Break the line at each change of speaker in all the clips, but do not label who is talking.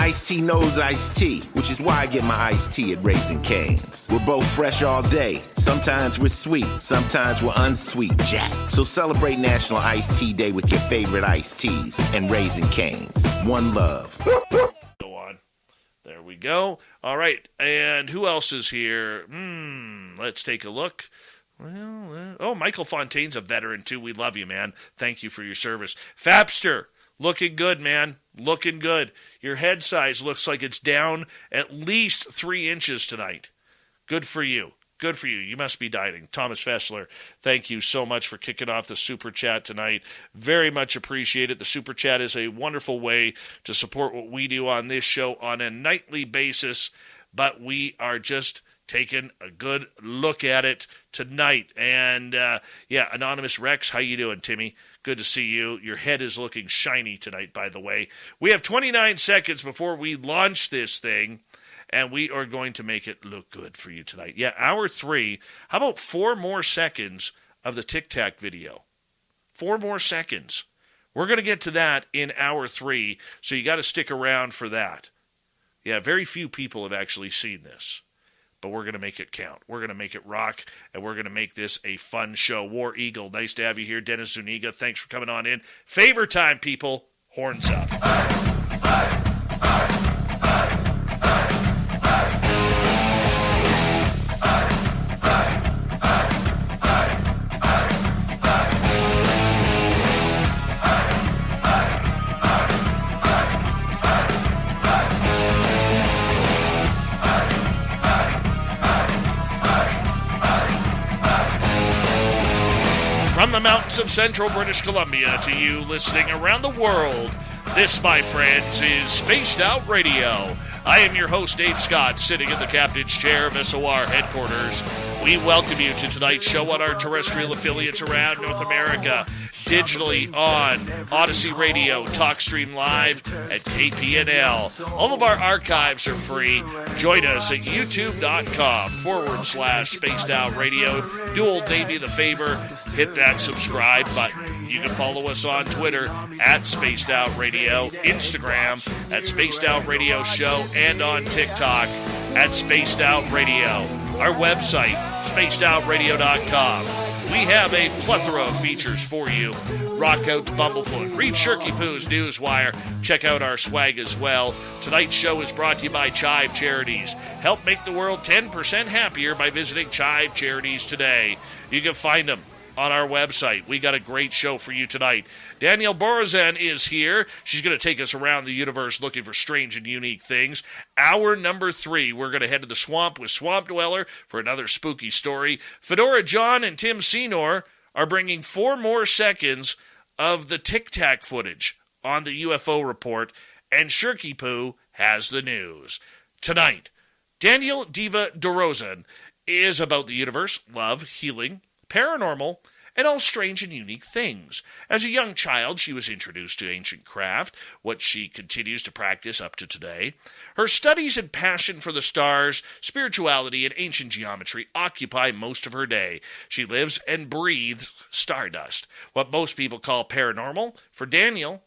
Ice-T knows iced tea, which is why I get my iced tea at Raising Cane's. We're both fresh all day. Sometimes we're sweet, sometimes we're unsweet Jack. So celebrate National Iced Tea Day with your favorite iced teas and Raising Cane's. One love.
Go on. There we go. All right, and who else is here? Let's take a look. Well, Michael Fontaine's a veteran, too. We love you, man. Thank you for your service. Fabster, looking good, man. Looking good. Your head size looks like it's down at least 3 inches tonight. Good for you. Good for you. You must be dieting. Thomas Fessler, thank you so much for kicking off the Super Chat tonight. Very much appreciate it. The Super Chat is a wonderful way to support what we do on this show on a nightly basis, but we are just taking a good look at it tonight. And, Anonymous Rex, how you doing, Timmy? Good to see you. Your head is looking shiny tonight, by the way. We have 29 seconds before we launch this thing, and we are going to make it look good for you tonight. Yeah, hour 3. How about 4 more seconds of the Tic Tac video? 4 more seconds. We're going to get to that in hour 3, so you got to stick around for that. Yeah, very few people have actually seen this. But we're going to make it count. We're going to make it rock, and we're going to make this a fun show. War Eagle, nice to have you here. Dennis Zuniga, thanks for coming on in. Favor time, people. Horns up. From the mountains of central British Columbia to you listening around the world, this, my friends, is Spaced Out Radio. I am your host, Dave Scott, sitting in the captain's chair of SOR headquarters. We welcome you to tonight's show on our terrestrial affiliates around North America, digitally on Odyssey Radio, TalkStream Live, and KPNL. All of our archives are free. Join us at youtube.com/Spaced Out Radio. Do old Davey the favor, hit that subscribe button. You can follow us on Twitter at Spaced Out Radio, Instagram at Spaced Out Radio Show, and on TikTok at Spaced Out Radio. Our website, spacedoutradio.com. We have a plethora of features for you. Rock out to Bumblefoot. Read Shirky Poo's Newswire. Check out our swag as well. Tonight's show is brought to you by Chive Charities. Help make the world 10% happier by visiting Chive Charities today. You can find them on our website. We got a great show for you tonight. Danielle Dorozan is here. She's going to take us around the universe looking for strange and unique things. Hour number 3, we're going to head to the swamp with Swamp Dweller for another spooky story. Fedora John and Tim Senor are bringing 4 more seconds of the Tic Tac footage on the UFO report, and Shirky Poo has the news. Tonight, Danielle Diva Dorozan is about the universe, love, healing, paranormal, and all strange and unique things. As a young child, she was introduced to ancient craft, what she continues to practice up to today. Her studies and passion for the stars, spirituality, and ancient geometry occupy most of her day. She lives and breathes stardust. What most people call paranormal, for Danielle,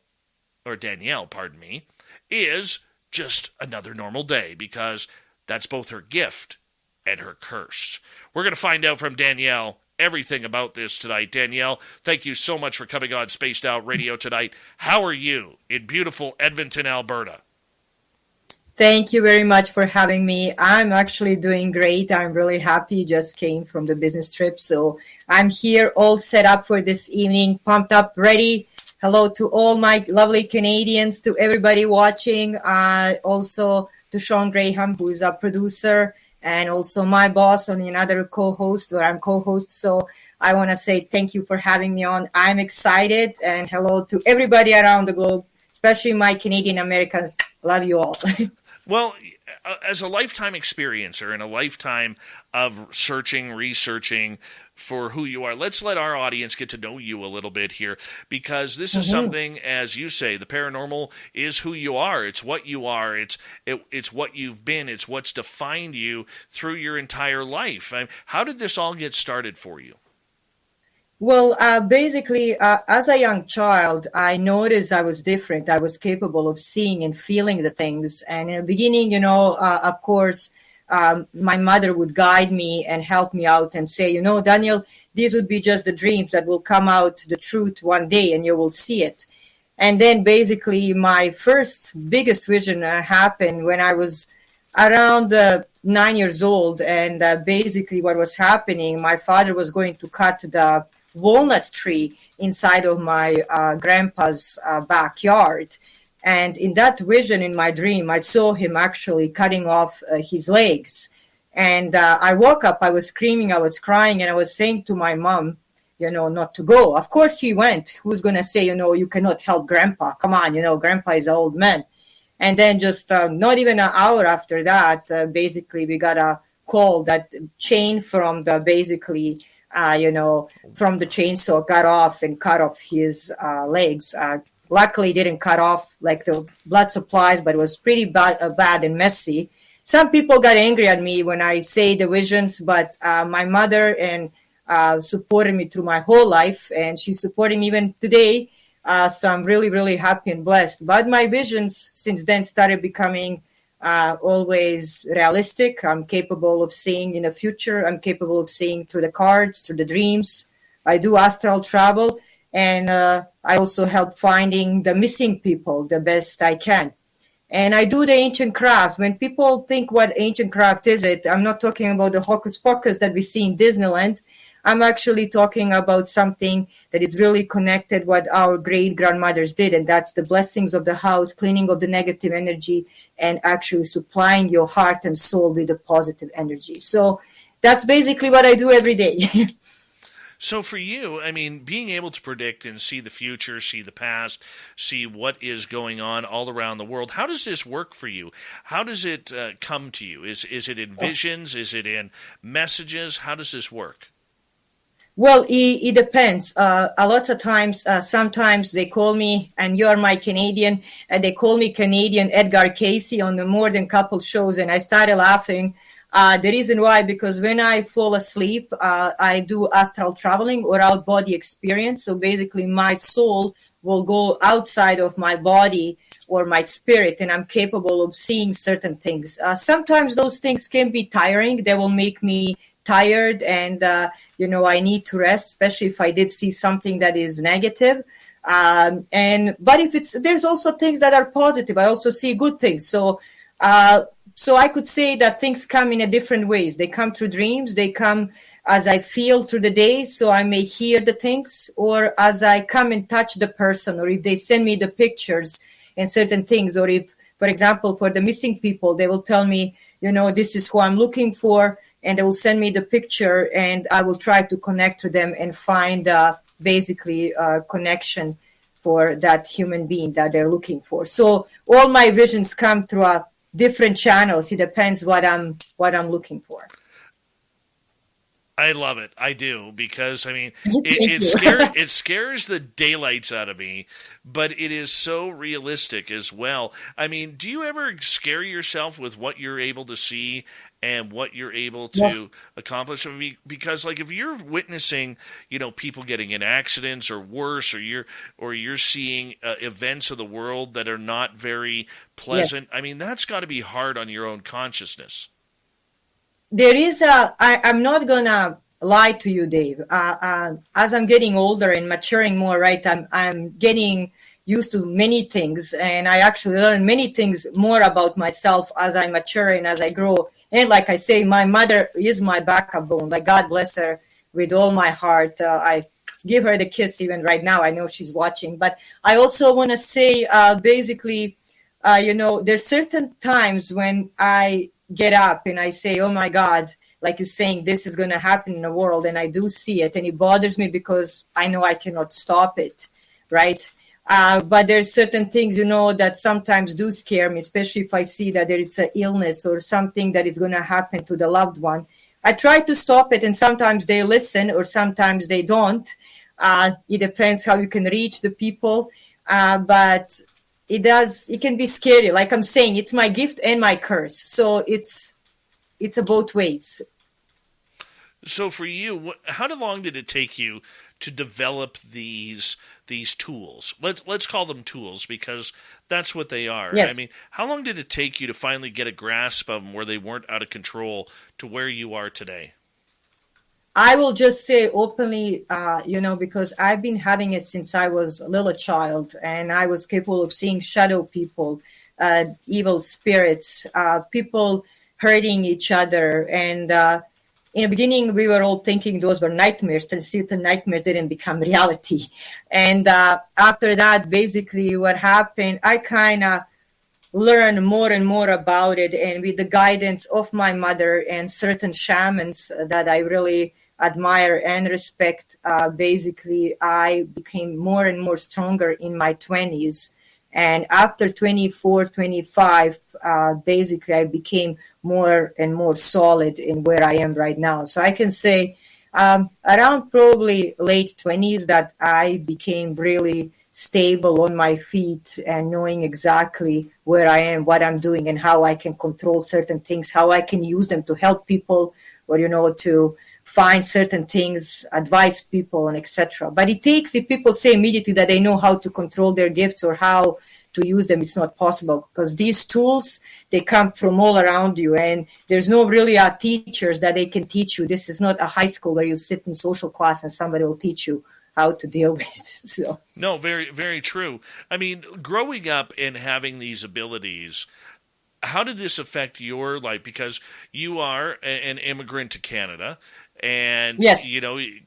is just another normal day, because that's both her gift and her curse. We're going to find out from Danielle everything about this tonight. Danielle, thank you so much for coming on Spaced Out Radio tonight. How are you in beautiful Edmonton, Alberta?
Thank you very much for having me. I'm actually doing great. I'm really happy. Just came from the business trip, so I'm here all set up for this evening, pumped up, ready. Hello to all my lovely Canadians, to everybody watching, also to Sean Graham, who is a producer, and also my boss and another co-host, where I'm co-host. So I want to say thank you for having me on. I'm excited, and hello to everybody around the globe, especially my Canadian Americans. Love you all.
Well, as a lifetime experiencer and a lifetime of researching for who you are, let's let our audience get to know you a little bit here, because this is something, as you say, the paranormal is who you are. It's what you are. It's what you've been. It's what's defined you through your entire life. How did this all get started for you?
Well, basically, as a young child, I noticed I was different. I was capable of seeing and feeling the things. And in the beginning, of course, my mother would guide me and help me out and say, Daniel, these would be just the dreams that will come out the truth one day and you will see it. And then basically my first biggest vision happened when I was around 9 years old. And basically what was happening, my father was going to cut the walnut tree inside of my grandpa's backyard. And in that vision in my dream, I saw him actually cutting off his legs. And I woke up, I was screaming, I was crying, and I was saying to my mom, not to go. Of course he went. Who's going to say, you cannot help grandpa? Come on, grandpa is an old man. And then just not even an hour after that, basically we got a call that chain from the basically, from the chainsaw got off and cut off his legs. Luckily didn't cut off like the blood supplies, but it was pretty bad and messy. Some people got angry at me when I say the visions, but my mother and supported me through my whole life, and she's supporting me even today. So I'm really, really happy and blessed. But my visions since then started becoming always realistic. I'm capable of seeing in the future. I'm capable of seeing through the cards, through the dreams. I do astral travel, and I also help finding the missing people the best I can. And I do the ancient craft. When people think what ancient craft is, I'm not talking about the hocus pocus that we see in Disneyland. I'm actually talking about something that is really connected what our great grandmothers did, and that's the blessings of the house, cleaning of the negative energy, and actually supplying your heart and soul with the positive energy. So that's basically what I do every day.
So for you, I mean, being able to predict and see the future, see the past, see what is going on all around the world, how does this work for you? How does it come to you? Is it in visions? Is it in messages? How does this work?
Well, it depends. A lot of times, sometimes they call me, and you're my Canadian, and they call me Canadian Edgar Casey on the more than couple shows, and I started laughing. The reason why, because when I fall asleep, I do astral traveling or out body experience. So basically my soul will go outside of my body or my spirit, and I'm capable of seeing certain things. Sometimes those things can be tiring. They will make me tired, and, I need to rest, especially if I did see something that is negative. But there's also things that are positive. I also see good things. So I could say that things come in a different ways. They come through dreams. They come as I feel through the day. So I may hear the things, or as I come and touch the person, or if they send me the pictures and certain things, or if, for example, for the missing people, they will tell me, this is who I'm looking for, and they will send me the picture, and I will try to connect to them and find basically a connection for that human being that they're looking for. So all my visions come through different channels. It depends what I'm looking for.
I love it. I do, because it scares the daylights out of me, but it is so realistic as well. I mean, do you ever scare yourself with what you're able to see and what you're able to accomplish? I mean, because like if you're witnessing, people getting in accidents or worse, or you're seeing events of the world that are not very pleasant. Yes. I mean, that's got to be hard on your own consciousness.
There is I'm not going to lie to you, Dave. As I'm getting older and maturing more, right, I'm getting used to many things, and I actually learn many things more about myself as I mature and as I grow. And like I say, my mother is my backbone. Like, God bless her with all my heart. I give her the kiss even right now. I know she's watching. But I also want to say, basically, there's certain times when I get up and I say, oh my God, like you're saying, this is going to happen in the world, and I do see it, and it bothers me because I know I cannot stop it, right? But there's certain things, that sometimes do scare me, especially if I see that there is an illness or something that is going to happen to the loved one. I try to stop it, and sometimes they listen or sometimes they don't. It depends how you can reach the people, but it can be scary. Like I'm saying, it's my gift and my curse. So it's a both ways.
So for you, how long did it take you to develop these tools? Let's call them tools because that's what they are.
Yes.
I mean, how long did it take you to finally get a grasp of them where they weren't out of control to where you are today?
I will just say openly, because I've been having it since I was a little child, and I was capable of seeing shadow people, evil spirits, people hurting each other. And in the beginning, we were all thinking those were nightmares, and still the nightmares didn't become reality. And after that, basically what happened, I kind of learn more and more about it, and with the guidance of my mother and certain shamans that I really admire and respect, basically I became more and more stronger in my 20s, and after 24, 25, basically I became more and more solid in where I am right now. So I can say around probably late 20s that I became really stable on my feet and knowing exactly where I am, what I'm doing, and how I can control certain things, how I can use them to help people, or to find certain things, advise people, and etc. But it takes, if people say immediately that they know how to control their gifts or how to use them, it's not possible, because these tools, they come from all around you, and there's no really teachers that they can teach you. This is not a high school where you sit in social class and somebody will teach you how to deal with it. So.
No, very, very true. I mean, growing up and having these abilities, how did this affect your life? Because you are an immigrant to Canada, and
yes.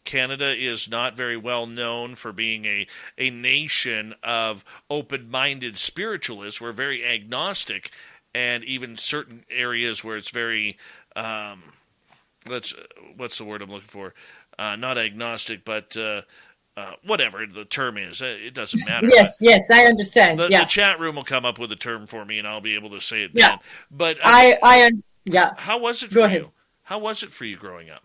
Canada is not very well known for being a nation of open-minded spiritualists. We're very agnostic, and even certain areas where it's very what's the word I'm looking for? Not agnostic, but whatever the term is, it doesn't matter.
Yes, I understand.
The chat room will come up with a term for me, and I'll be able to say it then.
Yeah.
But
yeah.
How was it for you? How was it for you growing up?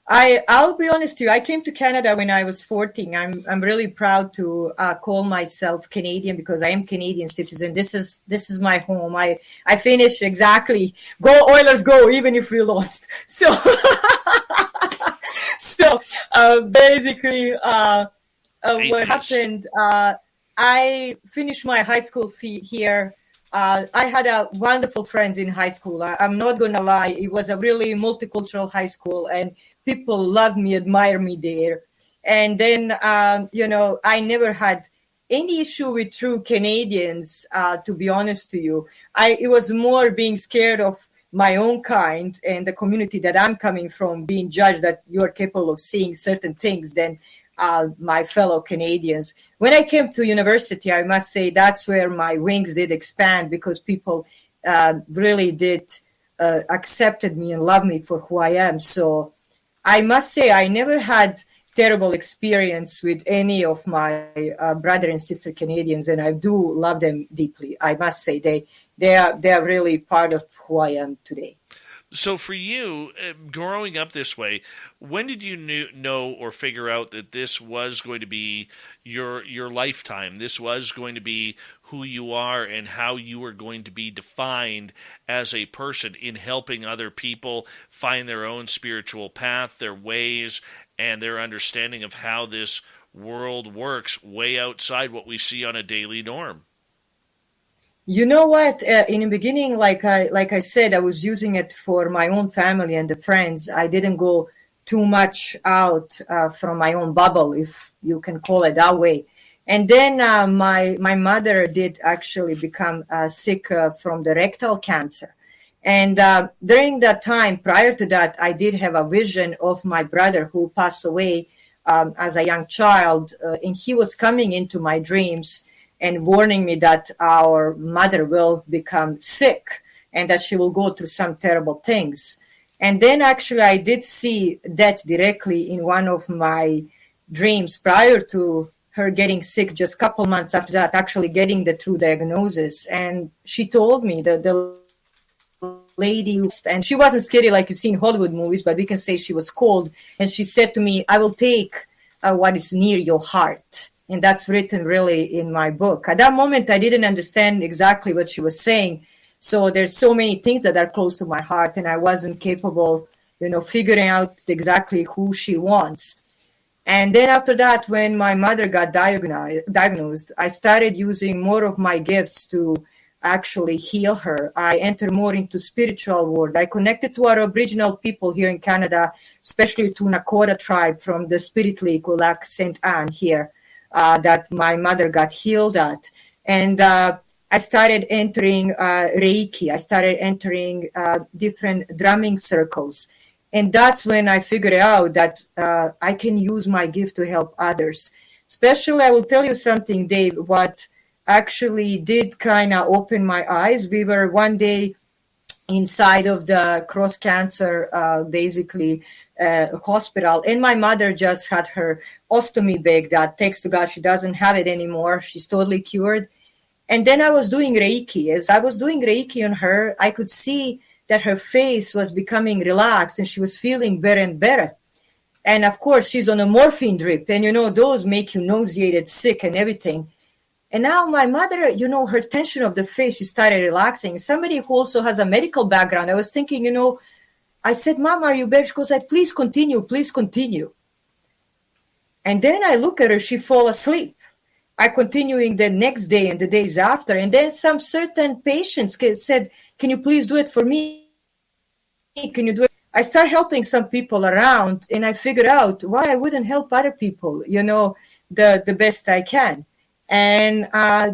I'll be honest with you. I came to Canada when I was 14. I'm really proud to call myself Canadian because I am Canadian citizen. This is my home. I finished exactly. Go Oilers, go! Even if we lost. So. So basically, what happened, I finished my high school here. I had a wonderful friends in high school. I'm not going to lie. It was a really multicultural high school, and people loved me, admire me there. And then, I never had any issue with true Canadians, to be honest to you. It was more being scared of my own kind and the community that I'm coming from being judged that you're capable of seeing certain things than my fellow Canadians. When I came to university, I must say that's where my wings did expand because people really did accepted me and love me for who I am. So I must say I never had terrible experience with any of my brother and sister Canadians, and I do love them deeply. I must say they are really part of who I am today.
So for you, growing up this way, when did you know or figure out that this was going to be your lifetime? This was going to be who you are and how you were going to be defined as a person in helping other people find their own spiritual path, their ways, and their understanding of how this world works way outside what we see on a daily norm?
You know what? In the beginning, like I said, I was using it for my own family and the friends. I didn't go too much out from my own bubble, if you can call it that way. And then my mother did actually become sick from the rectal cancer. And during that time, prior to that, I did have a vision of my brother who passed away as a young child. And he was coming into my dreams and warning me that our mother will become sick and that she will go through some terrible things. And then actually I did see that directly in one of my dreams prior to her getting sick, just a couple months after that, actually getting the true diagnosis. And she told me that the lady, and she wasn't scary like you see in Hollywood movies, but we can say she was cold. And she said to me, I will take what is near your heart. And that's written really in my book. At that moment, I didn't understand exactly what she was saying. So there's so many things that are close to my heart, and I wasn't capable, figuring out exactly who she wants. And then after that, when my mother got diagnosed, I started using more of my gifts to actually heal her. I entered more into spiritual world. I connected to our Aboriginal people here in Canada, especially to Nakota tribe from the Spirit Lake, Lac St. Anne here, that my mother got healed at. And I started entering Reiki. I started entering different drumming circles. And that's when I figured out that I can use my gift to help others. Especially, I will tell you something, Dave, what actually did kind of open my eyes. We were one day inside of the cross cancer, hospital, and my mother just had her ostomy bag that, thanks to God, she doesn't have it anymore. She's totally cured. And then I was doing Reiki. As I was doing Reiki on her, I could see that her face was becoming relaxed and she was feeling better and better. And of course, she's on a morphine drip, and those make you nauseated, sick, and everything. And now my mother, her tension of the face, she started relaxing. Somebody who also has a medical background, I was thinking, I said, Mom, are you better? She goes, like, please continue, please continue. And then I look at her, she fall asleep. I continuing the next day and the days after. And then some certain patients said, can you please do it for me? Can you do it? I start helping some people around, and I figured out why I wouldn't help other people, the best I can. And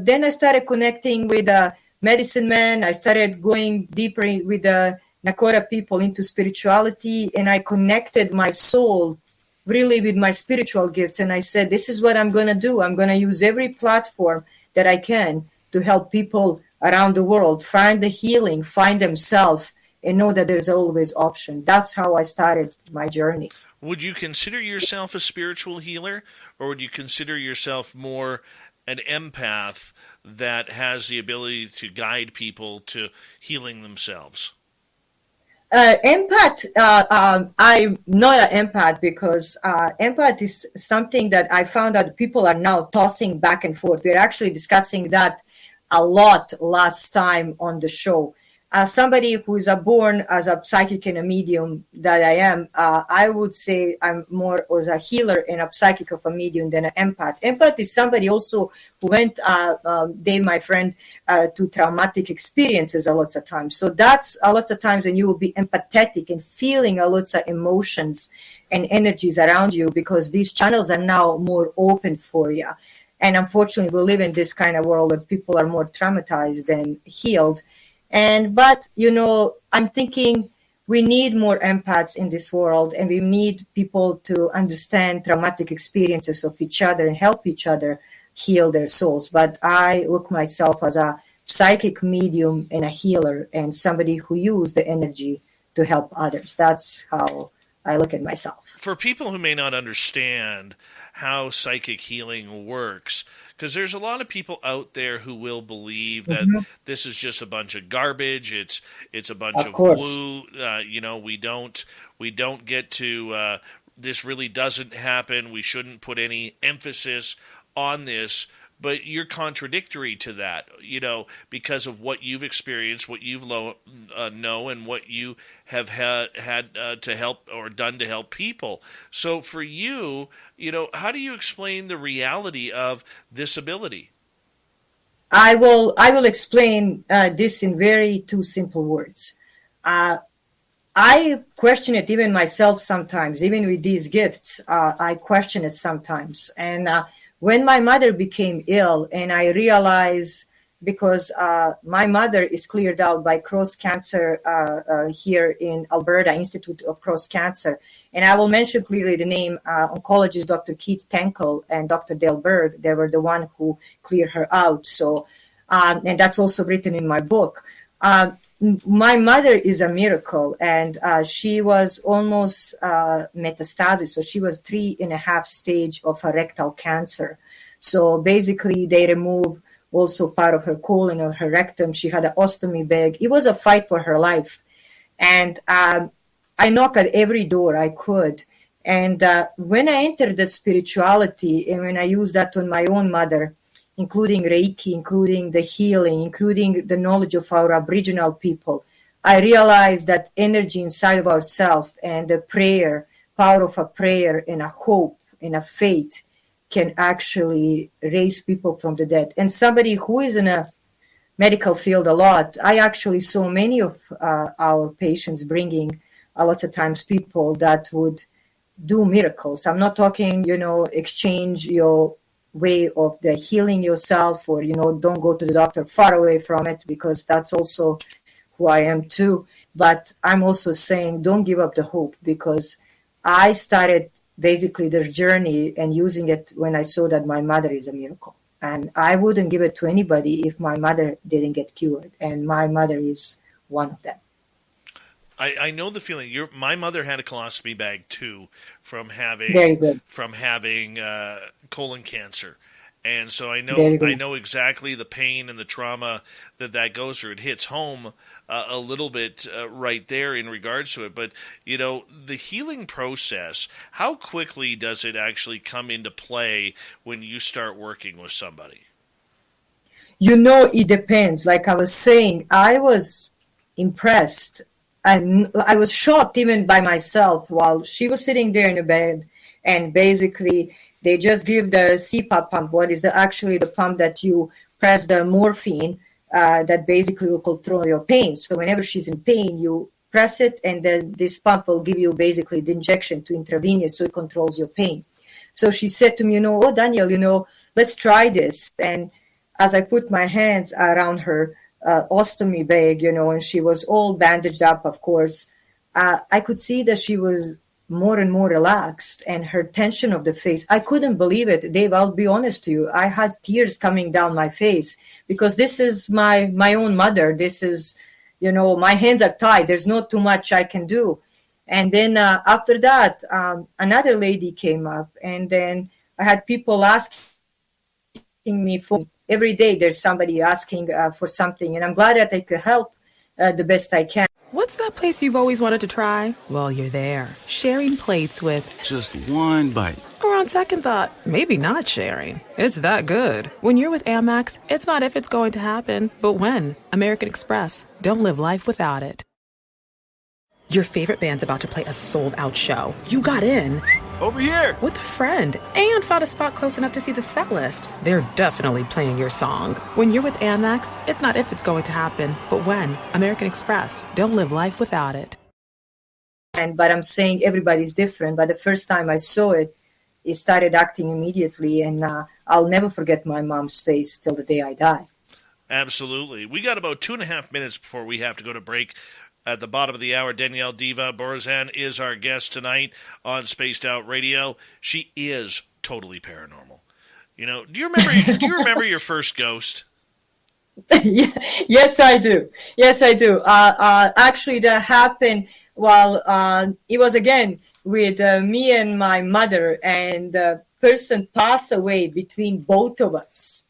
then I started connecting with medicine men. I started going deeper with the Nakota people into spirituality, and I connected my soul really with my spiritual gifts. And I said, this is what I'm going to do. I'm going to use every platform that I can to help people around the world find the healing, find themselves, and know that there's always option. That's how I started my journey.
Would you consider yourself a spiritual healer, or would you consider yourself more an empath that has the ability to guide people to healing themselves?
Empath, I'm not an empath because empath is something that I found out people are now tossing back and forth. We're actually discussing that a lot last time on the show. Somebody who is born as a psychic and a medium that I am, I would say I'm more as a healer and a psychic of a medium than an empath. Empath is somebody also who went, Dave, my friend, to traumatic experiences a lot of times. So that's a lot of times when you will be empathetic and feeling a lot of emotions and energies around you because these channels are now more open for you. And unfortunately, we live in this kind of world where people are more traumatized than healed. But I'm thinking we need more empaths in this world, and we need people to understand traumatic experiences of each other and help each other heal their souls. But I look myself as a psychic medium and a healer and somebody who uses the energy to help others. That's how I look at myself.
For people who may not understand how psychic healing works, because there's a lot of people out there who will believe that this is just a bunch of garbage. It's a bunch of woo. We don't get to. This really doesn't happen. We shouldn't put any emphasis on this. But you're contradictory to that, because of what you've experienced, what you've know, and what you have had to help or done to help people. So for you, how do you explain the reality of this ability?
I will explain this in very two simple words. I question it even myself sometimes, even with these gifts. I question it sometimes, and when my mother became ill and I realized, because my mother is cleared out by cross cancer here in Alberta, Institute of Cross Cancer. And I will mention clearly the name oncologist Dr. Keith Tenkel and Dr. Dale Berg. They were the one who cleared her out. So, and that's also written in my book. My mother is a miracle, and she was almost metastasis. So she was 3.5 stage of a rectal cancer. So basically they removed also part of her colon or her rectum. She had an ostomy bag. It was a fight for her life. And I knocked at every door I could. And when I entered the spirituality and when I used that on my own mother, including Reiki, including the healing, including the knowledge of our Aboriginal people, I realized that energy inside of ourselves and the prayer, power of a prayer and a hope and a faith can actually raise people from the dead. And somebody who is in a medical field a lot, I actually saw many of our patients bringing a lot of times people that would do miracles. I'm not talking, exchange your way of the healing yourself, or, don't go to the doctor, far away from it, because that's also who I am too. But I'm also saying don't give up the hope, because I started basically this journey and using it when I saw that my mother is a miracle. And I wouldn't give it to anybody if my mother didn't get cured. And my mother is one of them.
I know the feeling. My mother had a colostomy bag too from having colon cancer, and so I know exactly the pain and the trauma that goes through. It hits home a little bit right there in regards to it. But the healing process. How quickly does it actually come into play when you start working with somebody?
It depends. Like I was saying, I was impressed. And I was shocked even by myself while she was sitting there in the bed, and basically they just give the CPAP pump. What is actually the pump that you press the morphine that basically will control your pain. So whenever she's in pain, you press it, and then this pump will give you basically the injection to intravenous, so it controls your pain. So she said to me, oh, Danielle, let's try this. And as I put my hands around her ostomy bag, and she was all bandaged up, of course, I could see that she was more and more relaxed, and her tension of the face, I couldn't believe it. Dave, I'll be honest to you, I had tears coming down my face, because this is my own mother. This is, my hands are tied. There's not too much I can do. And then after that, another lady came up, and then I had people asking me for every day. There's somebody asking for something, and I'm glad that I could help the best I can.
What's that place you've always wanted to try? Well, you're there, sharing plates with
just one bite.
Or on second thought, maybe not sharing. It's that good. When you're with Amex, it's not if it's going to happen, but when. American Express. Don't live life without it. Your favorite band's about to play a sold-out show. You got in.
Over here!
With a friend. And found a spot close enough to see the set list. They're definitely playing your song. When you're with Amex, it's not if it's going to happen, but when. American Express. Don't live life without it.
But I'm saying everybody's different. But the first time I saw it, it started acting immediately. And I'll never forget my mom's face till the day I die.
Absolutely. We got about 2.5 minutes before we have to go to break. At the bottom of the hour, Danielle Dorozan is our guest tonight on Spaced Out Radio. She is totally paranormal. Do you remember your first ghost?
Yes, I do. Actually, that happened while it was again with me and my mother, and the person passed away between both of us.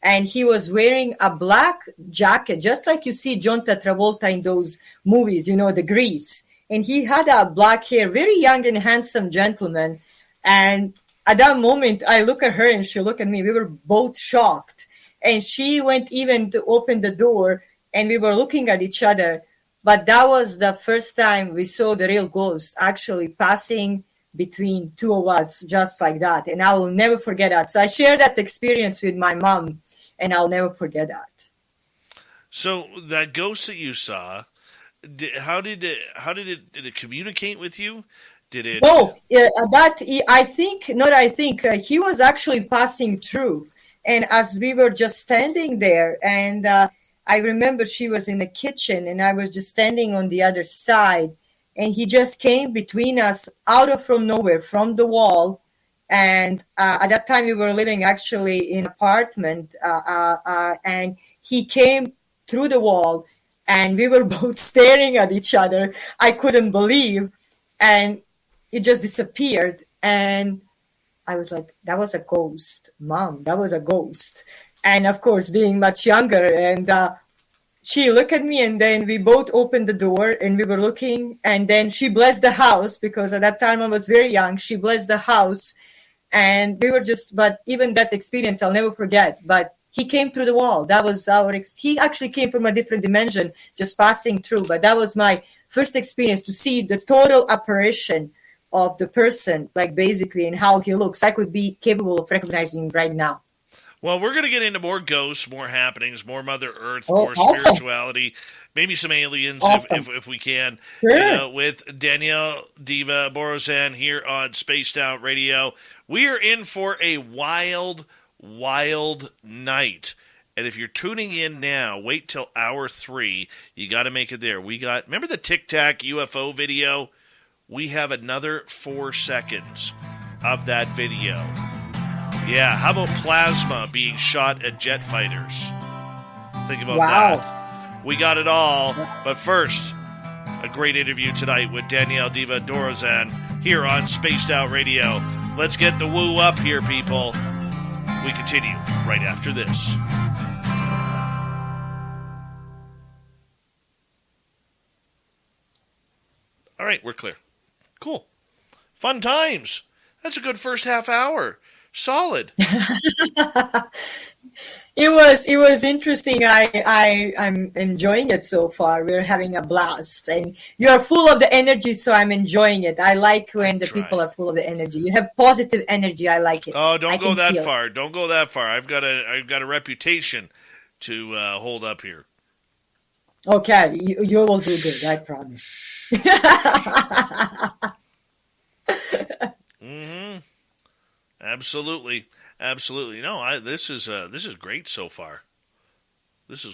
And he was wearing a black jacket, just like you see John Travolta in those movies, the Grease. And he had a black hair, very young and handsome gentleman. And at that moment, I look at her and she looked at me. We were both shocked. And she went even to open the door, and we were looking at each other. But that was the first time we saw the real ghost actually passing between two of us, just like that. And I will never forget that. So I shared that experience with my mom, and I'll never forget that.
So that ghost that you saw, did it communicate with you? Did it?
Oh, he was actually passing through. And as we were just standing there, and I remember she was in the kitchen, and I was just standing on the other side, and he just came between us from nowhere, from the wall. And at that time, we were living actually in an apartment, and he came through the wall, and we were both staring at each other. I couldn't believe, and it just disappeared. And I was like, that was a ghost, Mom, that was a ghost. And of course, being much younger, and she looked at me, and then we both opened the door, and we were looking, and then she blessed the house, because at that time I was very young. She blessed the house. And we were but even that experience, I'll never forget. But he came through the wall. That was he actually came from a different dimension, just passing through. But that was my first experience to see the total apparition of the person, like basically, and how he looks. I could be capable of recognizing right now.
Well, we're going to get into more ghosts, more happenings, more Mother Earth,
Oh,
more
awesome.
spirituality, maybe some aliens
Awesome.
if we can.
Sure.
With Danielle Dorozan here on Spaced Out Radio. We are in for a wild, wild night. And if you're tuning in now, wait till hour 3. You got to make it there. Remember the Tic Tac UFO video? We have another 4 seconds of that video. Yeah, how about plasma being shot at jet fighters? Think about that. We got it all. But first, a great interview tonight with Danielle Dorozan here on Spaced Out Radio. Let's get the woo up here, people. We continue right after this. All right, we're clear. Cool. Fun times. That's a good first half hour. Solid.
It was interesting. I'm enjoying it so far. We're having a blast, and you're full of the energy, so I'm enjoying it. I like when the people are full of the energy. You have positive energy. I like it.
Oh, don't go that far. Don't go that far. I've got a reputation to hold up here.
Okay, you will do good. I promise.
Mm-hmm. Absolutely. No, this is great so far. It's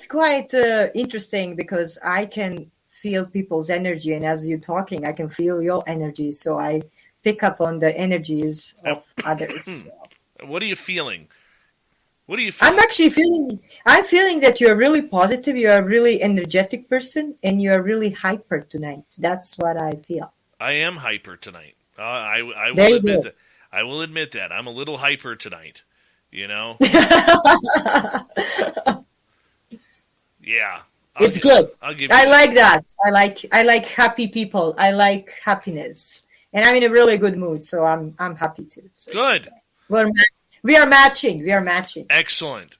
quite interesting because I can feel people's energy, and as you're talking, I can feel your energy. So I pick up on the energies of others.
What are you feeling?
I'm feeling that you're really positive. You're a really energetic person, and you're really hyper tonight. That's what I feel.
I am hyper tonight. I will admit that. I'm a little hyper tonight. You know? Yeah.
It's good.
I
like that. I like happy people. I like happiness. And I'm in a really good mood, so I'm happy too. So
good.
We are matching.
Excellent.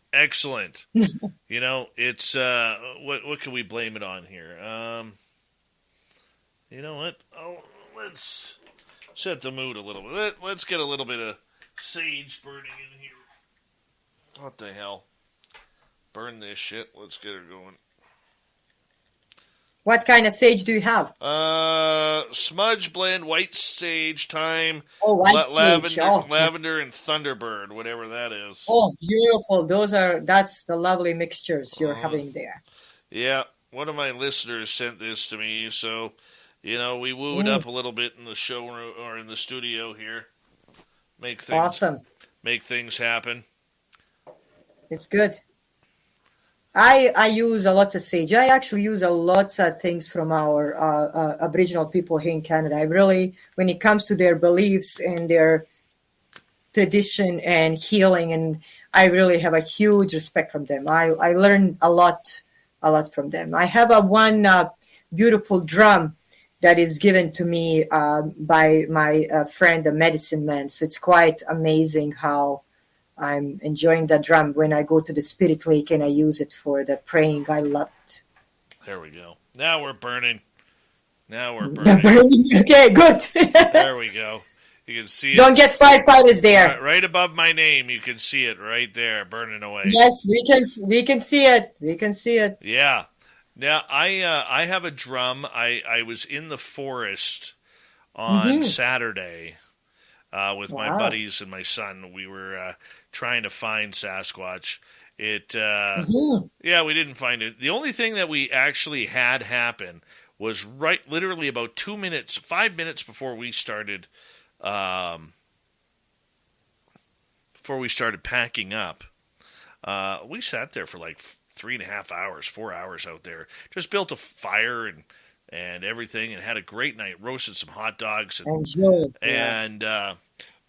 You know, it's what can we blame it on here? You know what? Oh, let's set the mood a little bit. Let's get a little bit of sage burning in here. What the hell? Burn this shit. Let's get her going.
What kind of sage do you have?
Smudge blend, white sage, thyme, lavender, and Thunderbird, whatever that is.
Oh, beautiful! That's the lovely mixtures you're having there.
Yeah, one of my listeners sent this to me, so you know we woo it up a little bit in the show or in the studio here. Make things happen.
It's good. I use a lot of sage. I actually use a lot of things from our Aboriginal people here in Canada. I really, when it comes to their beliefs and their tradition and healing, and I really have a huge respect from them. I learn a lot from them. I have one beautiful drum that is given to me by my friend, the medicine man. So it's quite amazing how I'm enjoying the drum when I go to the Spirit Lake and I use it for the praying. I love it.
There we go. Now we're burning.
Okay, good.
There we go. You can see it.
Don't get firefighters there.
Right above my name, you can see it right there, burning away.
Yes, we can see it.
Yeah. Now, I have a drum. I was in the forest on Saturday with my buddies and my son. We were trying to find Sasquatch. Yeah, we didn't find it. The only thing that we actually had happen was literally about 5 minutes before we started packing up. We sat there for like 3.5 hours, 4 hours out there. Just built a fire and everything, and had a great night. Roasted some hot dogs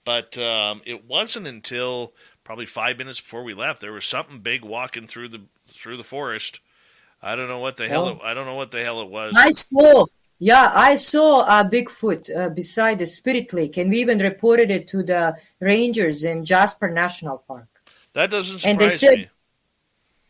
but it wasn't until probably 5 minutes before we left. There was something big walking through the forest. I don't know what the hell it was.
I saw a Bigfoot beside the Spirit Lake, and we even reported it to the rangers in Jasper National Park.
That doesn't surprise me.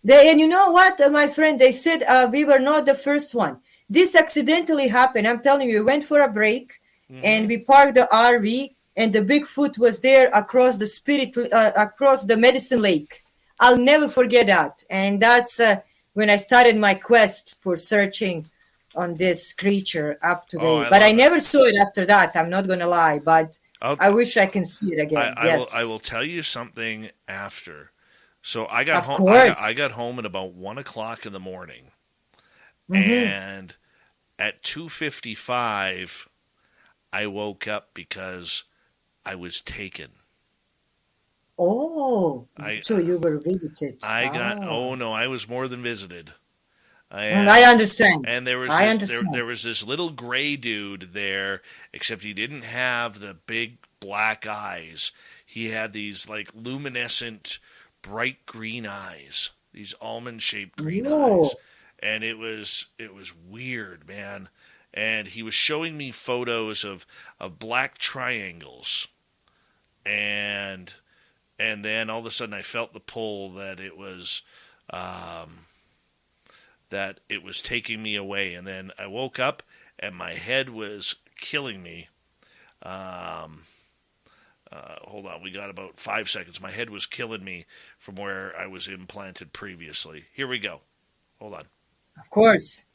And you know what, my friend? They said we were not the first one. This accidentally happened. I'm telling you, we went for a break and we parked the RV and the Bigfoot was there across across the Medicine Lake. I'll never forget that. And that's when I started my quest for searching on this creature up to date. But I never saw it after that. I'm not going to lie, but I wish I can see it again.
I will tell you something after. So I got home. I got home at about 1:00 in the morning, and at 2:55, I woke up because I was taken.
Oh, so you were visited.
I was more than visited.
I understand.
And there was this little gray dude there, except he didn't have the big black eyes. He had these like luminescent, bright green eyes, these almond-shaped green eyes, and it was weird, man. And he was showing me photos of black triangles, and then all of a sudden I felt the pull that it was taking me away. And then I woke up and my head was killing me. Hold on, we got about 5 seconds. My head was killing me from where I was implanted previously. Here we go. Hold on.
Of course.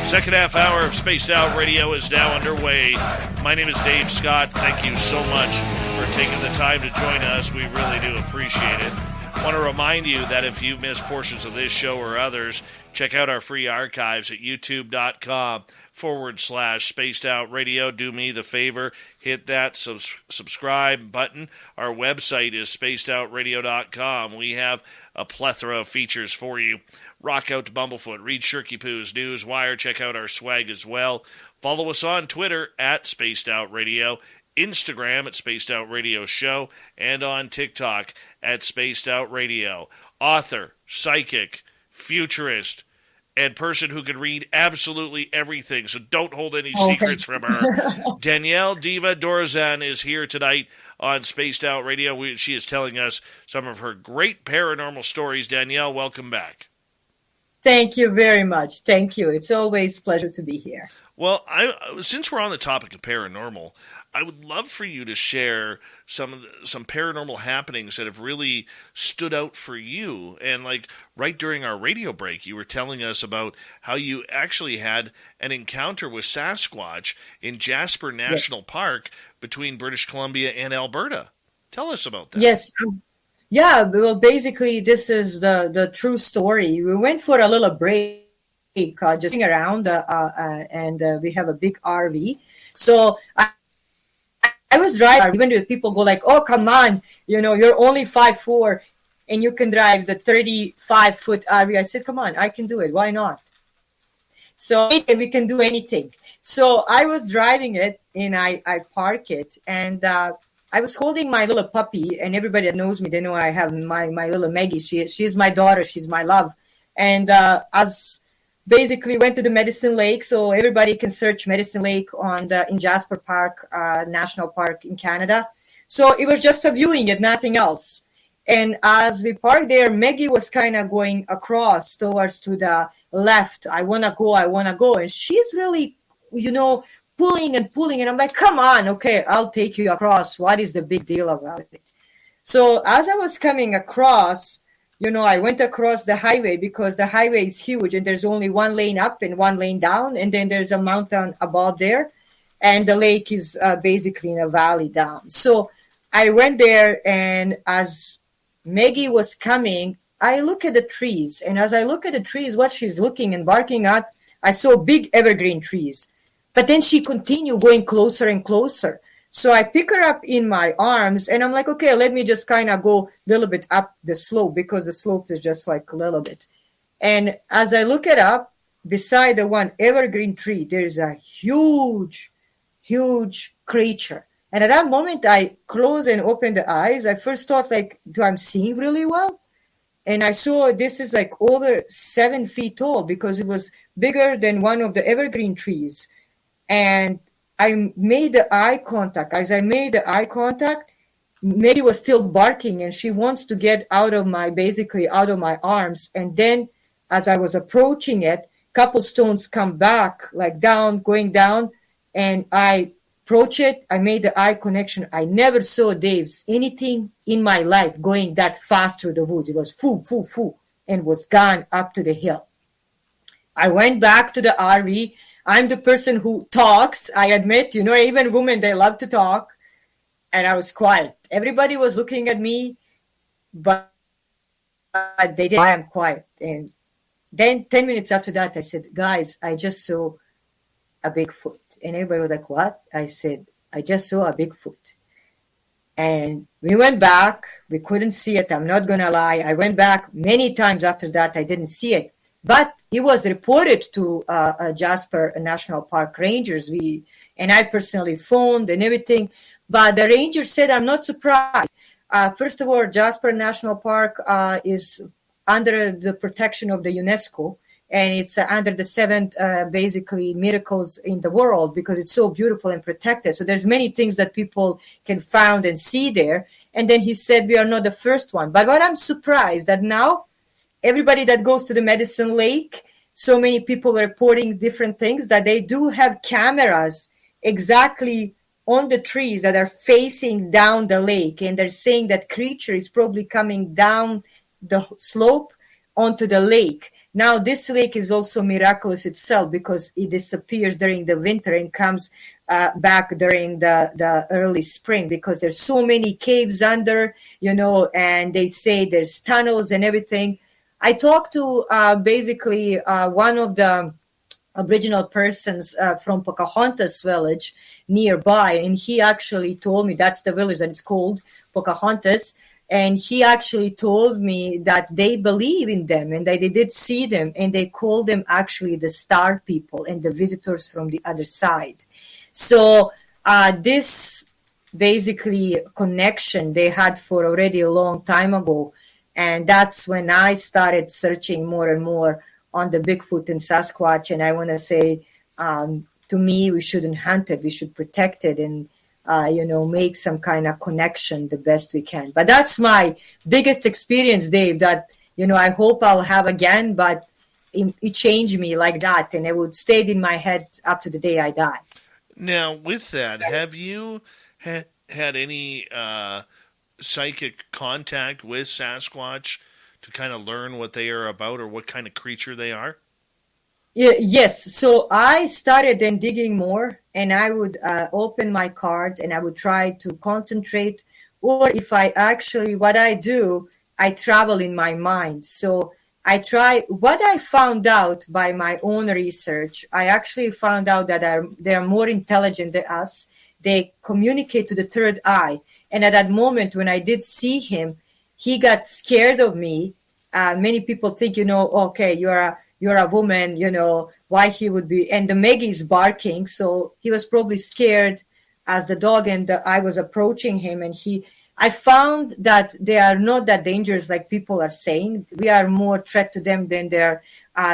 Second half hour of Spaced Out Radio is now underway. My name is Dave Scott. Thank you so much for taking the time to join us. We really do appreciate it. I want to remind you that if you've missed portions of this show or others, check out our free archives at youtube.com/Spaced Out Radio. Do me the favor, hit that subscribe button. Our website is spacedoutradio.com. We have a plethora of features for you. Rock out to Bumblefoot, read Shirky Poo's News Wire, check out our swag as well. Follow us on Twitter at Spaced Out Radio, Instagram at Spaced Out Radio Show, and on TikTok at Spaced Out Radio. Author, psychic, futurist, and person who can read absolutely everything, so don't hold any secrets from her. Danielle Diva Dorozan is here tonight on Spaced Out Radio. She is telling us some of her great paranormal stories. Danielle, welcome back.
Thank you very much. Thank you. It's always a pleasure to be here.
Well, since we're on the topic of paranormal, I would love for you to share some paranormal happenings that have really stood out for you. And like right during our radio break, you were telling us about how you actually had an encounter with Sasquatch in Jasper National Park between British Columbia and Alberta. Tell us about that.
Yes. Yeah, well, basically, this is the true story. We went for a little break, just around, and we have a big RV. So I was driving, even if people go like, oh, come on, you're only 5'4", and you can drive the 35-foot RV. I said, come on, I can do it. Why not? So we can do anything. So I was driving it, and I park it, and I was holding my little puppy, and everybody that knows me, they know I have my little Maggie. She's my daughter. She's my love. And as basically went to the Medicine Lake, so everybody can search Medicine Lake in Jasper Park, National Park in Canada. So it was just a viewing and nothing else. And as we parked there, Maggie was kind of going across towards to the left. I want to go. And she's really, pulling, and I'm like, come on, okay, I'll take you across. What is the big deal about it? So as I was coming across, I went across the highway because the highway is huge and there's only one lane up and one lane down, and then there's a mountain above there, and the lake is basically in a valley down. So I went there, and as Maggie was coming, I look at the trees, and as I look at the trees, what she's looking and barking at, I saw big evergreen trees. But then she continued going closer and closer. So I pick her up in my arms, and I'm like, okay, let me just kind of go a little bit up the slope, because the slope is just like a little bit. And as I look it up, beside the one evergreen tree, there's a huge, huge creature. And at that moment, I close and open the eyes. I first thought, like, do I seeing really well? And I saw this is like over 7 feet tall because it was bigger than one of the evergreen trees. And I made the eye contact. As I made the eye contact, Maggie was still barking and she wants to get out of my arms. And then as I was approaching it, couple stones come back, like down, going down, and I approach it. I made the eye connection. I never saw Dave's anything in my life going that fast through the woods. It was foo, foo, foo, and was gone up to the hill. I went back to the RV. I'm the person who talks, I admit, even women, they love to talk. And I was quiet. Everybody was looking at me, but they didn't. I am quiet. And then 10 minutes after that, I said, guys, I just saw a Bigfoot. And everybody was like, what? I said, I just saw a Bigfoot. And we went back. We couldn't see it. I'm not going to lie. I went back many times after that. I didn't see it. But it was reported to Jasper National Park rangers. And I personally phoned and everything. But the ranger said, I'm not surprised. First of all, Jasper National Park is under the protection of the UNESCO. And it's under the 7 basically miracles in the world because it's so beautiful and protected. So there's many things that people can find and see there. And then he said, we are not the first one. But what I'm surprised that now everybody that goes to the Medicine Lake, so many people are reporting different things that they do have cameras exactly on the trees that are facing down the lake. And they're saying that creature is probably coming down the slope onto the lake. Now, this lake is also miraculous itself because it disappears during the winter and comes back during the early spring because there's so many caves under, and they say there's tunnels and everything. I talked to basically one of the Aboriginal persons from Pocahontas village nearby, and he actually told me that's the village that it's called Pocahontas. And he actually told me that they believe in them and that they did see them and they call them actually the star people and the visitors from the other side. So this basically connection they had for already a long time ago. And that's when I started searching more and more on the Bigfoot and Sasquatch. And I want to say, to me, we shouldn't hunt it. We should protect it and make some kind of connection the best we can. But that's my biggest experience, Dave, that, I hope I'll have again, but it changed me like that. And it would stay in my head up to the day I die.
Now, with that, have you had any psychic contact with Sasquatch to kind of learn what they are about or what kind of creature they are?
Yes. So I started then digging more, and I would open my cards and I would try to concentrate. Or if what I do, I travel in my mind. So I try what I found out by my own research. I actually found out that they are more intelligent than us. They communicate to the third eye. And at that moment when I did see him, he got scared of me. Many people think, okay, you're a woman, why he would be. And the Maggie's barking. So he was probably scared as the dog and I was approaching him. And I found that they are not that dangerous like people are saying. We are more threat to them than they're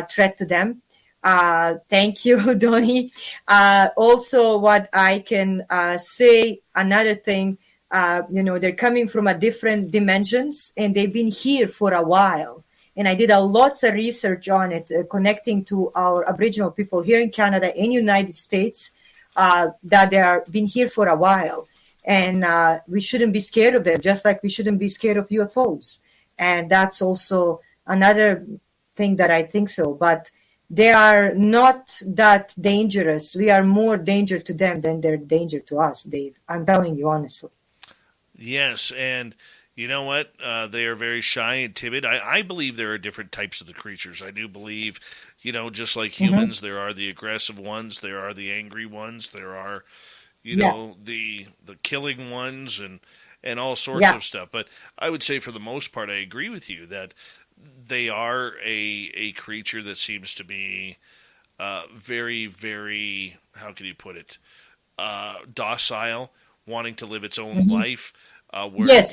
threat to them. Thank you, Donnie. Also, what I can say, another thing, they're coming from a different dimensions and they've been here for a while. And I did lots of research on it, connecting to our Aboriginal people here in Canada and United States, that they are been here for a while. And we shouldn't be scared of them, just like we shouldn't be scared of UFOs. And that's also another thing that I think so. But they are not that dangerous. We are more danger to them than they're danger to us, Dave. I'm telling you honestly.
Yes, and you know what? They are very shy and timid. I believe there are different types of the creatures. I do believe, just like humans, there are the aggressive ones, there are the angry ones, there are, the killing ones and all sorts of stuff. But I would say for the most part, I agree with you that they are a creature that seems to be very, very, how can you put it, docile, wanting to live its own life.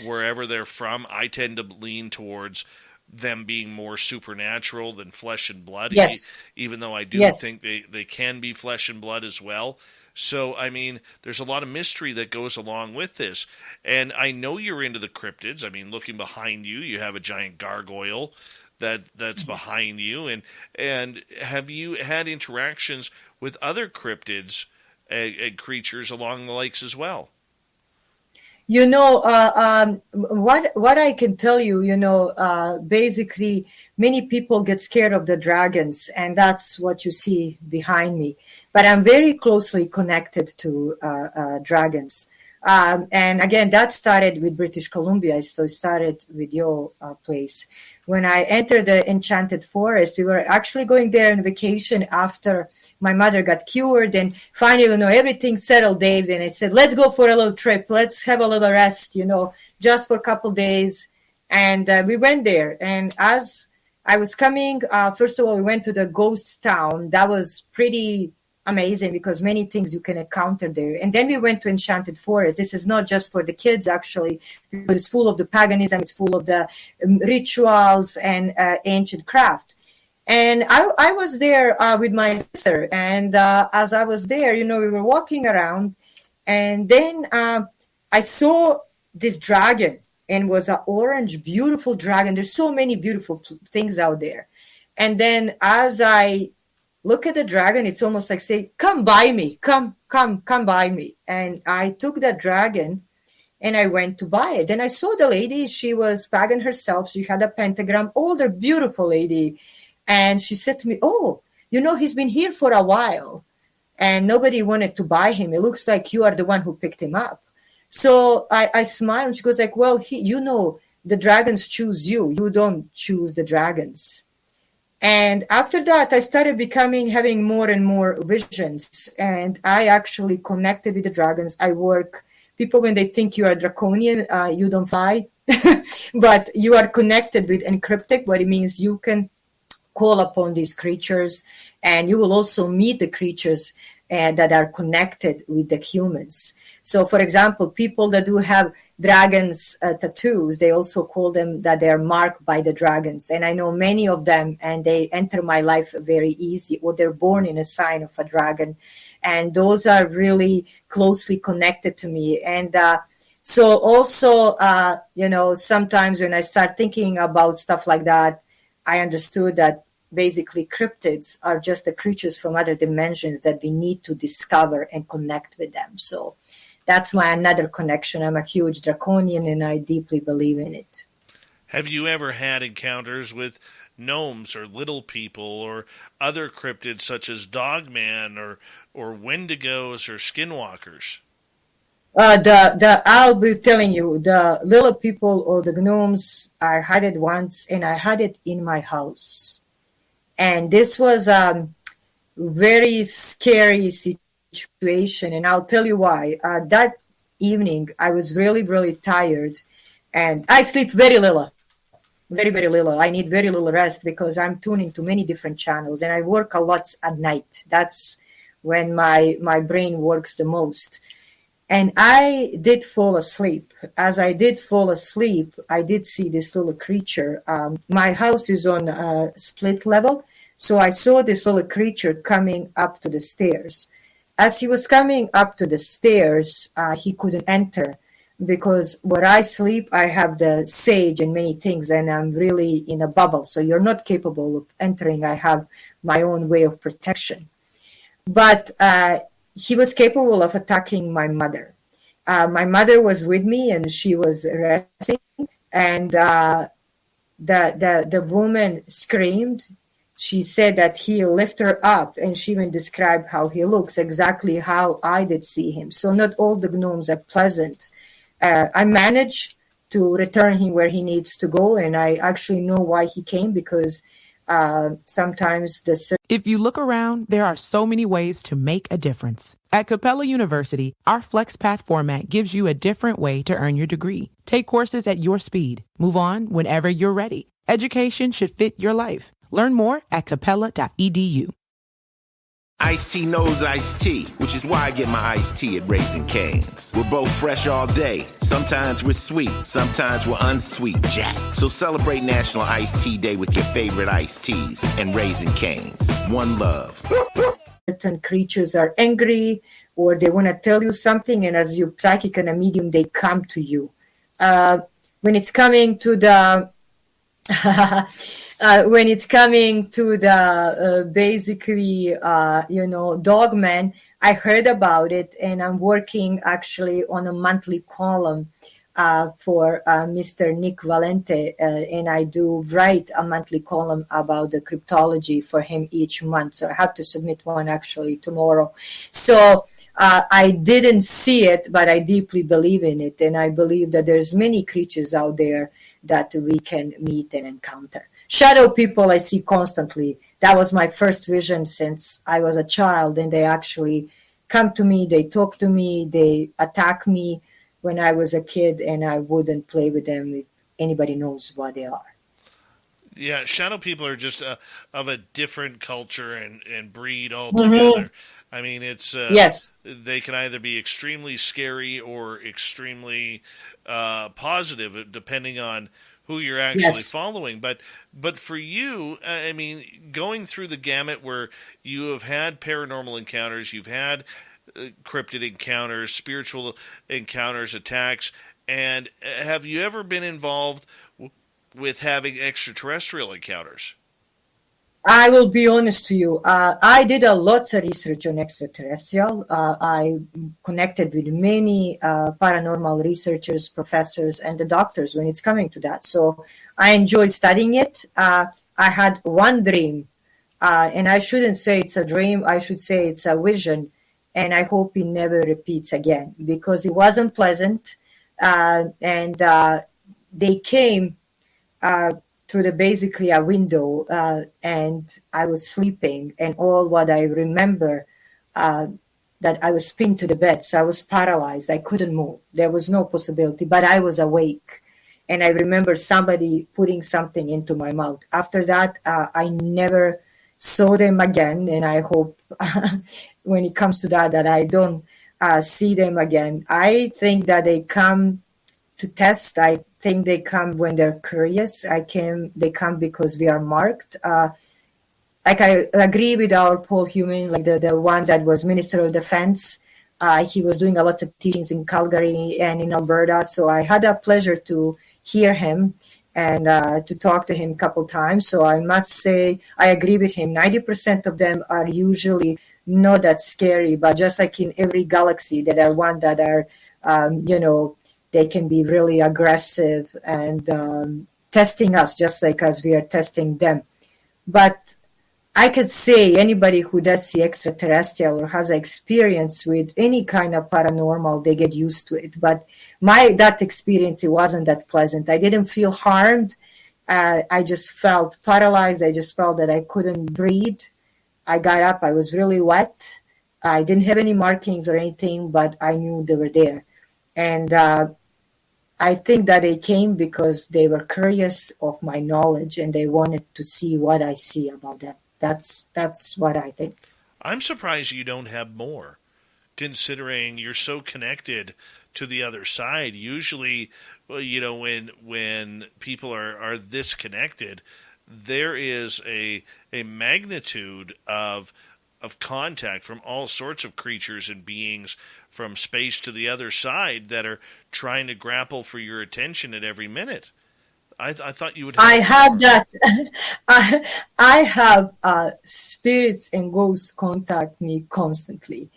Wherever they're from, I tend to lean towards them being more supernatural than flesh and blood.
Yes.
Even though I do
Yes.
think they can be flesh and blood as well. So, I mean, there's a lot of mystery that goes along with this. And I know you're into the cryptids. I mean, looking behind you, you have a giant gargoyle that's behind you. And have you had interactions with other cryptids and creatures along the lakes as well?
You know, what I can tell you, basically, many people get scared of the dragons, and that's what you see behind me. But I'm very closely connected to dragons. And again, that started with British Columbia, so it started with your place. When I entered the Enchanted Forest, we were actually going there on vacation after my mother got cured, and finally, everything settled, Dave. And I said, let's go for a little trip. Let's have a little rest, just for a couple days. And we went there. And as I was coming, first of all, we went to the ghost town. That was pretty amazing because many things you can encounter there. And then we went to Enchanted Forest. This is not just for the kids, actually, because it's full of the paganism, it's full of the rituals and ancient craft. And I was there with my sister. And as I was there, we were walking around. And then I saw this dragon, and it was an orange, beautiful dragon. There's so many beautiful things out there. And then as I look at the dragon, it's almost like say, come by me, come by me. And I took that dragon and I went to buy it. Then I saw the lady, she was pagan herself. She had a pentagram, older, beautiful lady. And she said to me, oh, he's been here for a while and nobody wanted to buy him. It looks like you are the one who picked him up. So I smiled. She goes like, well, the dragons choose you. You don't choose the dragons. And after that, I started having more and more visions. And I actually connected with the dragons. People, when they think you are draconian, you don't fly. But you are connected with encryptic, what it means you can call upon these creatures. And you will also meet the creatures that are connected with the humans. So, for example, people that do have dragons tattoos, they also call them that they are marked by the dragons. And I know many of them, and they enter my life very easy, or they're born in a sign of a dragon. And those are really closely connected to me. And so also, sometimes when I start thinking about stuff like that, I understood that basically cryptids are just the creatures from other dimensions that we need to discover and connect with them. So that's another connection. I'm a huge draconian and I deeply believe in it.
Have you ever had encounters with gnomes or little people or other cryptids such as Dogman or Wendigos or Skinwalkers?
I'll be telling you, the little people or the gnomes, I had it once and I had it in my house. And this was a very scary situation. And I'll tell you why. That evening, I was really, really tired. And I sleep very little. Very, very little. I need very little rest because I'm tuning to many different channels. And I work a lot at night. That's when my brain works the most. And I did fall asleep. As I did fall asleep, I did see this little creature. My house is on a split level. So I saw this little creature coming up to the stairs. As he was coming up to the stairs, he couldn't enter because where I sleep, I have the sage and many things, and I'm really in a bubble. So you're not capable of entering. I have my own way of protection. But he was capable of attacking my mother. My mother was with me and she was resting, and the woman screamed. She said that he lifted her up, and she even described how he looks, exactly how I did see him. So not all the gnomes are pleasant. I managed to return him where he needs to go, and I actually know why he came, because sometimes
If you look around, there are so many ways to make a difference. At Capella University, our FlexPath format gives you a different way to earn your degree. Take courses at your speed. Move on whenever you're ready. Education should fit your life. Learn more at capella.edu.
Ice-T knows Ice-T, which is why I get my iced tea at Raising Cane's. We're both fresh all day. Sometimes we're sweet, sometimes we're unsweet, Jack. So celebrate National Iced Tea Day with your favorite iced teas and Raising Cane's. One love.
Certain creatures are angry or they want to tell you something, and as you psychic and a medium, they come to you. When it's coming to the basically, Dogman, I heard about it, and I'm working actually on a monthly column for Mr. Nick Valente, and I do write a monthly column about the cryptology for him each month. So I have to submit one actually tomorrow. So I didn't see it, but I deeply believe in it, and I believe that there's many creatures out there that we can meet and encounter. Shadow people I see constantly. That was my first vision since I was a child, and they actually come to me, they talk to me, they attack me when I was a kid, and I wouldn't play with them if anybody knows what they are.
Yeah, shadow people are just of a different culture and breed altogether. Mm-hmm. I mean, it's
yes.
They can either be extremely scary or extremely positive, depending on who you're actually following. But for you, I mean, going through the gamut where you have had paranormal encounters, you've had cryptid encounters, spiritual encounters, attacks, and have you ever been involved with having extraterrestrial encounters?
I will be honest to you. I did a lot of research on extraterrestrial. I connected with many paranormal researchers, professors, and the doctors when it's coming to that. So I enjoy studying it. I had one dream, and I shouldn't say it's a dream. I should say it's a vision, and I hope it never repeats again because it wasn't pleasant. And they came through basically a window, and I was sleeping, and all what I remember that I was pinned to the bed, so I was paralyzed. I couldn't move. There was no possibility, but I was awake, and I remember somebody putting something into my mouth. After that, I never saw them again, and I hope when it comes to that I don't see them again. I think that they come to test. I think they come when they're curious. They come because we are marked. Like I agree with our Paul Human, like the one that was Minister of Defense. He was doing a lot of teachings in Calgary and in Alberta. So I had a pleasure to hear him and to talk to him a couple times. So I must say I agree with him. 90% of them are usually not that scary, but just like in every galaxy, there are one that are, they can be really aggressive and testing us just like as we are testing them. But I could say anybody who does see extraterrestrial or has experience with any kind of paranormal, they get used to it. But that experience, it wasn't that pleasant. I didn't feel harmed. I just felt paralyzed. I just felt that I couldn't breathe. I got up. I was really wet. I didn't have any markings or anything, but I knew they were there. And I think that they came because they were curious of my knowledge and they wanted to see what I see about them. That's what I think.
I'm surprised you don't have more, considering you're so connected to the other side. Usually, when people are this connected, there is a magnitude of contact from all sorts of creatures and beings from space to the other side that are trying to grapple for your attention at every minute. I thought you would have.
I have that. I have spirits and ghosts contact me constantly.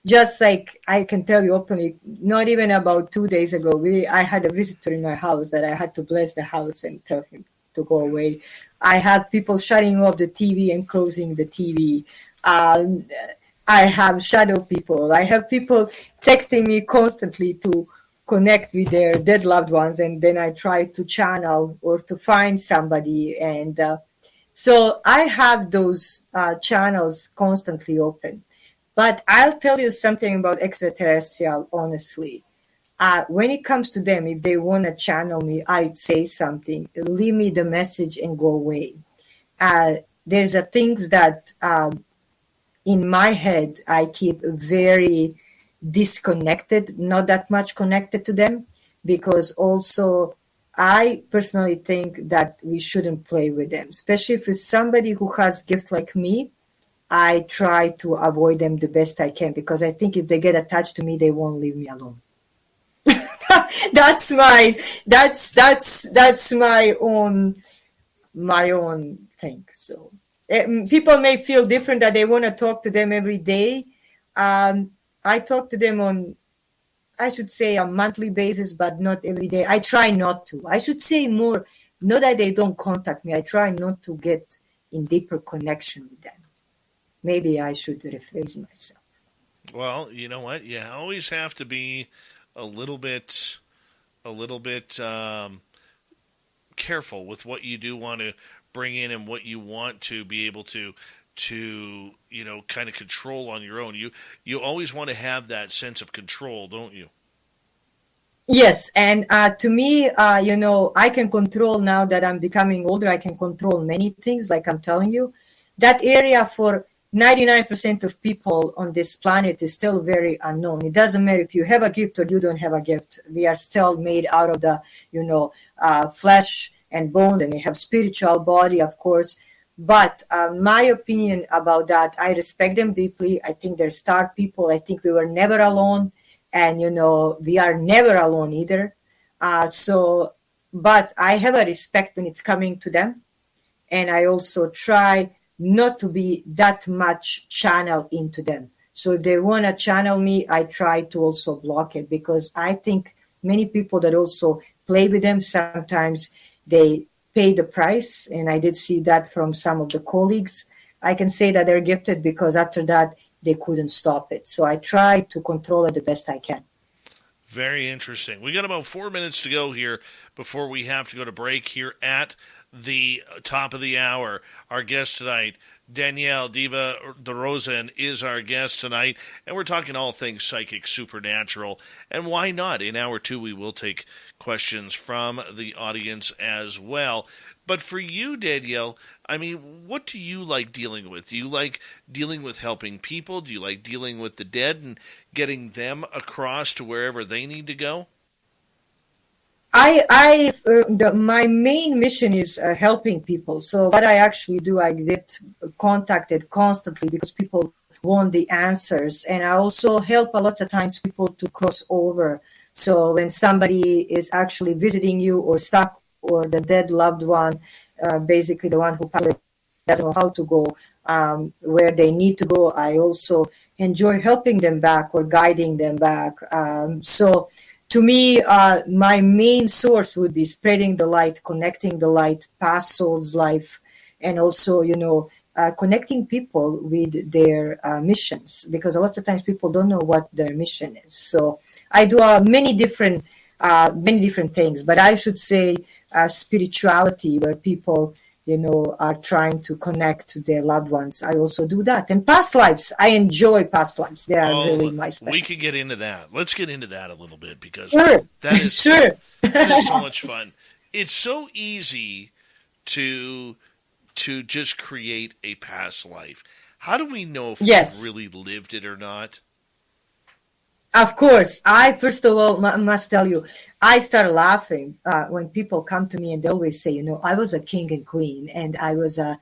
Just like I can tell you openly, not even about 2 days ago, I had a visitor in my house that I had to bless the house and tell him to go away. I had people shutting off the TV and closing the TV. I have shadow people. I have people texting me constantly to connect with their dead loved ones, and then I try to channel or to find somebody. And so I have those channels constantly open. But I'll tell you something about extraterrestrial, honestly. When it comes to them, if they want to channel me, I'd say something. Leave me the message and go away. There's things that in my head, I keep very disconnected, not that much connected to them, because also I personally think that we shouldn't play with them, especially if it's somebody who has gift like me. I try to avoid them the best I can, because I think if they get attached to me, they won't leave me alone. That's my own thing. So people may feel different, that they want to talk to them every day. I talk to them on, I should say, a monthly basis, but not every day. I try not to. I should say more, not that they don't contact me. I try not to get in deeper connection with them. Maybe I should rephrase myself.
Well, you know what? You always have to be a little bit careful with what you do want to bring in and what you want to be able to kind of control on your own. You always want to have that sense of control, don't you?
Yes, and to me, I can control, now that I'm becoming older, I can control many things, like I'm telling you. That area for 99% of people on this planet is still very unknown. It doesn't matter if you have a gift or you don't have a gift. We are still made out of the, flesh and bone, and we have spiritual body, of course. But my opinion about that, I respect them deeply. I think they're star people. I think we were never alone, and, we are never alone either. But I have a respect when it's coming to them. And I also try not to be that much channel into them. So if they want to channel me, I try to also block it, because I think many people that also play with them, sometimes they pay the price. And I did see that from some of the colleagues. I can say that they're gifted because after that, they couldn't stop it. So I try to control it the best I can.
Very interesting. We got about 4 minutes to go here before we have to go to break here at the top of the hour. Our guest tonight, Danielle Dorozan, is our guest tonight, and we're talking all things psychic, supernatural, and why not? In hour two, we will take questions from the audience as well. But for you, Danielle, I mean, what do you like dealing with? Do you like dealing with helping people? Do you like dealing with the dead and getting them across to wherever they need to go?
My main mission is helping people. So what I actually do, I get contacted constantly because people want the answers. And I also help a lot of times people to cross over. So when somebody is actually visiting you or stuck, or the dead loved one, basically the one who doesn't know how to go, where they need to go, I also enjoy helping them back or guiding them back. So to me, my main source would be spreading the light, connecting the light, past souls' life, and also, connecting people with their missions, because a lot of times people don't know what their mission is. So I do many different things, but I should say spirituality, where people, are trying to connect to their loved ones. I also do that. And past lives, I enjoy past lives. They are really my specialty.
We could get into that. Let's get into that a little bit, because
sure.
that is
sure.
That is so much fun. It's so easy to just create a past life. How do we know if
yes.
we really lived it or not?
Of course. I, first of all, must tell you, I start laughing when people come to me and they always say, I was a king and queen and I was a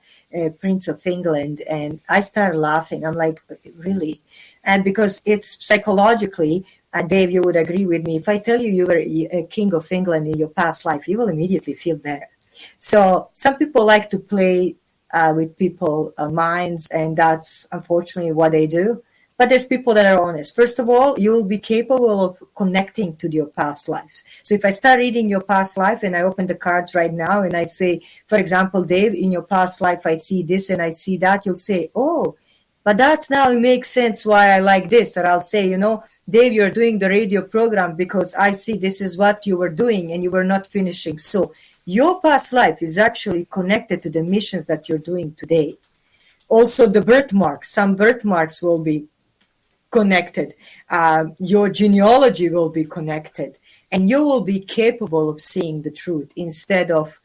prince of England. And I start laughing. I'm like, really? And because it's psychologically, Dave, you would agree with me. If I tell you you were a king of England in your past life, you will immediately feel better. So some people like to play with people's minds, and that's unfortunately what they do. But there's people that are honest. First of all, you will be capable of connecting to your past lives. So if I start reading your past life and I open the cards right now and I say, for example, Dave, in your past life, I see this and I see that, you'll say, oh, but that's now it makes sense why I like this. Or I'll say, Dave, you're doing the radio program because I see this is what you were doing and you were not finishing. So your past life is actually connected to the missions that you're doing today. Also, the birthmarks. Some birthmarks will be connected. Your genealogy will be connected. And you will be capable of seeing the truth instead of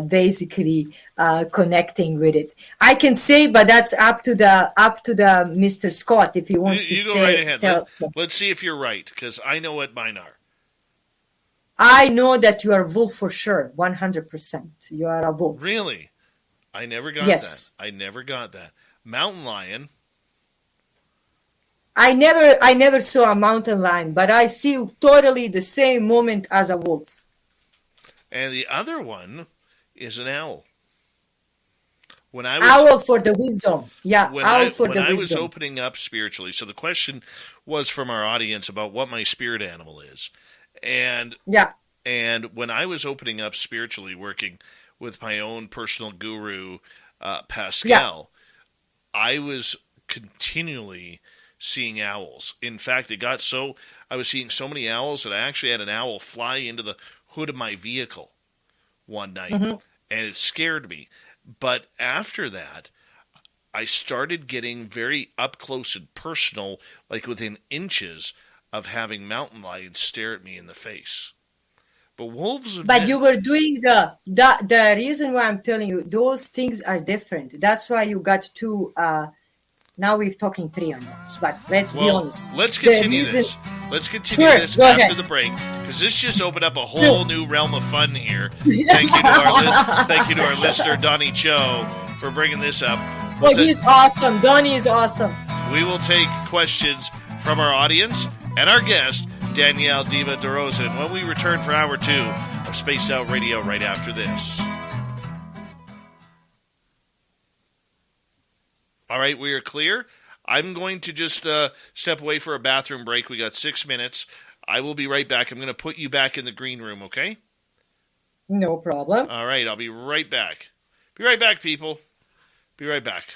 basically connecting with it. I can say, but that's up to the Mr. Scott if he wants to
You
say.
go right ahead. Let's see if you're right, because I know what mine are.
I know that you are a wolf for sure, 100%. You are a wolf.
Really? I never got
Yes.
that. I never got that. Mountain lion.
I never saw a mountain lion, but I see totally the same moment as a wolf.
And the other one is an owl.
Owl for the wisdom. Yeah, owl for the wisdom.
When I was opening up spiritually, so the question was from our audience about what my spirit animal is. And when I was opening up spiritually, working with my own personal guru, Pascal, I was continually seeing owls. In fact, I was seeing so many owls that I actually had an owl fly into the hood of my vehicle one night, and it scared me. But after that, I started getting very up close and personal, like within inches of having mountain lions stare at me in the face. But wolves.
But you were doing the reason why I'm telling you those things are different. That's why you got two. Now we're talking three animals, but let's be honest.
Let's continue this. Let's continue this after the break, because this just opened up a whole new realm of fun here. Thank you to our listener, Donnie Cho, for bringing this up.
He's awesome. Donnie is awesome.
We will take questions from our audience and our guest, Danielle Diva Dorozan, when we return for Hour 2 of Spaced Out Radio right after this. All right, we are clear. I'm going to just step away for a bathroom break. We got 6 minutes. I will be right back. I'm going to put you back in the green room, okay?
No problem.
All right, I'll be right back. Be right back, people. Be right back.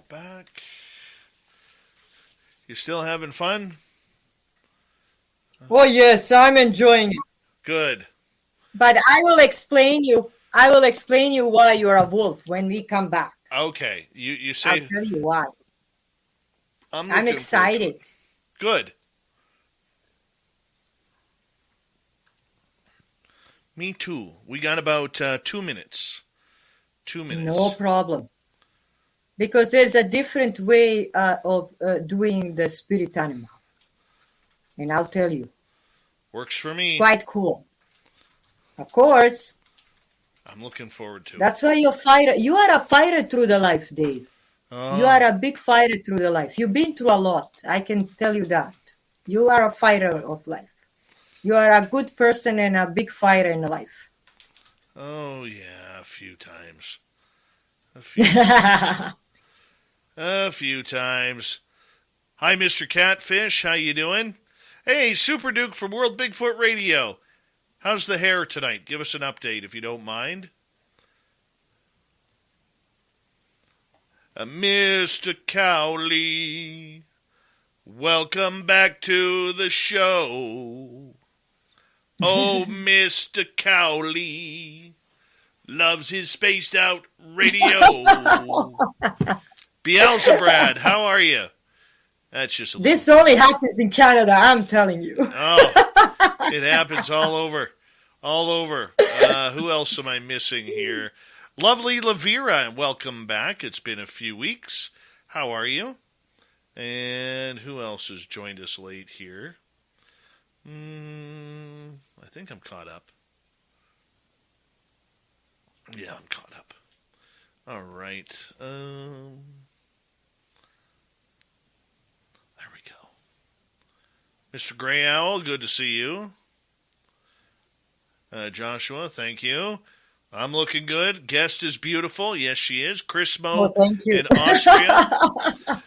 back. You still having fun?
Oh, yes, I'm enjoying it.
Good.
But I will explain you why you're a wolf when we come back.
Okay. You say...
I'll tell you why.
I'm
excited.
Good. Me too. We got about 2 minutes. 2 minutes.
No problem. Because there's a different way of doing the spirit animal. And I'll tell you.
Works for me.
It's quite cool. Of course.
I'm looking forward to it.
That's why you're a fighter. You are a fighter through the life, Dave.
Oh.
You are a big fighter through the life. You've been through a lot. I can tell you that. You are a fighter of life. You are a good person and a big fighter in life.
Oh, yeah, a few times. A few times. Hi, Mr. Catfish. How you doing? Hey, Super Duke from World Bigfoot Radio. How's the hair tonight? Give us an update if you don't mind. Mr. Cowley, welcome back to the show. Oh, Mr. Cowley loves his spaced out radio. Beelzebrad, how are you? That's just a
This only happens in Canada, I'm telling you.
Oh, it happens all over. All over. Who else am I missing here? Lovely Lavira, welcome back. It's been a few weeks. How are you? And who else has joined us late here? I think I'm caught up. Yeah, I'm caught up. All right. There we go. Mr. Gray Owl, good to see you. Joshua, thank you. I'm looking good. Guest is beautiful. Yes, she is. Chrismo in Austria.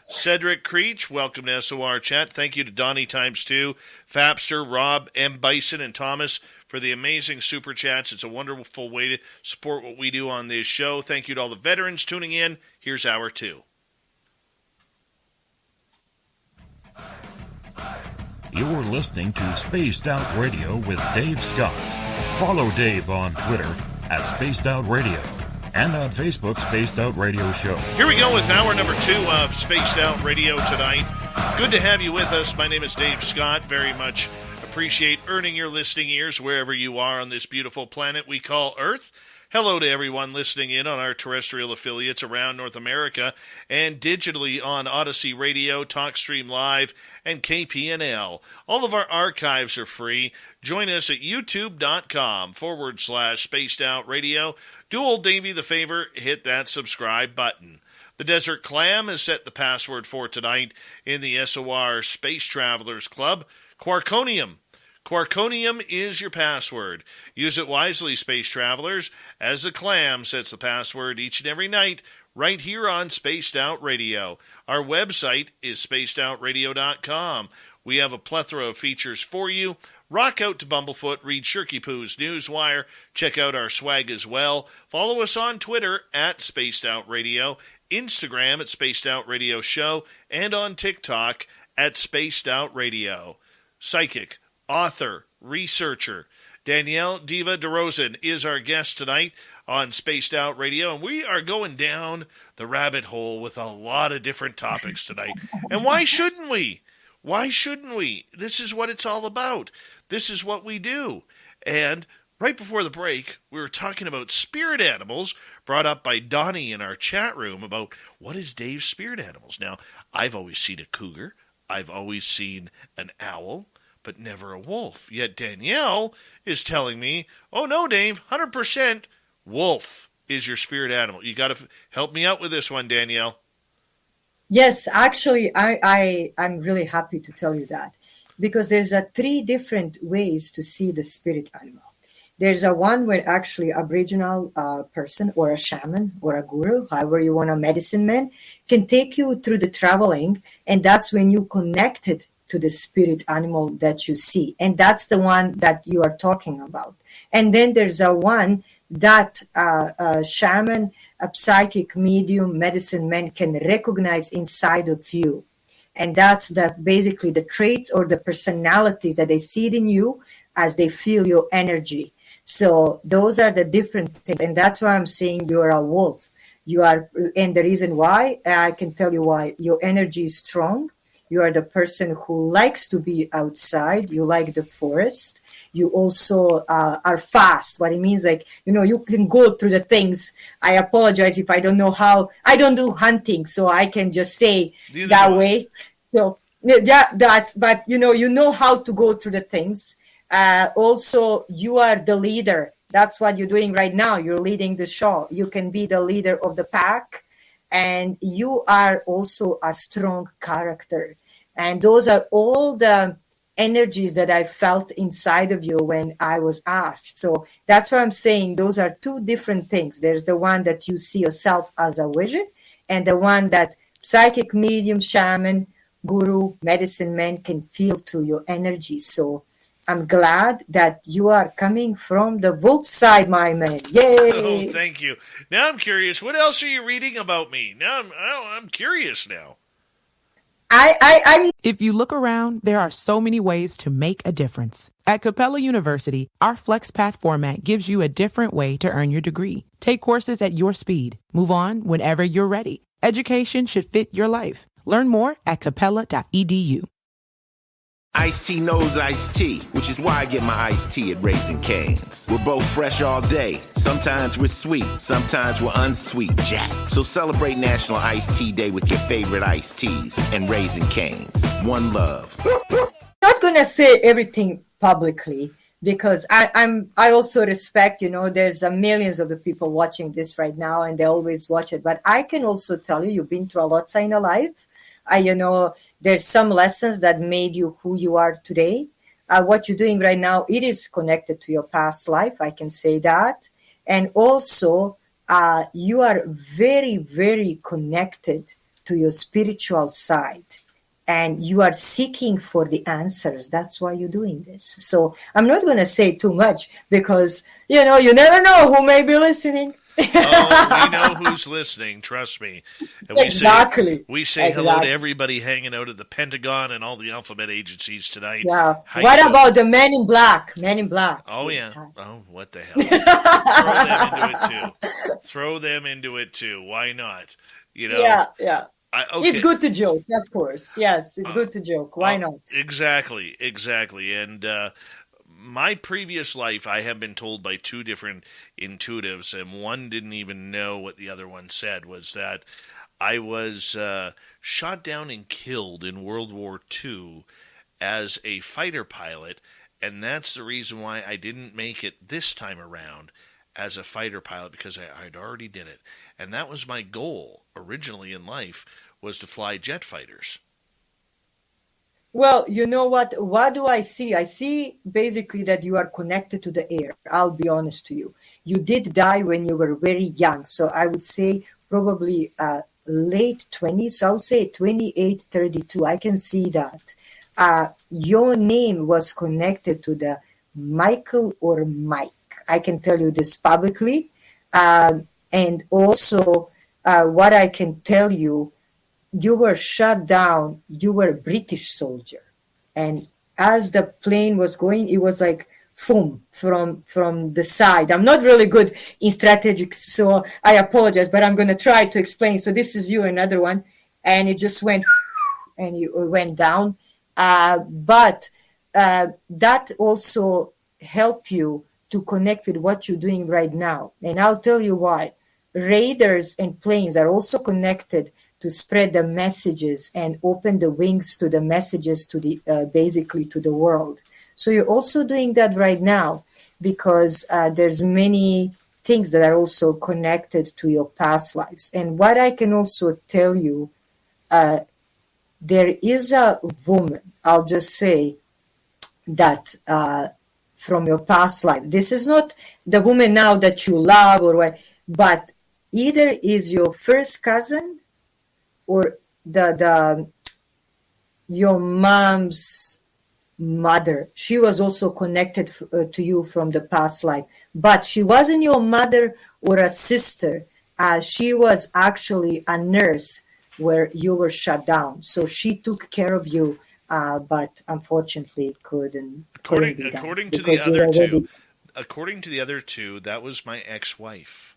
Cedric Creech, welcome to SOR Chat. Thank you to Donnie Times2, Fapster, Rob, M. Bison, and Thomas for the amazing super chats. It's a wonderful way to support what we do on this show. Thank you to all the veterans tuning in. Here's hour 2.
You're listening to Spaced Out Radio with Dave Scott. Follow Dave on Twitter at Spaced Out Radio and on Facebook, Spaced Out Radio Show.
Here we go with hour number 2 of Spaced Out Radio tonight. Good to have you with us. My name is Dave Scott. Very much appreciate earning your listening ears wherever you are on this beautiful planet we call Earth. Hello to everyone listening in on our terrestrial affiliates around North America and digitally on Odyssey Radio, TalkStream Live, and KPNL. All of our archives are free. Join us at youtube.com/Spaced Out Radio. Do old Davey the favor, hit that subscribe button. The Desert Clam has set the password for tonight in the SOR Space Travelers Club, Quarkonium. Quarkonium is your password. Use it wisely, space travelers, as the Clam sets the password each and every night right here on Spaced Out Radio. Our website is spacedoutradio.com. We have a plethora of features for you. Rock out to Bumblefoot, read Shirky Poo's Newswire, check out our swag as well. Follow us on Twitter at Spaced Out Radio, Instagram at Spaced Out Radio Show, and on TikTok at Spaced Out Radio. Psychic, author, researcher, Danielle Dorozan is our guest tonight on Spaced Out Radio, and we are going down the rabbit hole with a lot of different topics tonight. And why shouldn't we? Why shouldn't we? This is what it's all about. This is what we do. And right before the break, we were talking about spirit animals brought up by Donnie in our chat room about what is Dave's spirit animals. Now, I've always seen a cougar. I've always seen an owl, but never a wolf. Yet Danielle is telling me, oh no, Dave, 100% wolf is your spirit animal. You got to help me out with this one, Danielle.
Yes, actually, I'm really happy to tell you that, because there's 3 different ways to see the spirit animal. There's one where actually Aboriginal person or a shaman or a guru, however you want, a medicine man, can take you through the traveling, and that's when you connected to the spirit animal that you see. And that's the one that you are talking about. And then there's one that shaman, a psychic medium, medicine man can recognize inside of you. And that's basically the traits or the personalities that they see it in you as they feel your energy. So those are the different things. And that's why I'm saying you're a wolf. You are, and the reason why, I can tell you why. Your energy is strong. You are the person who likes to be outside. You like the forest. You also are fast. What it means, like, you can go through the things. I apologize if I don't know how. I don't do hunting, so I can just say that way. So yeah, but you know how to go through the things. Also, you are the leader. That's what you're doing right now. You're leading the show. You can be the leader of the pack, and you are also a strong character. And those are all the energies that I felt inside of you when I was asked. So that's why I'm saying those are two different things. There's the one that you see yourself as a wizard, and the one that psychic medium, shaman, guru, medicine man can feel through your energy. So I'm glad that you are coming from the wolf side, my man. Yay!
Oh, thank you. Now I'm curious. What else are you reading about me? Now I'm curious now.
I'm.
If you look around, there are so many ways to make a difference. At Capella University, our FlexPath format gives you a different way to earn your degree. Take courses at your speed. Move on whenever you're ready. Education should fit your life. Learn more at capella.edu.
Ice-T knows Ice-T, which is why I get my iced tea at Raising Cane's. We're both fresh all day. Sometimes we're sweet, sometimes we're unsweet, Jack. So celebrate National Iced Tea Day with your favorite iced teas and Raising Cane's. One love.
Not gonna say everything publicly because I also respect, there's millions of the people watching this right now and they always watch it. But I can also tell you've been through a lot in your life. There's some lessons that made you who you are today. What you're doing right now, it is connected to your past life. I can say that. And also, you are very, very connected to your spiritual side. And you are seeking for the answers. That's why you're doing this. So I'm not going to say too much because, you never know who may be listening.
Oh, we know who's listening. Trust me. And we say hello to everybody hanging out at the Pentagon and all the alphabet agencies tonight.
Yeah. What about the Men in Black? Men in Black.
Oh yeah. Oh, what the hell? Throw them into it too. Why not?
Yeah.
Okay.
It's good to joke, of course. Yes, it's good to joke. Why not?
Exactly. And my previous life, I have been told by two different intuitives, and one didn't even know what the other one said, was that I was shot down and killed in World War II as a fighter pilot, and that's the reason why I didn't make it this time around as a fighter pilot, because I'd already did it. And that was my goal originally in life, was to fly jet fighters.
Well, you know what? What do I see? I see basically that you are connected to the air. I'll be honest to you. You did die when you were very young. So I would say probably late 20s. So I would say 28, 32. I can see that. Your name was connected to the Michael or Mike. I can tell you this publicly. And also what I can tell you, you were shot down, you were a British soldier. And as the plane was going, it was like, boom, from the side. I'm not really good in strategic, so I apologize, but I'm going to try to explain. So this is you, another one. And it just went, and it went down. But that also helped you to connect with what you're doing right now. And I'll tell you why. Radars and planes are also connected to spread the messages and open the wings to the messages to the basically to the world. So you're also doing that right now because there's many things that are also connected to your past lives. And what I can also tell you, there is a woman, I'll just say that from your past life. This is not the woman now that you love or what, but either is your first cousin or your mom's mother. She was also connected to you from the past life, but she wasn't your mother or a sister. She was actually a nurse where you were shut down. So she took care of you, but unfortunately couldn't be done
According to
because
the
you were
other
already.
two, according to the other two, that was my ex-wife.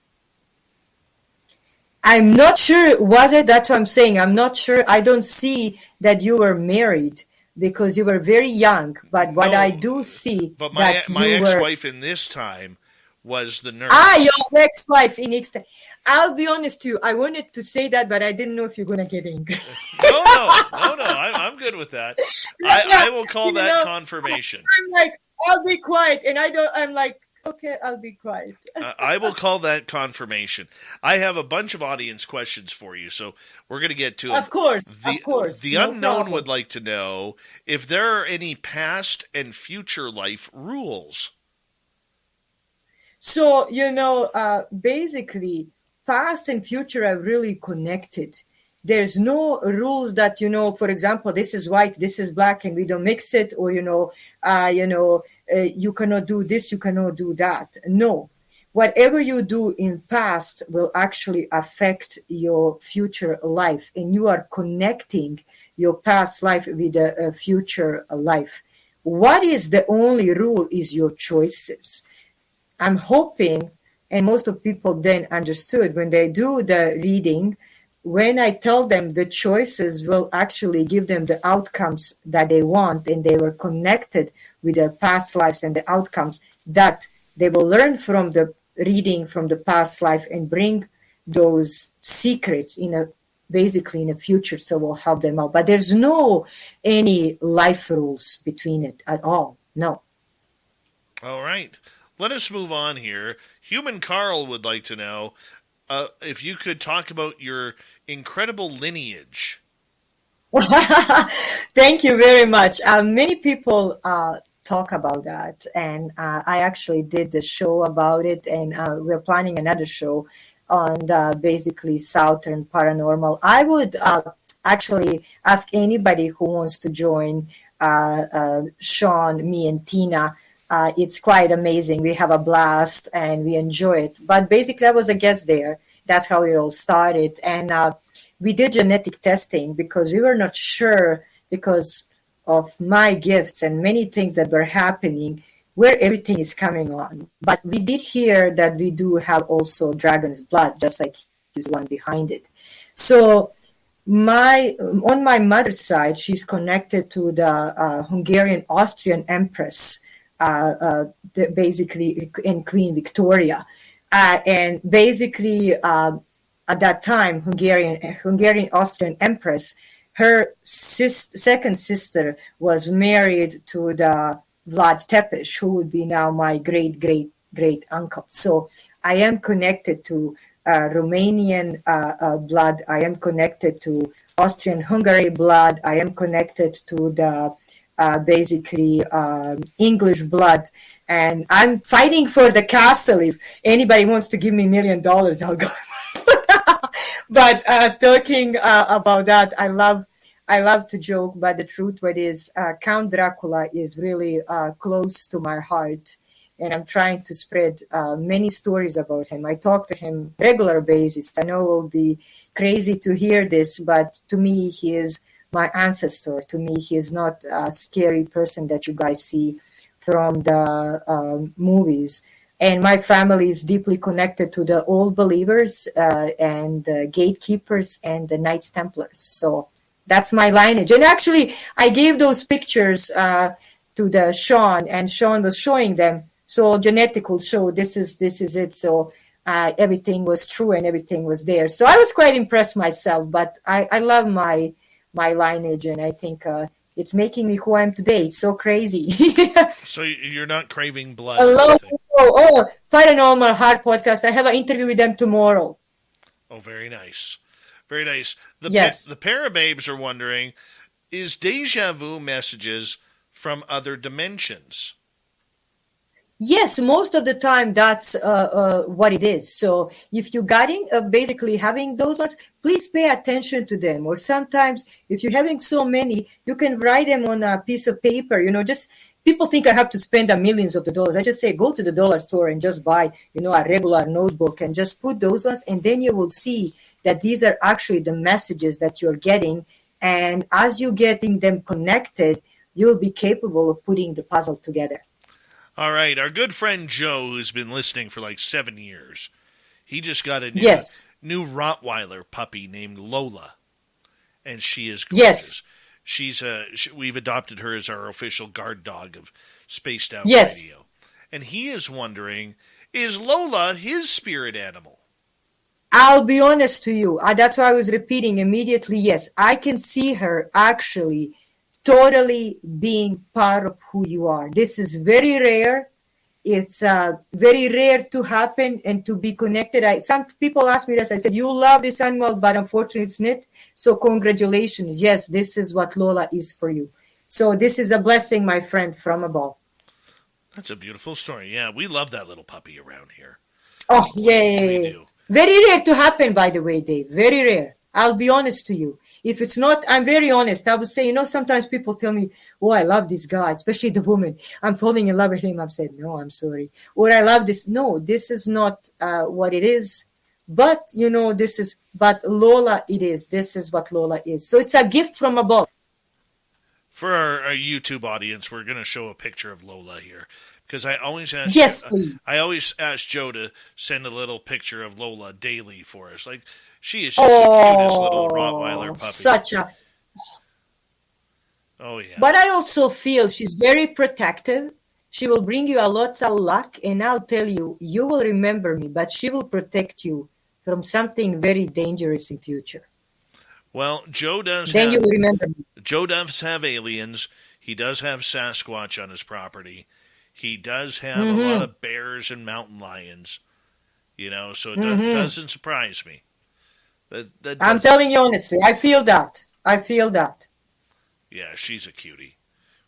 I'm not sure, was it? That's what I'm saying. I'm not sure. I don't see that you were married because you were very young. But what
No,
I do see
But my
that
my
you were.
ex-wife in this time was the nurse.
Your ex-wife in Ixta. I'll be honest to you. I wanted to say that, but I didn't know if you're going to get angry.
No. I'm good with that. I will call that confirmation.
I'm like, I'll be quiet. And I'm like, okay, I'll be quiet.
I will call that confirmation. I have a bunch of audience questions for you, so we're going to get to it.
Of course.
The
no
unknown
problem.
would like to know if there are any past and future life rules.
So, basically, past and future are really connected. There's no rules that, for example, this is white, this is black, and we don't mix it, or, you cannot do this, you cannot do that. No. Whatever you do in past will actually affect your future life, and you are connecting your past life with a future life. What is the only rule is your choices. I'm hoping, and most of people then understood when they do the reading, when I tell them the choices will actually give them the outcomes that they want, and they were connected with their past lives and the outcomes, that they will learn from the reading from the past life and bring those secrets basically in the future, so will help them out. But there's no any life rules between it at all. No.
All right. Let us move on here. Human Carl would like to know if you could talk about your incredible lineage.
Thank you very much. Many people talk about that, and I actually did the show about it, and we're planning another show on basically Southern Paranormal. I would actually ask anybody who wants to join Sean, me, and Tina. It's quite amazing. We have a blast and we enjoy it. But basically, I was a guest there. That's how it all started. And we did genetic testing because we were not sure, because of my gifts and many things that were happening, where everything is coming on. But we did hear that we do have also dragon's blood, just like the one behind it. So on my mother's side, she's connected to the Hungarian Austrian Empress, basically in Queen Victoria. And basically at that time, Hungarian Austrian Empress, her second sister was married to the Vlad Tepes, who would be now my great uncle. So I am connected to Romanian blood. I am connected to Austrian-Hungary blood. I am connected to the basically English blood. And I'm fighting for the castle. If anybody wants to give me $1 million, I'll go. But talking about that, I love to joke, but the truth what is Count Dracula is really close to my heart, and I'm trying to spread many stories about him. I talk to him regular basis. I know it will be crazy to hear this, but to me, he is my ancestor. To me, he is not a scary person that you guys see from the movies. And my family is deeply connected to the old believers and the gatekeepers and the Knights Templars. So that's my lineage. And actually, I gave those pictures to the Sean, and Sean was showing them. So genetic will show this is it. So everything was true and everything was there. So I was quite impressed myself. But I love my lineage, and I think it's making me who I am today. It's so crazy.
So you're not craving blood?
Hello. Paranormal Heart Podcast. I have an interview with them tomorrow.
Oh, very nice. Very nice.
Yes.
The Parababes are wondering, is deja vu messages from other dimensions?
Yes, most of the time that's what it is. So if you're getting basically having those ones, please pay attention to them. Or sometimes if you're having so many, you can write them on a piece of paper. Just people think I have to spend a millions of the dollars. I just say go to the dollar store and just buy a regular notebook and just put those ones, and then you will see that these are actually the messages that you're getting. And as you're getting them connected, you'll be capable of putting the puzzle together.
All right, our good friend Joe, who's been listening for like 7 years, he just got a new Rottweiler puppy named Lola, and she is gorgeous. Yes. We've adopted her as our official guard dog of Spaced Out Radio. And he is wondering, is Lola his spirit animal?
I'll be honest to you. That's why I was repeating immediately. Yes, I can see her actually totally being part of who you are. This is very rare. It's very rare to happen and to be connected. Some people ask me this. I said, you love this animal, but unfortunately it's not. So congratulations. Yes, this is what Lola is for you. So this is a blessing, my friend, from above.
That's a beautiful story. Yeah, we love that little puppy around here.
Oh, yay. We do. Very rare to happen, by the way, Dave. Very rare. I'll be honest to you. If it's not, I'm very honest. I would say, sometimes people tell me, oh, I love this guy, especially the woman. I'm falling in love with him. I've said, no, I'm sorry. Or I love this. No, this is not what it is. But, but Lola, it is. This is what Lola is. So it's a gift from above.
For our YouTube audience, we're going to show a picture of Lola here. Because I always ask, I always ask Joe to send a little picture of Lola daily for us. Like, she is just the cutest little Rottweiler puppy. Oh, yeah.
But I also feel she's very protective. She will bring you a lot of luck, and I'll tell you, you will remember me, but she will protect you from something very dangerous in future.
Well, Joe does
then you will remember me.
Joe does have aliens. He does have Sasquatch on his property. He does have a lot of bears and mountain lions. So it doesn't surprise me. I'm
telling you honestly, I feel that.
Yeah, she's a cutie.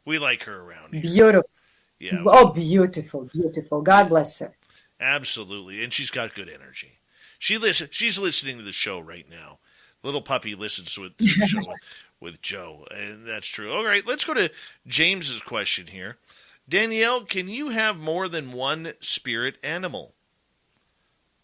We like her around here.
Beautiful.
Yeah.
Oh, beautiful, beautiful. God bless her.
Absolutely, and she's got good energy. She's listening to the show right now. Little puppy listens to the show with Joe, and that's true. All right, let's go to James's question here. Danielle, can you have more than one spirit animal?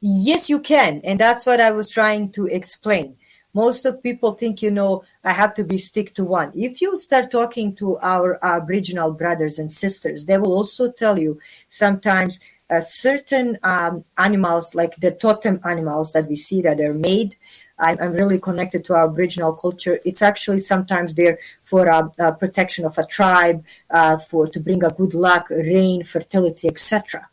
Yes, you can. And that's what I was trying to explain. Most of people think, I have to stick to one. If you start talking to our Aboriginal brothers and sisters, they will also tell you sometimes certain animals, like the totem animals that we see that are made, I'm really connected to our Aboriginal culture. It's actually sometimes there for protection of a tribe, to bring a good luck, rain, fertility, etc.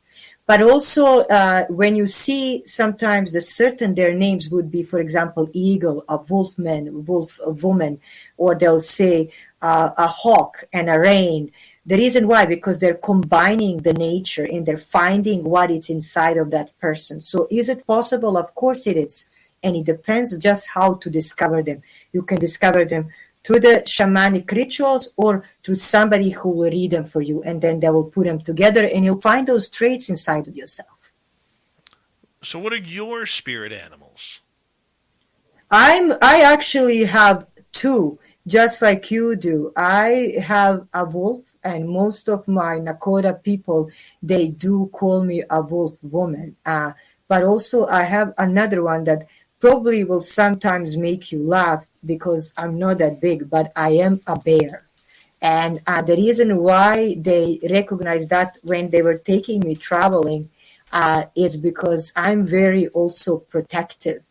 But also when you see sometimes their names would be, for example, eagle, a wolfman, wolf, a woman, or they'll say a hawk and a rain. The reason why, because they're combining the nature and they're finding what is inside of that person. So is it possible? Of course it is. And it depends just how to discover them. You can discover them through the shamanic rituals or through somebody who will read them for you, and then they will put them together and you'll find those traits inside of yourself.
So what are your spirit animals?
I actually have two, just like you do. I have a wolf, and most of my Nakota people, they do call me a wolf woman. But also I have another one that probably will sometimes make you laugh because I'm not that big, but I am a bear. And the reason why they recognize that when they were taking me traveling is because I'm very also protective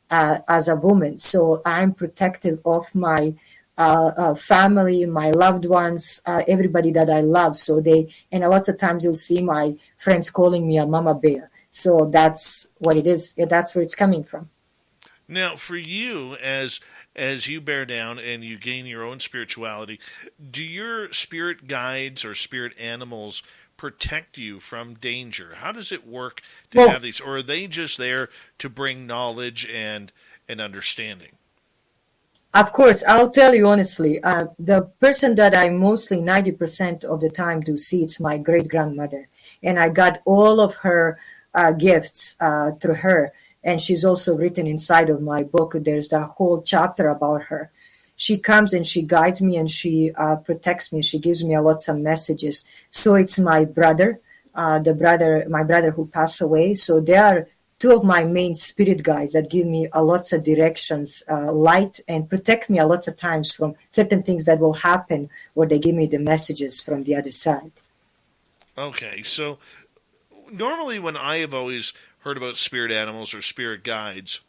as a woman. So I'm protective of my family, my loved ones, everybody that I love. And a lot of times you'll see my friends calling me a mama bear. So that's what it is. That's where it's coming from.
Now, for you, as you bear down and you gain your own spirituality, do your spirit guides or spirit animals protect you from danger? How does it work to have these? Or are they just there to bring knowledge and understanding?
Of course, I'll tell you honestly, the person that I mostly 90% of the time do see, it's my great-grandmother. and I got all of her gifts through her. And she's also written inside of my book. There's a whole chapter about her. She comes and she guides me and she protects me. She gives me lots of messages. So it's my brother, my brother who passed away. So they are two of my main spirit guides that give me lots of directions, light, and protect me lots of times from certain things that will happen, or they give me the messages from the other side.
Okay, so normally when I have always heard about spirit animals or spirit guides,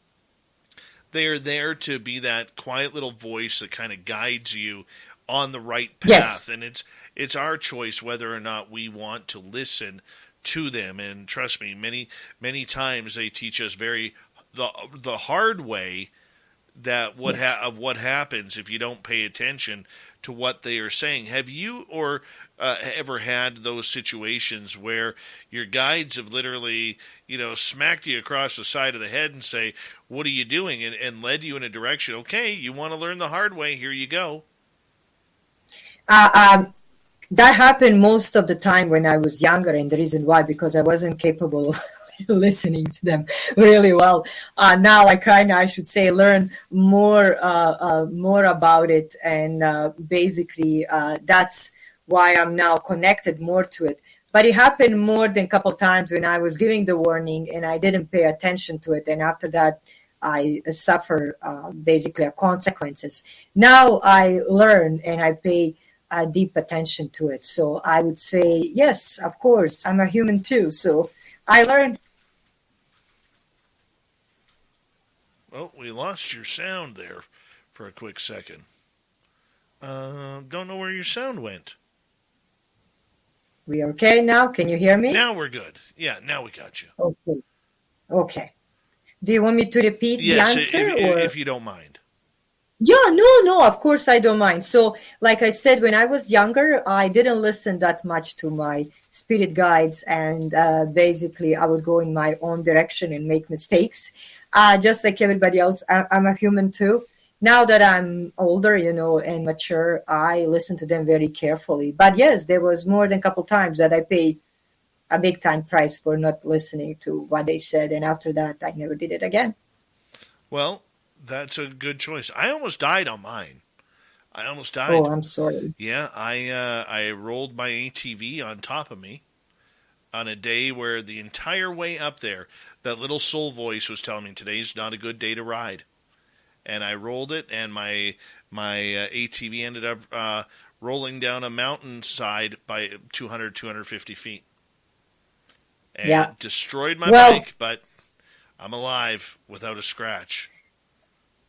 they are there to be that quiet little voice that kind of guides you on the right path.
Yes.
And it's our choice whether or not we want to listen to them. And trust me, many times they teach us the hard way that what happens if you don't pay attention to what they are saying. Have you ever had those situations where your guides have literally, smacked you across the side of the head and say, "What are you doing?" and led you in a direction? Okay, you want to learn the hard way. Here you go.
That happened most of the time when I was younger, and the reason why, because I wasn't capable of listening to them really well. Now I should say, learn more about it, and basically that's why I'm now connected more to it. But it happened more than a couple times when I was giving the warning and I didn't pay attention to it, and after that I suffer basically consequences. Now I learn and I pay deep attention to it. So I would say, yes, of course, I'm a human too. So I learned.
Well, we lost your sound there for a quick second. Don't know where your sound went.
We are okay now? Can you hear me?
Now we're good. Yeah, now we got you.
Okay. Do you want me to repeat the answer?
If you don't mind.
Yeah, no, of course I don't mind. So, like I said, when I was younger, I didn't listen that much to my spirit guides, and basically I would go in my own direction and make mistakes, just like everybody else. I'm a human too. Now that I'm older, and mature, I listen to them very carefully. But yes, there was more than a couple times that I paid a big time price for not listening to what they said, and after that, I never did it again.
Well, that's a good choice. I almost died on mine.
Oh, I'm sorry.
Yeah, I rolled my ATV on top of me on a day where the entire way up there, that little soul voice was telling me today's not a good day to ride. And I rolled it, and my ATV ended up rolling down a mountainside by 250 feet. And it destroyed my bike, but I'm alive without a scratch.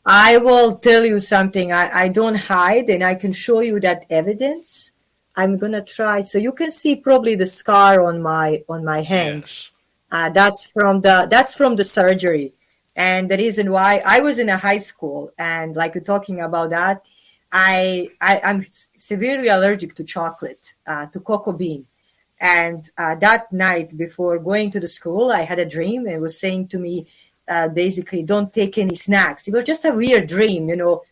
I will tell you something. I don't hide, and I can show you that evidence. I'm gonna try, so you can see probably the scar on my hand.
Yes.
That's from the surgery, and the reason why I was in a high school, and like you're talking about that, I'm severely allergic to chocolate, to cocoa bean, and that night before going to the school, I had a dream. It was saying to me, basically, don't take any snacks. It was just a weird dream,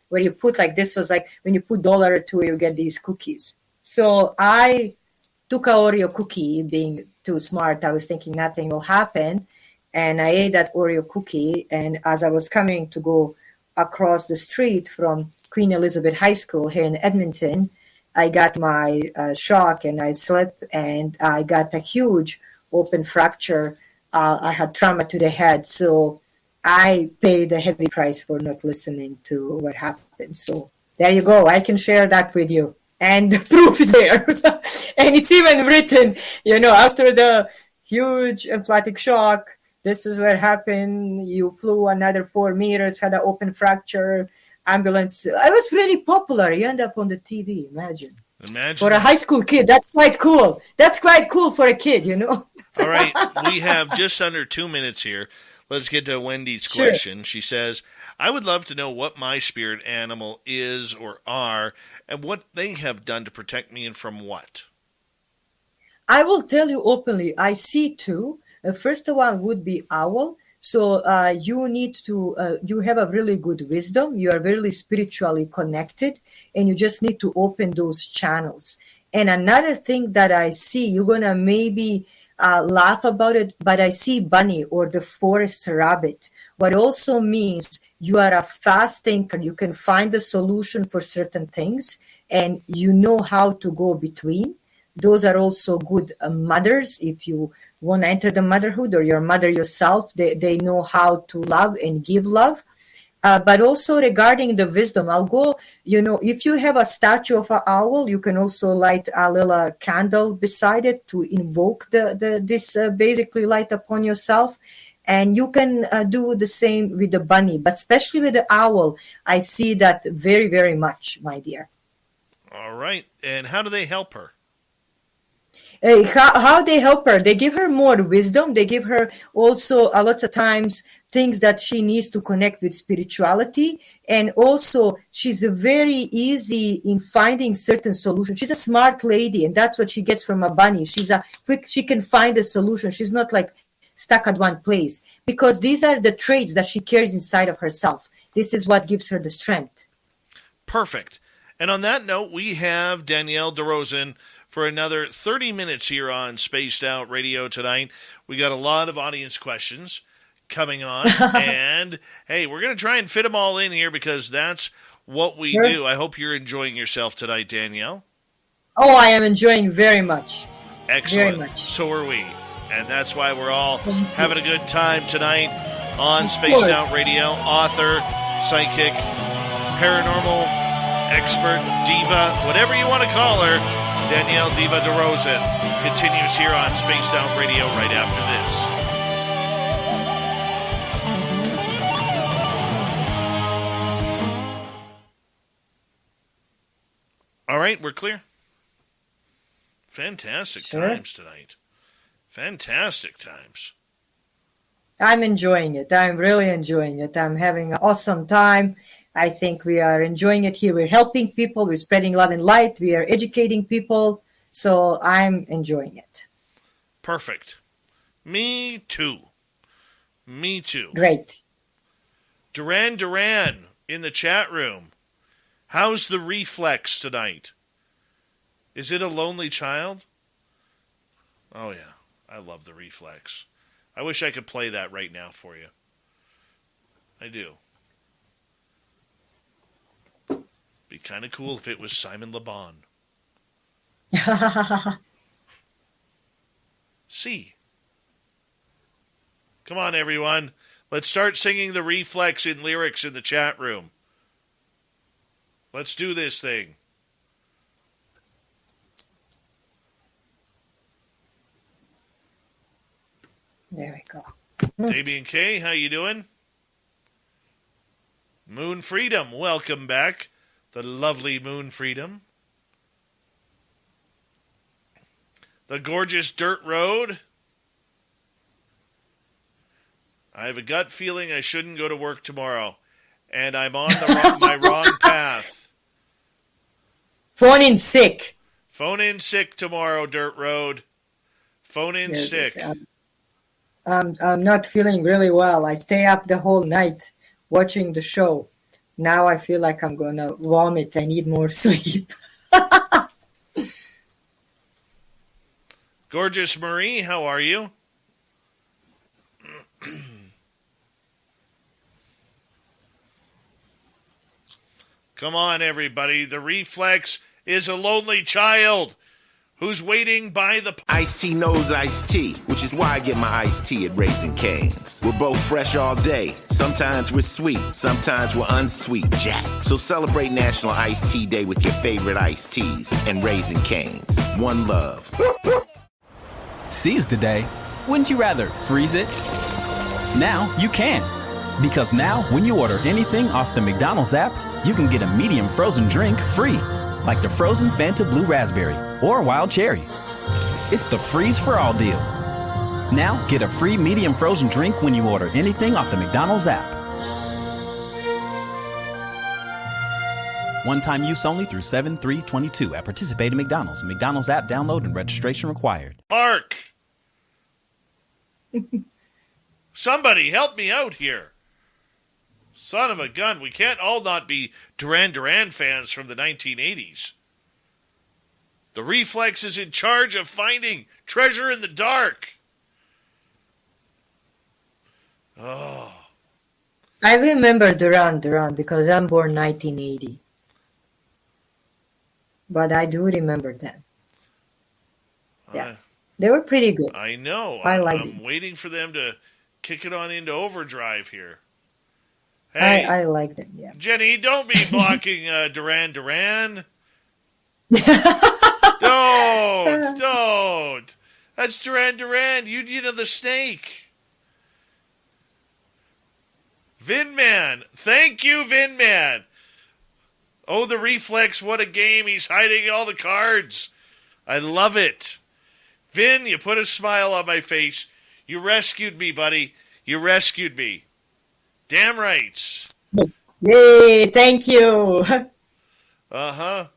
where you put this was like when you put $1 or $2, you get these cookies. So I took a Oreo cookie, being too smart. I was thinking nothing will happen. And I ate that Oreo cookie. And as I was coming to go across the street from Queen Elizabeth High School here in Edmonton, I got my shock and I slipped and I got a huge open fracture. I had trauma to the head. So I paid a heavy price for not listening to what happened. So there you go. I can share that with you. And the proof is there. And it's even written, after the huge emphatic shock, this is what happened. You flew another 4 meters, had an open fracture, ambulance. I was very popular. You end up on the TV, imagine. For a high school kid, that's quite cool. That's quite cool for a kid, All
right, we have just under 2 minutes here. Let's get to Wendy's question. She says, I would love to know what my spirit animal is or are and what they have done to protect me and from what.
I will tell you openly, I see two. The first one would be owl. So you need to, you have a really good wisdom. You are really spiritually connected, and you just need to open those channels. And another thing that I see, you're going to maybe laugh about it, but I see bunny or the forest rabbit, what also means you are a fast thinker. You can find a solution for certain things, and you know how to go between. Those are also good mothers. If you want to enter the motherhood or your mother yourself, they know how to love and give love. But also regarding the wisdom, I'll go, if you have a statue of an owl, you can also light a little candle beside it to invoke this basically light upon yourself. And you can do the same with the bunny, but especially with the owl, I see that very, very much, my dear.
All right. And how do they help her?
How they help her? They give her more wisdom. They give her also a lot of times things that she needs to connect with spirituality. And also she's very easy in finding certain solutions. She's a smart lady, and that's what she gets from a bunny. She can find a solution. She's not like stuck at one place, because these are the traits that she carries inside of herself. This is what gives her the strength.
Perfect. And on that note, we have Danielle Dorozan for another 30 minutes here on Spaced Out Radio tonight. We got a lot of audience questions coming on. And, hey, we're going to try and fit them all in here because that's what we do. I hope you're enjoying yourself tonight, Danielle.
Oh, I am enjoying very much.
Excellent.
Very much.
So are we. And that's why we're all having a good time tonight on Spaced Out Radio. Author, psychic, paranormal expert, diva, whatever you want to call her, Danielle Diva Dorozan continues here on Spaced Out Radio right after this. All right, we're clear. Fantastic times tonight. Fantastic times.
I'm enjoying it. I'm really enjoying it. I'm having an awesome time. I think we are enjoying it here. We're helping people. We're spreading love and light. We are educating people. So I'm enjoying it.
Perfect. Me too. Me too.
Great.
Duran in the chat room. How's the reflex tonight? Is it a lonely child? Oh, yeah. I love the reflex. I wish I could play that right now for you. I do. Be kind of cool if it was Simon Le Bon. See. Come on, everyone. Let's start singing the reflex in lyrics in the chat room. Let's do this thing.
There we go.
Damian K, how you doing? Moon Freedom, welcome back. The lovely Moon Freedom. The gorgeous Dirt Road. I have a gut feeling I shouldn't go to work tomorrow, and I'm on my wrong path.
Phone in sick.
Phone in sick tomorrow, Dirt Road. Phone in sick.
I'm not feeling really well. I stay up the whole night watching the show. Now I feel like I'm going to vomit. I need more sleep.
Gorgeous Marie, how are you? Come on, everybody. The reflex is a lonely child who's waiting by the...
Ice-T knows Ice-T, which is why I get my iced tea at Raising Cane's. We're both fresh all day. Sometimes we're sweet, sometimes we're unsweet, Jack. So celebrate National Iced Tea Day with your favorite iced teas and Raising Cane's. One love.
Seize the day. Wouldn't you rather freeze it? Now you can. Because now, when you order anything off the McDonald's app, you can get a medium frozen drink free. Like the frozen Fanta Blue Raspberry or Wild Cherry. It's the Freeze for All deal. Now, get a free medium frozen drink when you order anything off the McDonald's app. One-time use only through 7/3/22 at participating McDonald's. McDonald's app download and registration required.
Mark! Somebody help me out here. Son of a gun, we can't all not be Duran Duran fans from the 1980s. The Reflex is in charge of finding treasure in the dark. Oh.
I remember Duran because I'm born 1980. But I do remember them. Yeah. They were pretty good.
I know.
I'm
waiting for them to kick it on into overdrive here. Hey,
I like them, yeah.
Jenny, don't be blocking Duran. Don't. That's Duran. You know the snake. Vinman. Thank you, Vinman. Oh, the Reflex, what a game. He's hiding all the cards. I love it. Vin, you put a smile on my face. You rescued me, buddy. You rescued me. Damn right.
Yay, thank you.
Uh-huh.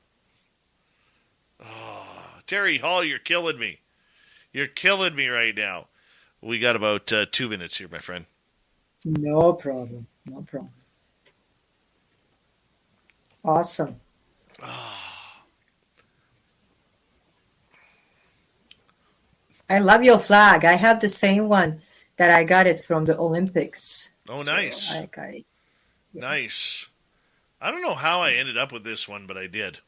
Oh, Terry Hall, you're killing me. You're killing me right now. We got about 2 minutes here, my friend.
No problem. Awesome. I love your flag. I have the same one that I got it from the Olympics.
Oh, nice.
So I got it. Yeah.
Nice. I don't know how I ended up with this one, but I did.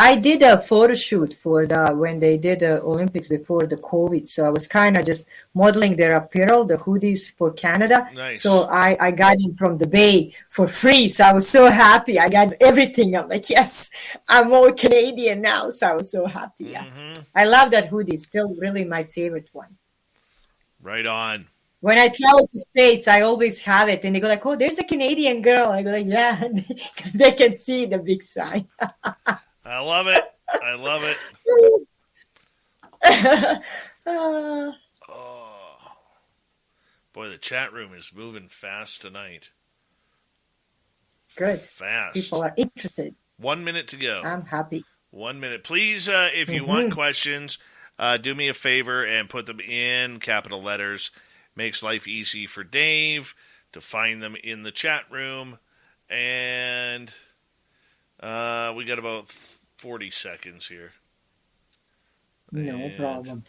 I did a photo shoot for when they did the Olympics before the COVID. So I was kind of just modeling their apparel, the hoodies for Canada.
Nice.
So I got it from the Bay for free. So I was so happy. I got everything. I'm like, yes, I'm all Canadian now. So I was so happy. Yeah.
Mm-hmm.
I love that hoodie. It's still really my favorite one.
Right on.
When I travel to States, I always have it. And they go like, oh, there's a Canadian girl. I go like, yeah, because they can see the big sign.
I love it. Oh. Boy, the chat room is moving fast tonight.
Good.
Fast.
People are interested.
1 minute to go.
I'm happy.
1 minute. Please, if you want questions, do me a favor and put them in capital letters. Makes life easy for Dave to find them in the chat room. And we got about 40 seconds here.
No problem.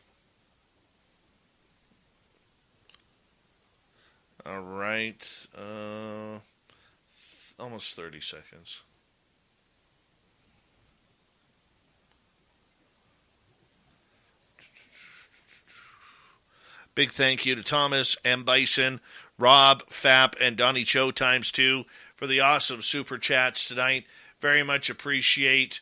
All right. Almost 30 seconds. Big thank you to Thomas, M. Bison, Rob, Fap, and Donnie Cho ×2 for the awesome super chats tonight. Very much appreciate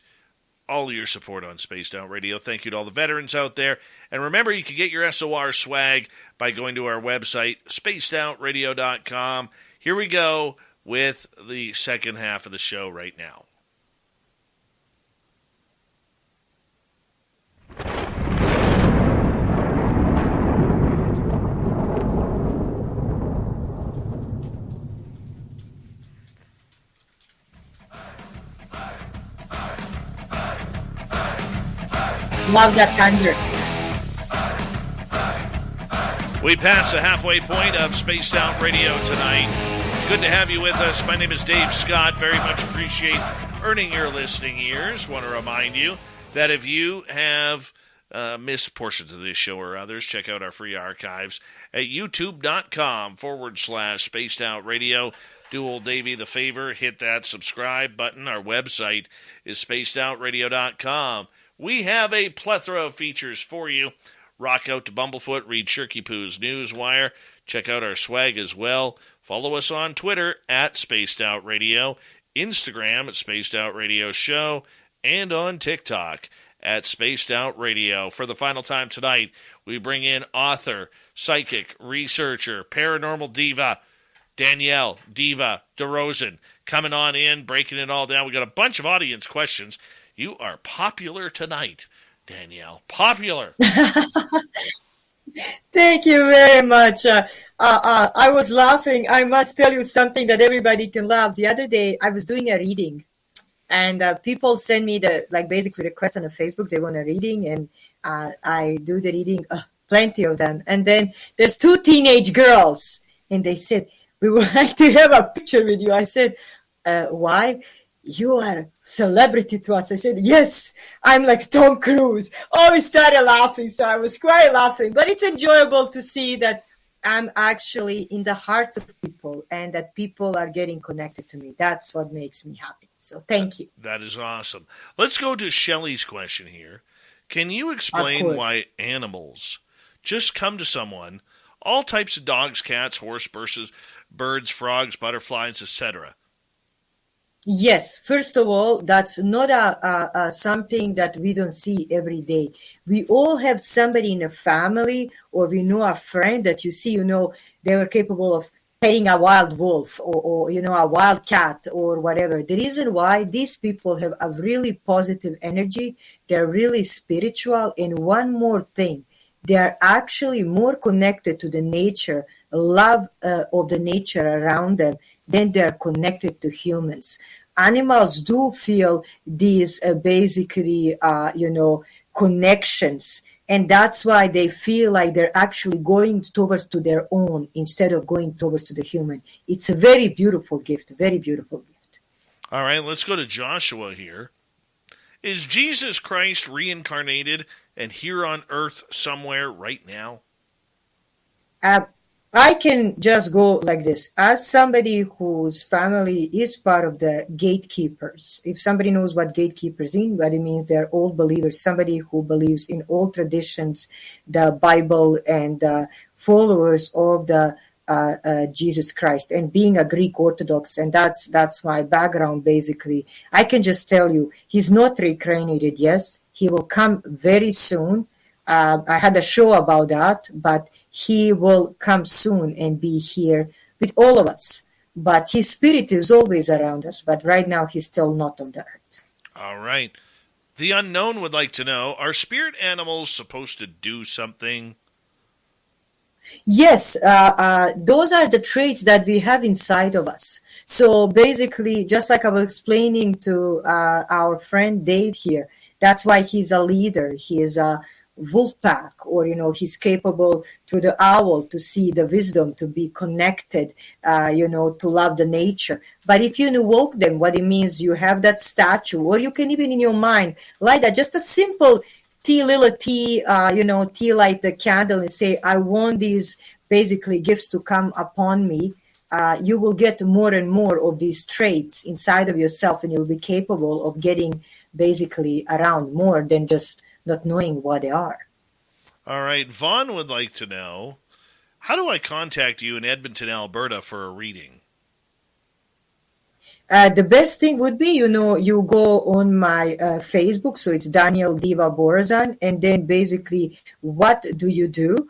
all your support on Spaced Out Radio. Thank you to all the veterans out there. And remember, you can get your SOR swag by going to our website, spacedoutradio.com. Here we go with the second half of the show right now.
Love that thunder.
We pass the halfway point of Spaced Out Radio tonight. Good to have you with us. My name is Dave Scott. Very much appreciate earning your listening ears. Want to remind you that if you have missed portions of this show or others, check out our free archives at youtube.com/Spaced Out Radio. Do old Davey the favor, hit that subscribe button. Our website is spacedoutradio.com. We have a plethora of features for you. Rock out to Bumblefoot, read Shirky Poo's Newswire. Check out our swag as well. Follow us on Twitter at Spaced Out Radio, Instagram at Spaced Out Radio Show, and on TikTok at Spaced Out Radio. For the final time tonight, we bring in author, psychic, researcher, paranormal diva, Danielle Dorozan, coming on in, breaking it all down. We got a bunch of audience questions. You are popular tonight, Danielle. Popular.
Thank you very much. I was laughing. I must tell you something that everybody can laugh. The other day, I was doing a reading, and people send me basically request on the Facebook. They want a reading, and I do the reading. Plenty of them. And then there's 2 teenage girls, and they said, we would like to have a picture with you. I said, why? you are celebrity to us. I said, yes, I'm like Tom Cruise. Oh, we started laughing. So I was quite laughing, but it's enjoyable to see that I'm actually in the hearts of people and that people are getting connected to me. That's what makes me happy. So thank you.
That is awesome. Let's go to Shelley's question here. Can you explain why animals just come to someone, all types of dogs, cats, horse, birds, frogs, butterflies, etc.?
Yes, first of all, that's not a something that we don't see every day. We all have somebody in a family, or we know a friend that you see, they were capable of petting a wild wolf or a wild cat or whatever. The reason why these people have a really positive energy, they're really spiritual. And one more thing, they are actually more connected to the nature, love of the nature around them, then they're connected to humans. Animals do feel these connections, and that's why they feel like they're actually going towards to their own instead of going towards to the human. It's a very beautiful gift, very beautiful gift.
All right, let's go to Joshua here. Is Jesus Christ reincarnated and here on earth somewhere right now?
I can just go like this. As somebody whose family is part of the gatekeepers, if somebody knows what gatekeepers mean, what it means, they're all believers, somebody who believes in all traditions, the Bible, and followers of the Jesus Christ, and being a Greek Orthodox, and that's my background basically. I can just tell you, he's not reincarnated. Yes, he will come very soon. I had a show about that, but he will come soon and be here with all of us. But his spirit is always around us. But right now, he's still not on the earth.
All right. The unknown would like to know, are spirit animals supposed to do something?
Yes, those are the traits that we have inside of us. So basically, just like I was explaining to our friend Dave here, that's why he's a leader. He is a wolf pack, or he's capable through the owl to see the wisdom, to be connected, to love the nature. But if you invoke them, what it means, you have that statue, or you can even in your mind light that, just a simple tea, light the candle and say, I want these basically gifts to come upon me. You will get more and more of these traits inside of yourself, and you'll be capable of getting basically around more than just not knowing what they are.
All right. Vaughn would like to know, how do I contact you in Edmonton, Alberta for a reading?
The best thing would be, you go on my Facebook, so it's Danielle Dorozan, and then basically, what do?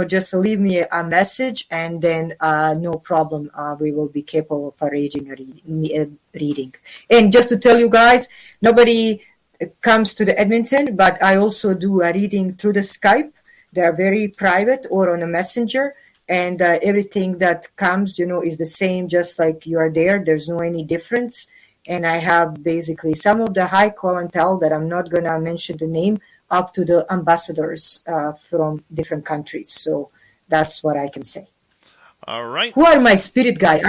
Just leave me a message, and then no problem, we will be capable of arranging a reading. And just to tell you guys, nobody comes to the Edmonton, but I also do a reading through the Skype. They are very private, or on a messenger, and everything that comes, is the same, just like you are there. There's no any difference. And I have basically some of the high clientele that I'm not going to mention the name, up to the ambassadors from different countries. So that's what I can say.
All right.
Who are my spirit guide?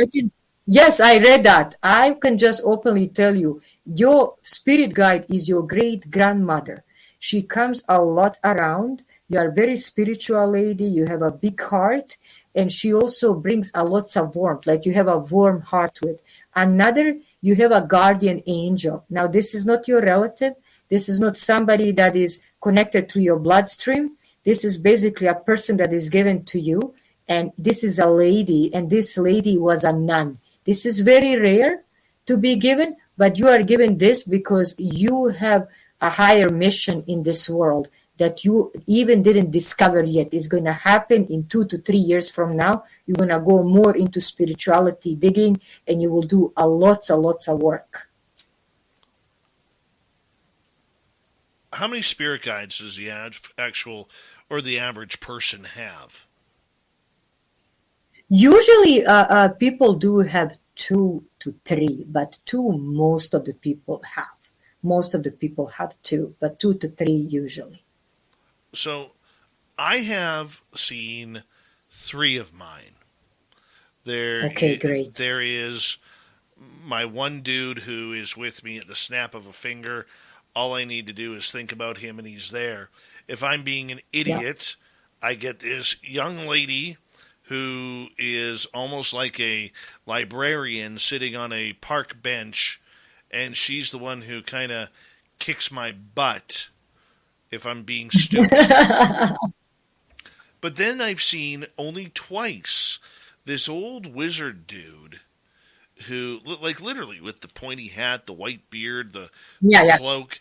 Yes, I read that. I can just openly tell you, your spirit guide is your great grandmother. She comes a lot around. You are a very spiritual lady. You have a big heart. And she also brings a lots of warmth. Like, you have a warm heart to it. Another, you have a guardian angel. Now, this is not your relative. This is not somebody that is connected to your bloodstream. This is basically a person that is given to you. And this is a lady. And this lady was a nun. This is very rare to be given. But you are given this because you have a higher mission in this world that you even didn't discover yet. It's going to happen in 2 to 3 years from now. You're going to go more into spirituality digging, and you will do a lots of work.
How many spirit guides does the the average person have?
Usually, people do have 2 to 3, but 2 most of the people have. Most of the people have 2, but 2 to 3 usually.
So I have seen 3 of mine.
Okay, great.
There is my one dude who is with me at the snap of a finger. All I need to do is think about him and he's there. If I'm being an idiot, I get this young lady who is almost like a librarian sitting on a park bench, and she's the one who kind of kicks my butt if I'm being stupid. But then I've seen only twice this old wizard dude who, like, literally with the pointy hat, the white beard, the cloak.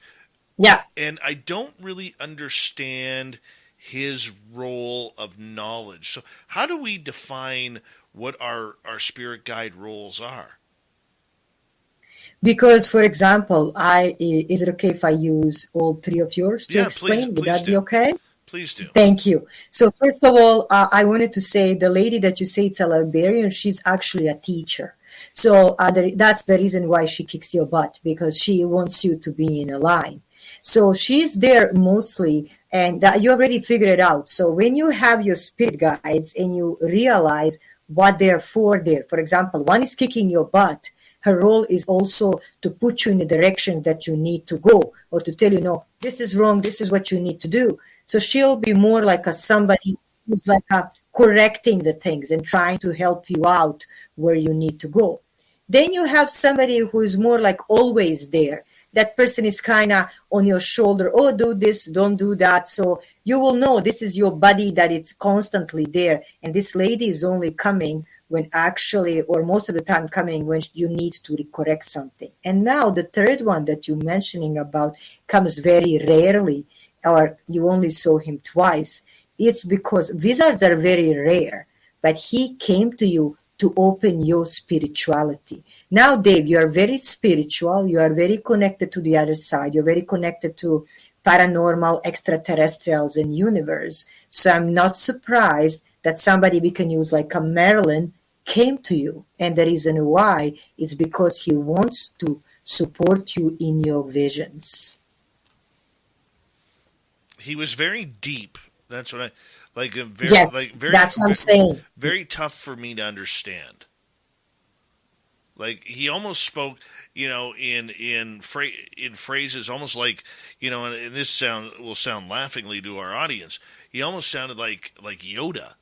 Yeah.
And I don't really understand his role of knowledge. So how do we define what our spirit guide roles are?
Because, for example, is it okay if I use all three of yours to explain? Would that be okay?
Please do.
Thank you. So first of all, I wanted to say the lady that you say it's a librarian, she's actually a teacher. So that's the reason why she kicks your butt, because she wants you to be in a line. So she's there mostly, and that you already figured it out. So when you have your spirit guides and you realize what they're for, example, one is kicking your butt. Her role is also to put you in the direction that you need to go, or to tell you, no, this is wrong, this is what you need to do. So she'll be more like somebody who's like correcting the things and trying to help you out where you need to go. Then you have somebody who is more like always there. That person is kind of on your shoulder. Oh, do this, don't do that. So you will know this is your buddy, that it's constantly there. And this lady is only coming when actually, or most of the time coming when you need to correct something. And now the third one that you're mentioning about comes very rarely, or you only saw him twice. It's because wizards are very rare, but he came to you to open your spirituality. Now, Dave, you are very spiritual. You are very connected to the other side. You're very connected to paranormal, extraterrestrials, and universe. So I'm not surprised that somebody we can use like a Marilyn came to you. And the reason why is because he wants to support you in your visions.
He was very deep. That's what I like.
That's what I'm saying.
Very tough for me to understand. Like he almost spoke, in phrases almost like, and this will sound laughingly to our audience. He almost sounded like Yoda,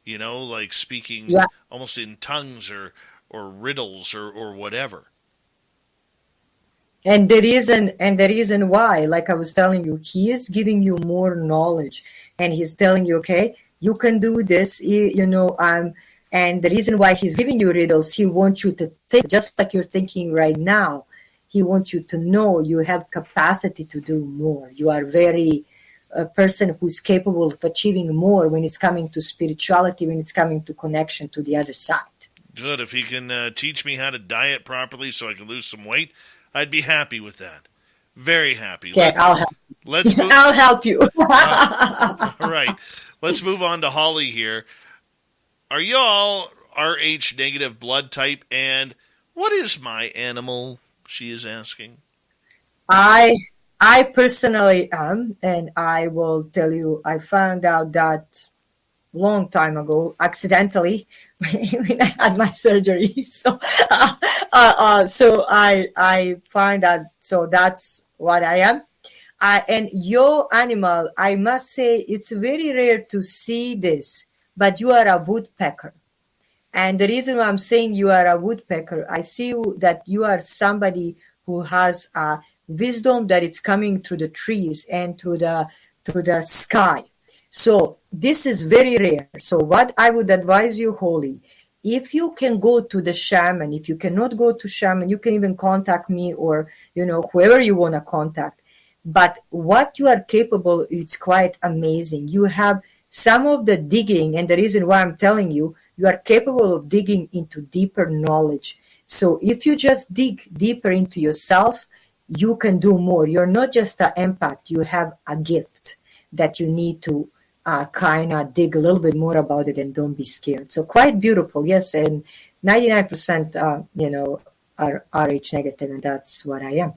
like speaking almost in tongues or riddles or whatever.
And the reason why, like I was telling you, he is giving you more knowledge, and he's telling you, okay, you can do this, and the reason why he's giving you riddles, he wants you to think just like you're thinking right now. He wants you to know you have capacity to do more. You are a person who's capable of achieving more when it's coming to spirituality, when it's coming to connection to the other side.
Good. If he can teach me how to diet properly so I can lose some weight, I'd be happy with that. Very happy.
Okay, I'll help you. I'll help you.
All right. Let's move on to Holly here. Are y'all Rh negative blood type? And what is my animal? She is asking.
I personally am, and I will tell you, I found out that long time ago, accidentally, when I had my surgery. So I find out. So that's what I am. And your animal, I must say, it's very rare to see this, but you are a woodpecker. And the reason why I'm saying you are a woodpecker, I see that you are somebody who has a wisdom that is coming through the trees and through the sky. So this is very rare. So what I would advise you, Holly, if you can go to the shaman, if you cannot go to shaman, you can even contact me or, whoever you want to contact. But what you are capable, it's quite amazing. You have some of the digging, and the reason why I'm telling you, you are capable of digging into deeper knowledge. So if you just dig deeper into yourself, you can do more. You're not just an empath. You have a gift that you need to kind of dig a little bit more about it, and don't be scared. So quite beautiful, yes, and 99%, are Rh negative, and that's what I am.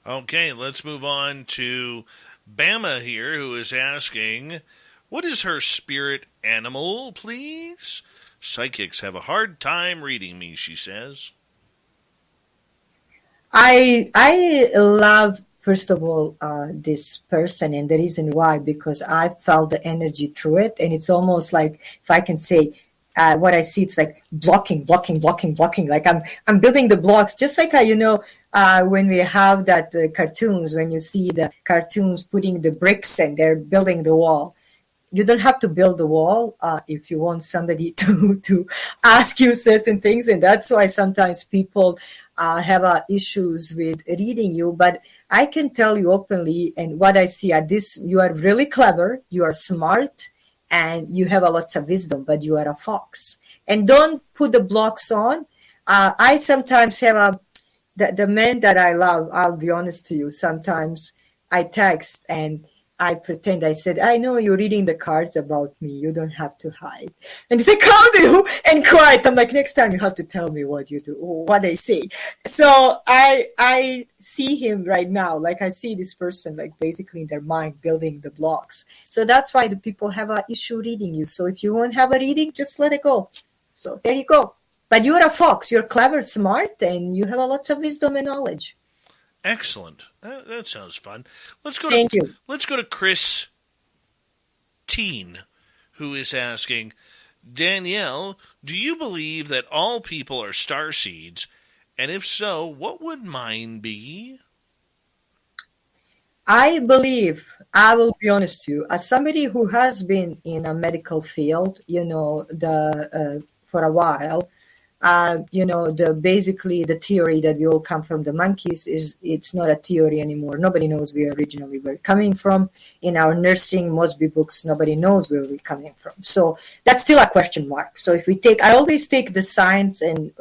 Okay, let's move on to Bama here, who is asking, what is her spirit animal, please? Psychics have a hard time reading me, she says.
I love, first of all, this person, and the reason why, because I felt the energy through it, and it's almost like, if I can say, what I see, it's like blocking, blocking, blocking, blocking. Like I'm building the blocks, just like when we have that cartoons, when you see the cartoons putting the bricks and they're building the wall. You don't have to build the wall if you want somebody to ask you certain things, and that's why sometimes people have issues with reading you. But I can tell you openly, and what I see at this, you are really clever, you are smart, and you have a lots of wisdom, but you are a fox. And don't put the blocks on. I sometimes have the men that I love, I'll be honest to you, sometimes I text and I pretend, I said, I know you're reading the cards about me. You don't have to hide. And he said, how do you? And quiet. I'm like, next time you have to tell me what you do, or what I say. So I see him right now. Like I see this person, like basically in their mind, building the blocks. So that's why the people have an issue reading you. So if you won't have a reading, just let it go. So there you go. But you're a fox. You're clever, smart, and you have a lots of wisdom and knowledge.
Excellent. That sounds fun.
Thank you.
Let's go to Chris Teen, who is asking, Danielle, do you believe that all people are starseeds? And if so, what would mine be?
I believe, I will be honest to you, as somebody who has been in a medical field, for a while, basically the theory that we all come from the monkeys it's not a theory anymore. Nobody knows where originally we're coming from. In our nursing Mosby books, nobody knows where we're coming from. So that's still a question mark. So if I always take the science and,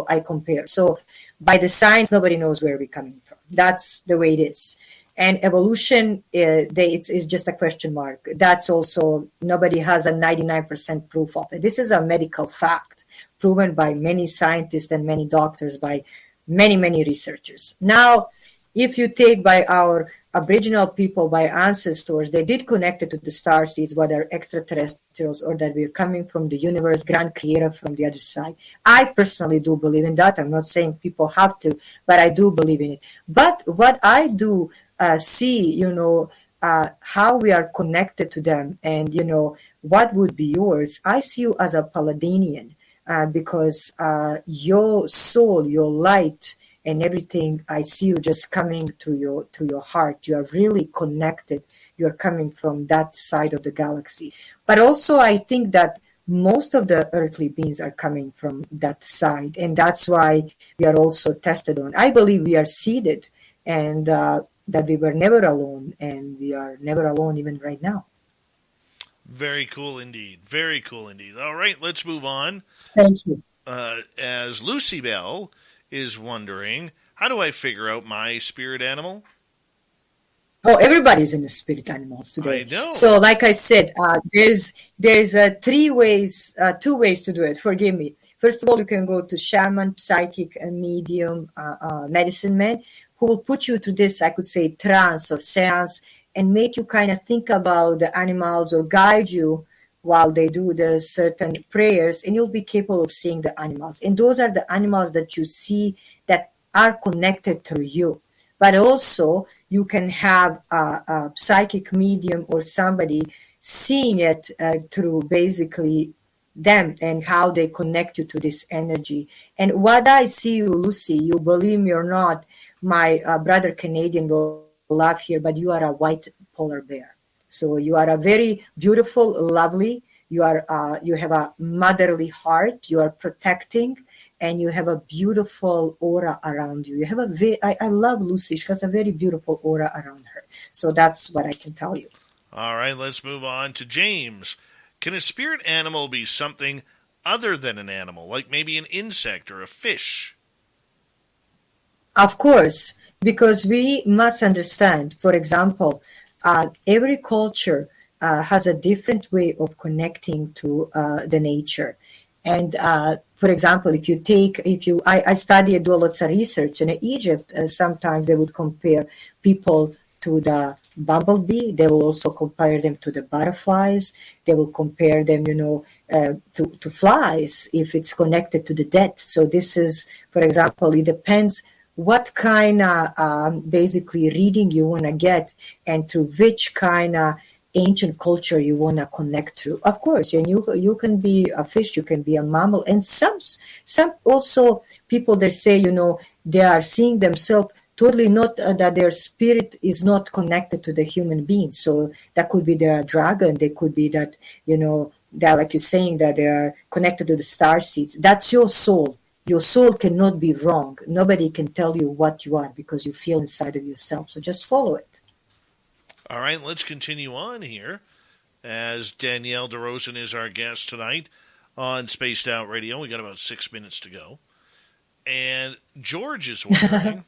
I compare. So by the science, nobody knows where we're coming from. That's the way it is. And evolution, it's just a question mark. That's also, nobody has a 99% proof of it. This is a medical fact, proven by many scientists and many doctors, by many, many researchers. Now, if you take by our Aboriginal people, by ancestors, they did connect it to the star seeds, whether extraterrestrials or that we're coming from the universe, grand creator from the other side. I personally do believe in that. I'm not saying people have to, but I do believe in it. But what I do see, how we are connected to them, and, what would be yours. I see you as a Paladinian. Because your soul, your light, and everything, I see you just coming to your heart. You are really connected. You're coming from that side of the galaxy. But also, I think that most of the earthly beings are coming from that side, and that's why we are also tested on. I believe we are seeded, and that we were never alone, and we are never alone even right now.
Very cool indeed. Very cool indeed. All right, let's move on.
Thank you.
As Lucy Bell is wondering, how do I figure out my spirit animal?
Oh, everybody's in the spirit animals today.
I know.
So, like I said, there's two ways to do it. Forgive me. First of all, you can go to shaman, psychic, and medium, medicine man, who will put you to this, I could say, trance or seance, and make you kind of think about the animals or guide you while they do the certain prayers, and you'll be capable of seeing the animals. And those are the animals that you see that are connected to you. But also, you can have a psychic medium or somebody seeing it through basically them and how they connect you to this energy. And what I see you, Lucy, you believe me or not, my brother Canadian will laugh here, but you are a white polar bear. So you are a very beautiful, lovely. You have a motherly heart. You are protecting, and you have a beautiful aura around you. You have I love Lucy. She has a very beautiful aura around her. So that's what I can tell you.
All right, let's move on to James. Can a spirit animal be something other than an animal, like maybe an insect or a fish?
Of course, because we must understand, for example, every culture has a different way of connecting to the nature. And for example, I study and do lots of research in Egypt. Sometimes they would compare people to the bumblebee. They will also compare them to the butterflies. They will compare them, to flies if it's connected to the dead. So this is, for example, it depends what kind of basically reading you want to get and to which kind of ancient culture you want to connect to. Of course, and you can be a fish, you can be a mammal, and some also people that say, they are seeing themselves totally not that their spirit is not connected to the human being. So that could be they're a dragon, they could be that, they're like you're saying that they are connected to the star seeds. That's your soul. Your soul cannot be wrong. Nobody can tell you what you are because you feel inside of yourself. So just follow it.
All right, let's continue on here as Danielle Dorozan is our guest tonight on Spaced Out Radio. We got about 6 minutes to go. And George is wondering,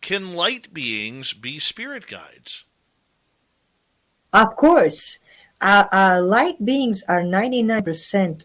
can light beings be spirit guides?
Of course. Light beings are 99%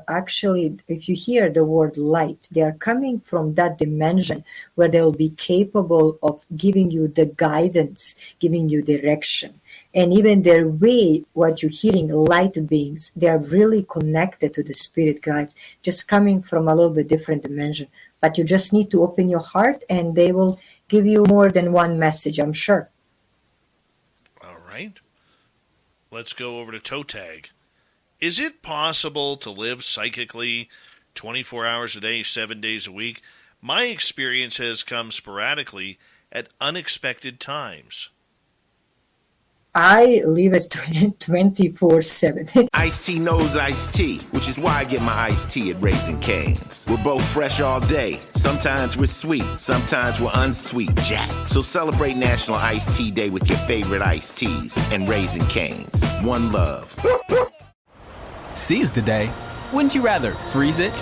actually, if you hear the word light, they are coming from that dimension where they'll be capable of giving you the guidance, giving you direction. And even their way, what you're hearing, light beings, they are really connected to the spirit guides, just coming from a little bit different dimension. But you just need to open your heart and they will give you more than one message, I'm sure.
All right. Let's go over to Toe Tag. Is it possible to live psychically 24 hours a day, 7 days a week? My experience has come sporadically at unexpected times.
I live it 24/7.
Iced tea knows iced tea, which is why I get my iced tea at Raising Cane's. We're both fresh all day. Sometimes we're sweet, sometimes we're unsweet, Jack. So celebrate National Iced Tea Day with your favorite iced teas and Raising Cane's. One love.
Seize the day. Wouldn't you rather freeze it?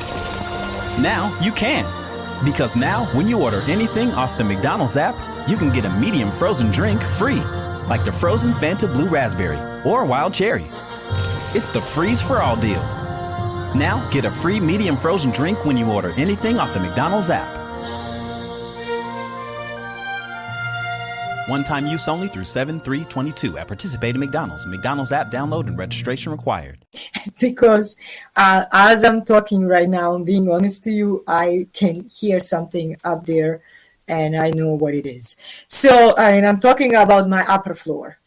Now you can. Because now when you order anything off the McDonald's app, you can get a medium frozen drink free. Like the frozen Fanta Blue Raspberry or Wild Cherry. It's the Freeze for All deal. Now get a free medium frozen drink when you order anything off the McDonald's app. One-time use only through 7/3/22 at participating McDonald's. McDonald's app download and registration required.
Because as I'm talking right now, and being honest to you, I can hear something up there and I know what it is. So, and I'm talking about my upper floor.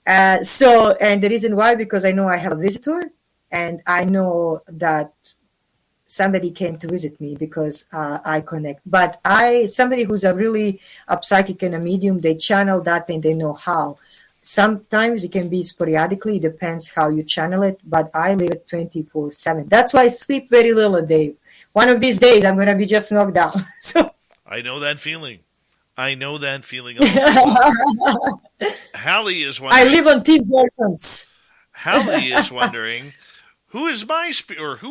And the reason why, because I know I have a visitor and I know that somebody came to visit me because I connect. But somebody who's a psychic and a medium, they channel that and they know how. Sometimes it can be sporadically, depends how you channel it, but I live it 24/7. That's why I sleep very little a day. One of these days, I'm going to be just knocked out. So.
I know that feeling. Hallie is wondering.
I live on Tim Hortons.
Hallie is wondering, who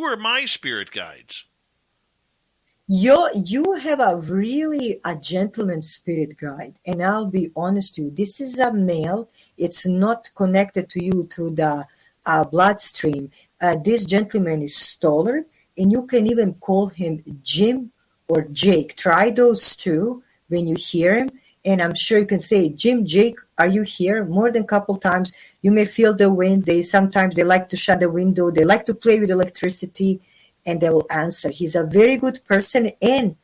are my spirit guides?
You have a gentleman spirit guide, and I'll be honest with you. This is a male. It's not connected to you through the bloodstream. This gentleman is taller, and you can even call him Jim or Jake. Try those two when you hear him, and I'm sure you can say, Jim, Jake, are you here? More than a couple times. You may feel the wind. Sometimes they like to shut the window. They like to play with electricity, and they will answer. He's a very good person, and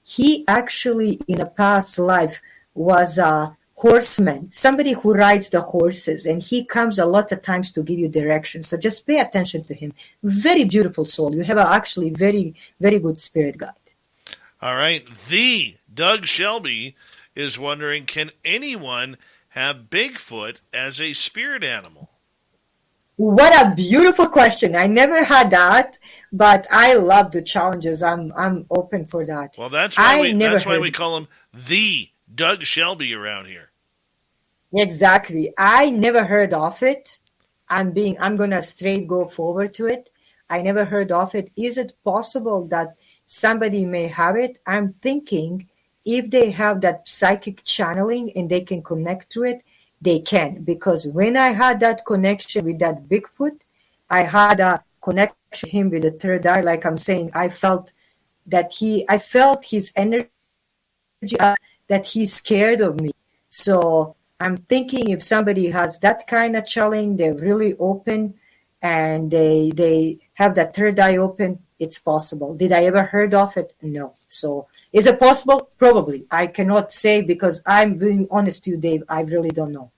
he actually, in a past life, was a horseman, somebody who rides the horses, and he comes a lot of times to give you direction. So just pay attention to him. Very beautiful soul. You have actually very, very good spirit guide.
All right. The Doug Shelby is wondering, can anyone have Bigfoot as a spirit animal?
What a beautiful question. I never had that, but I love the challenges. I'm open for that.
Well, that's why we call him the Doug Shelby around here.
Exactly. I never heard of it. I'm gonna straight go forward to it. I never heard of it. Is it possible that somebody may have it? I'm thinking if they have that psychic channeling and they can connect to it, they can. Because when I had that connection with that Bigfoot, I had a connection with him with the third eye. Like I'm saying, I felt his energy, that he's scared of me. So I'm thinking if somebody has that kind of challenge, they're really open and they have that third eye open, it's possible. Did I ever heard of it? No. So is it possible? Probably. I cannot say because I'm being honest to you, Dave. I really don't know.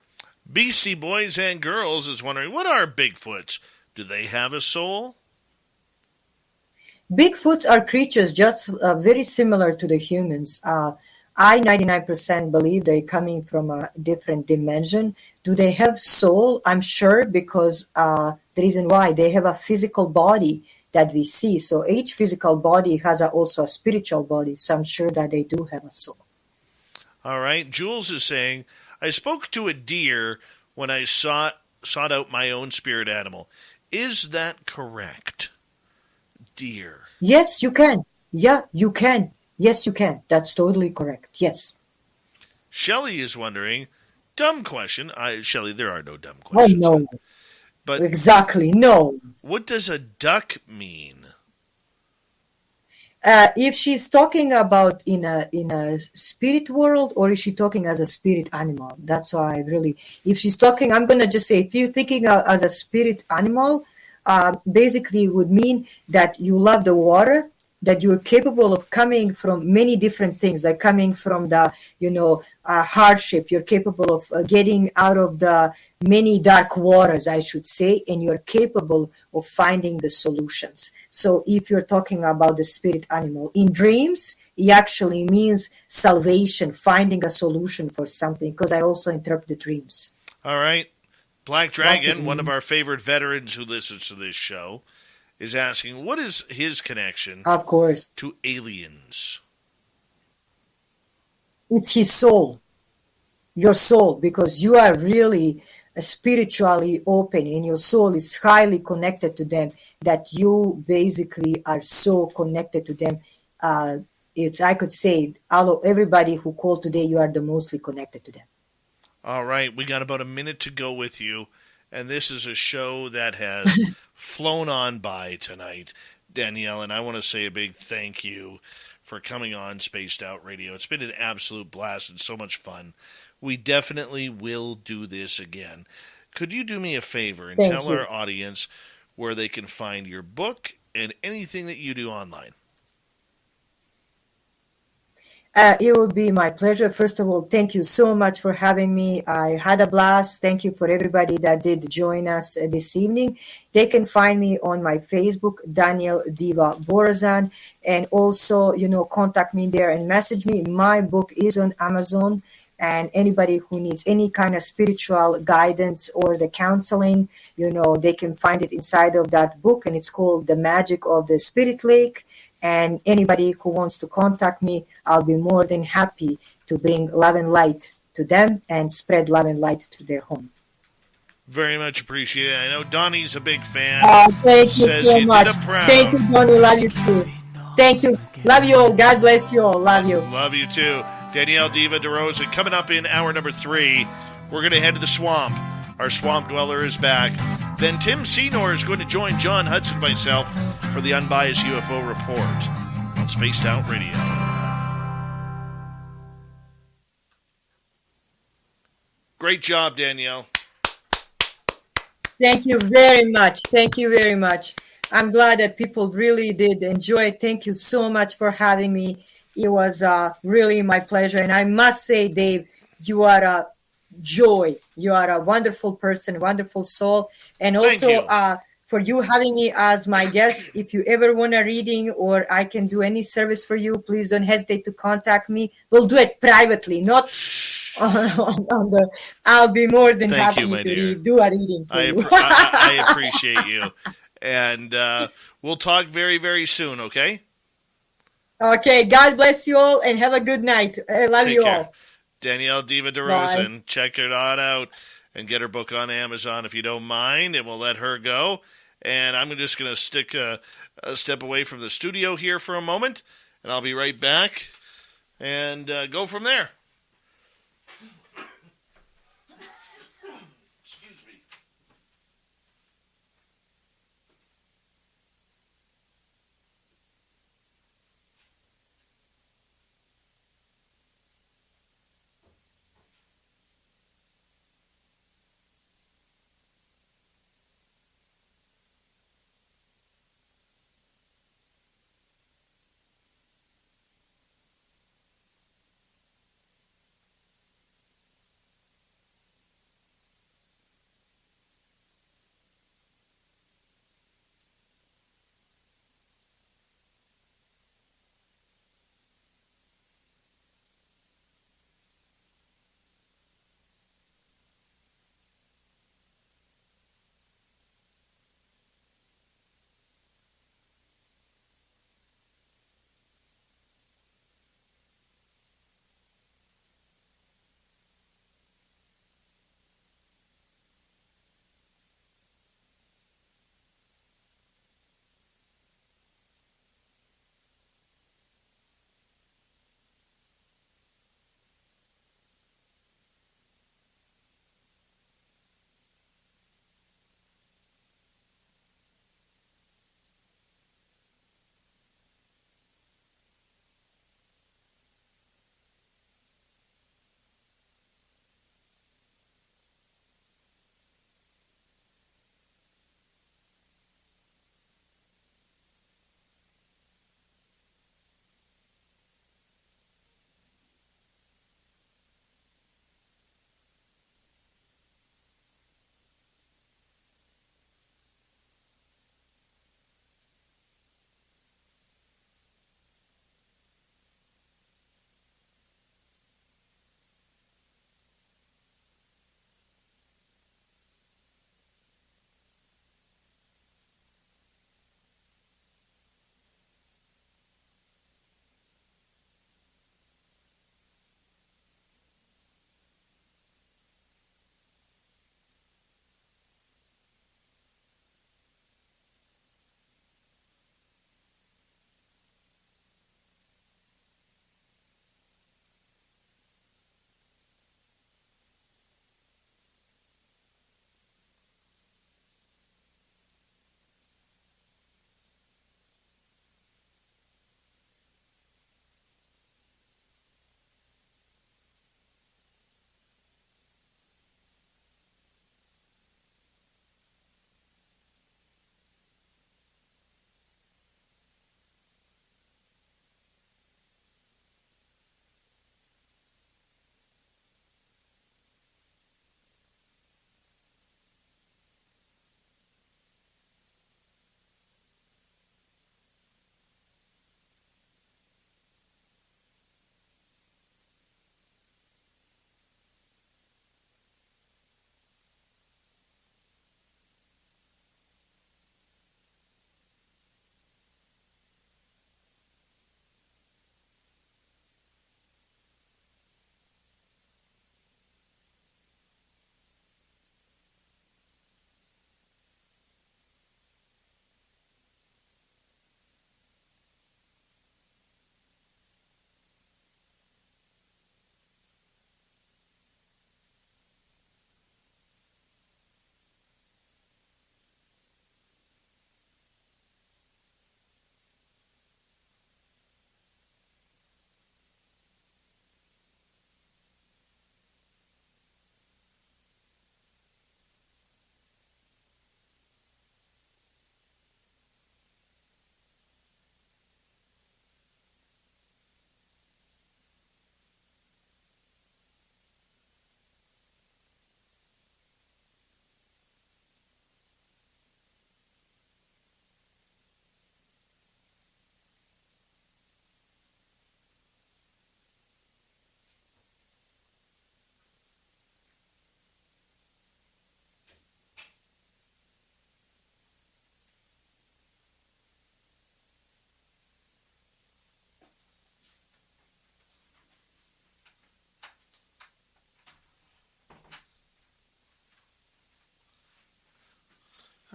Beastie Boys and Girls is wondering, what are Bigfoots? Do they have a soul?
Bigfoots are creatures just very similar to the humans. I 99% believe they're coming from a different dimension. Do they have soul? I'm sure because the reason why they have a physical body that we see. So each physical body has also a spiritual body. So I'm sure that they do have a soul.
All right. Jules is saying, I spoke to a deer when I sought out my own spirit animal. Is that correct? Deer.
Yes, you can. Yeah, you can. Yes, you can. That's totally correct. Yes.
Shelley is wondering, dumb question. Shelley, there are no dumb
Oh,
questions.
no.
But
Exactly. No.
what does a duck mean?
If she's talking about in a spirit world, or is she talking as a spirit animal? That's why I really. If she's talking, I'm gonna just say, if you're thinking as a spirit animal, basically would mean that you love the water, that you're capable of coming from many different things, like coming from the hardship. You're capable of getting out of the many dark waters, I should say, and you're capable of finding the solutions. So if you're talking about the spirit animal in dreams, it actually means salvation, finding a solution for something, because I also interpret the dreams.
All right. Black Dragon, one of our favorite veterans who listens to this show, is asking, what is his connection
Of course.
to aliens?
It's his soul, your soul, because you are really spiritually open and your soul is highly connected to them, that you basically are so connected to them. I could say, everybody who called today, you are the mostly connected to them.
All right, we got about a minute to go with you, and this is a show that has flown on by tonight, Danielle, and I want to say a big thank you for coming on Spaced Out Radio. It's been an absolute blast and so much fun. We definitely will do this again. Could you do me a favor and tell our audience where they can find your book and anything that you do online?
It would be my pleasure. First of all, thank you so much for having me. I had a blast. Thank you for everybody that did join us this evening. They can find me on my Facebook, Danielle Dorozan, and also, contact me there and message me. My book is on Amazon, and anybody who needs any kind of spiritual guidance or the counseling, they can find it inside of that book, and it's called The Magic of the Spirit Lake. And anybody who wants to contact me, I'll be more than happy to bring love and light to them and spread love and light to their home.
Very much appreciated. I know Donnie's a big fan.
Thank you so much. Thank you, Donnie. Love you too. Thank you. Love you all. God bless you all. Love you.
Love you too. Danielle Dorozan. Coming up in hour number 3, we're going to head to the swamp. Our swamp dweller is back. Then Tim Senor is going to join John Hudson and myself for the Unbiased UFO Report on Spaced Out Radio. Great job, Danielle.
Thank you very much. Thank you very much. I'm glad that people really did enjoy it. Thank you so much for having me. It was really my pleasure. And I must say, Dave, you are a joy. You are a wonderful person, wonderful soul. And also for you having me as my guest, if you ever want a reading or I can do any service for you, please don't hesitate to contact me. We'll do it privately, not on the. I'll be more than happy to do a reading for you.
I appreciate you. And we'll talk very, very soon, okay?
Okay. God bless you all and have a good night. I love you all.
Danielle Dorozan, check it out and get her book on Amazon if you don't mind, and we'll let her go. And I'm just going to stick a step away from the studio here for a moment, and I'll be right back and go from there. Excuse me.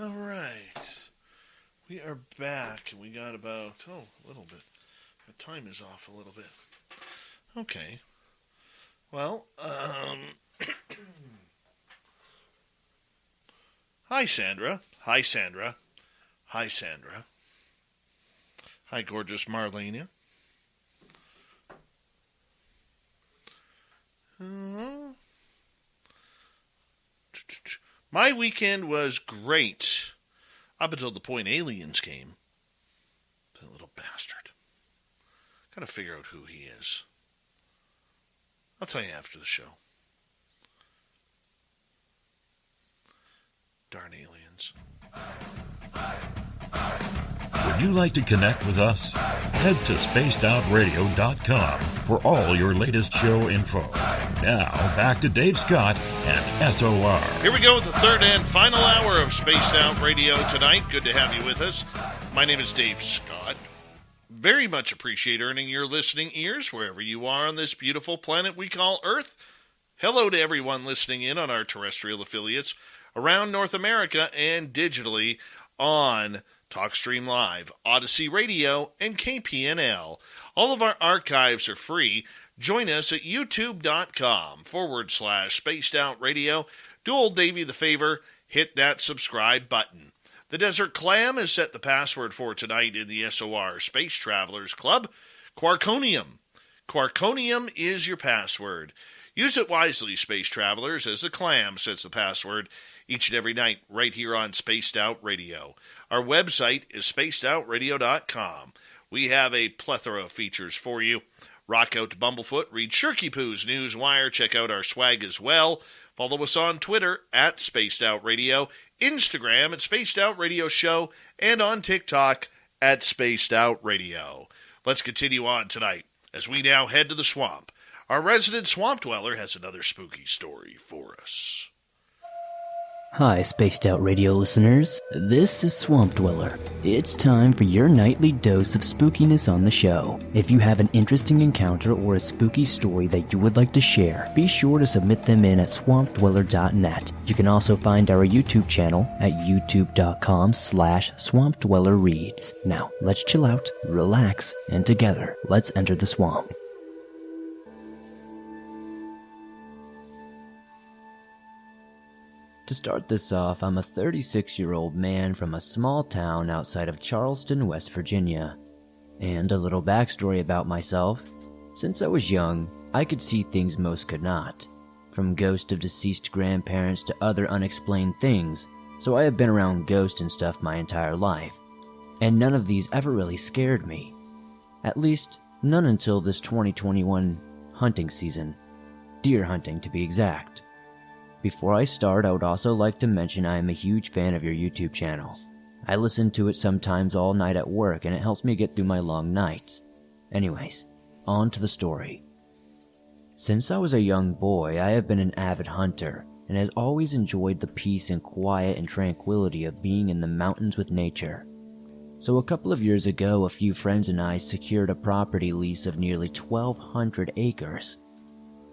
All right. We are back, and we got about, a little bit. The time is off a little bit. Okay. Well, hi, Sandra. Hi, Sandra. Hi, Sandra. Hi, gorgeous Marlena. My weekend was great. Up until the point aliens came. That little bastard. Gotta figure out who he is. I'll tell you after the show. Darn aliens.
Would you like to connect with us? Head to spacedoutradio.com for all your latest show info. Now, back to Dave Scott and SOR.
Here we go with the third and final hour of Spaced Out Radio tonight. Good to have you with us. My name is Dave Scott. Very much appreciate earning your listening ears wherever you are on this beautiful planet we call Earth. Hello to everyone listening in on our terrestrial affiliates around North America and digitally on TalkStream Live, Odyssey Radio, and KPNL. All of our archives are free. Join us at youtube.com/Spaced Out Radio. Do old Davey the favor, hit that subscribe button. The Desert Clam has set the password for tonight in the SOR Space Travelers Club. Quarkonium. Quarkonium is your password. Use it wisely, Space Travelers, as the Clam sets the password each and every night right here on Spaced Out Radio. Our website is spacedoutradio.com. We have a plethora of features for you. Rock out to Bumblefoot, read Shirky Poo's Newswire, check out our swag as well. Follow us on Twitter at Spaced Out Radio, Instagram at Spaced Out Radio Show, and on TikTok at Spaced Out Radio. Let's continue on tonight as we now head to the swamp. Our resident swamp dweller has another spooky story for us.
Hi, Spaced Out Radio listeners. This is Swamp Dweller. It's time for your nightly dose of spookiness on the show. If you have an interesting encounter or a spooky story that you would like to share, be sure to submit them in at swampdweller.net. You can also find our YouTube channel at youtube.com/swampdwellerreads. Now, let's chill out, relax, and together, let's enter the swamp. To start this off, I'm a 36-year-old man from a small town outside of Charleston, West Virginia. And a little backstory about myself. Since I was young, I could see things most could not. From ghosts of deceased grandparents to other unexplained things, so I have been around ghosts and stuff my entire life. And none of these ever really scared me. At least, none until this 2021 hunting season. Deer hunting, to be exact. Before I start, I would also like to mention I am a huge fan of your YouTube channel. I listen to it sometimes all night at work, and it helps me get through my long nights. Anyways, on to the story. Since I was a young boy, I have been an avid hunter, and has always enjoyed the peace and quiet and tranquility of being in the mountains with nature. So a couple of years ago, a few friends and I secured a property lease of nearly 1,200 acres.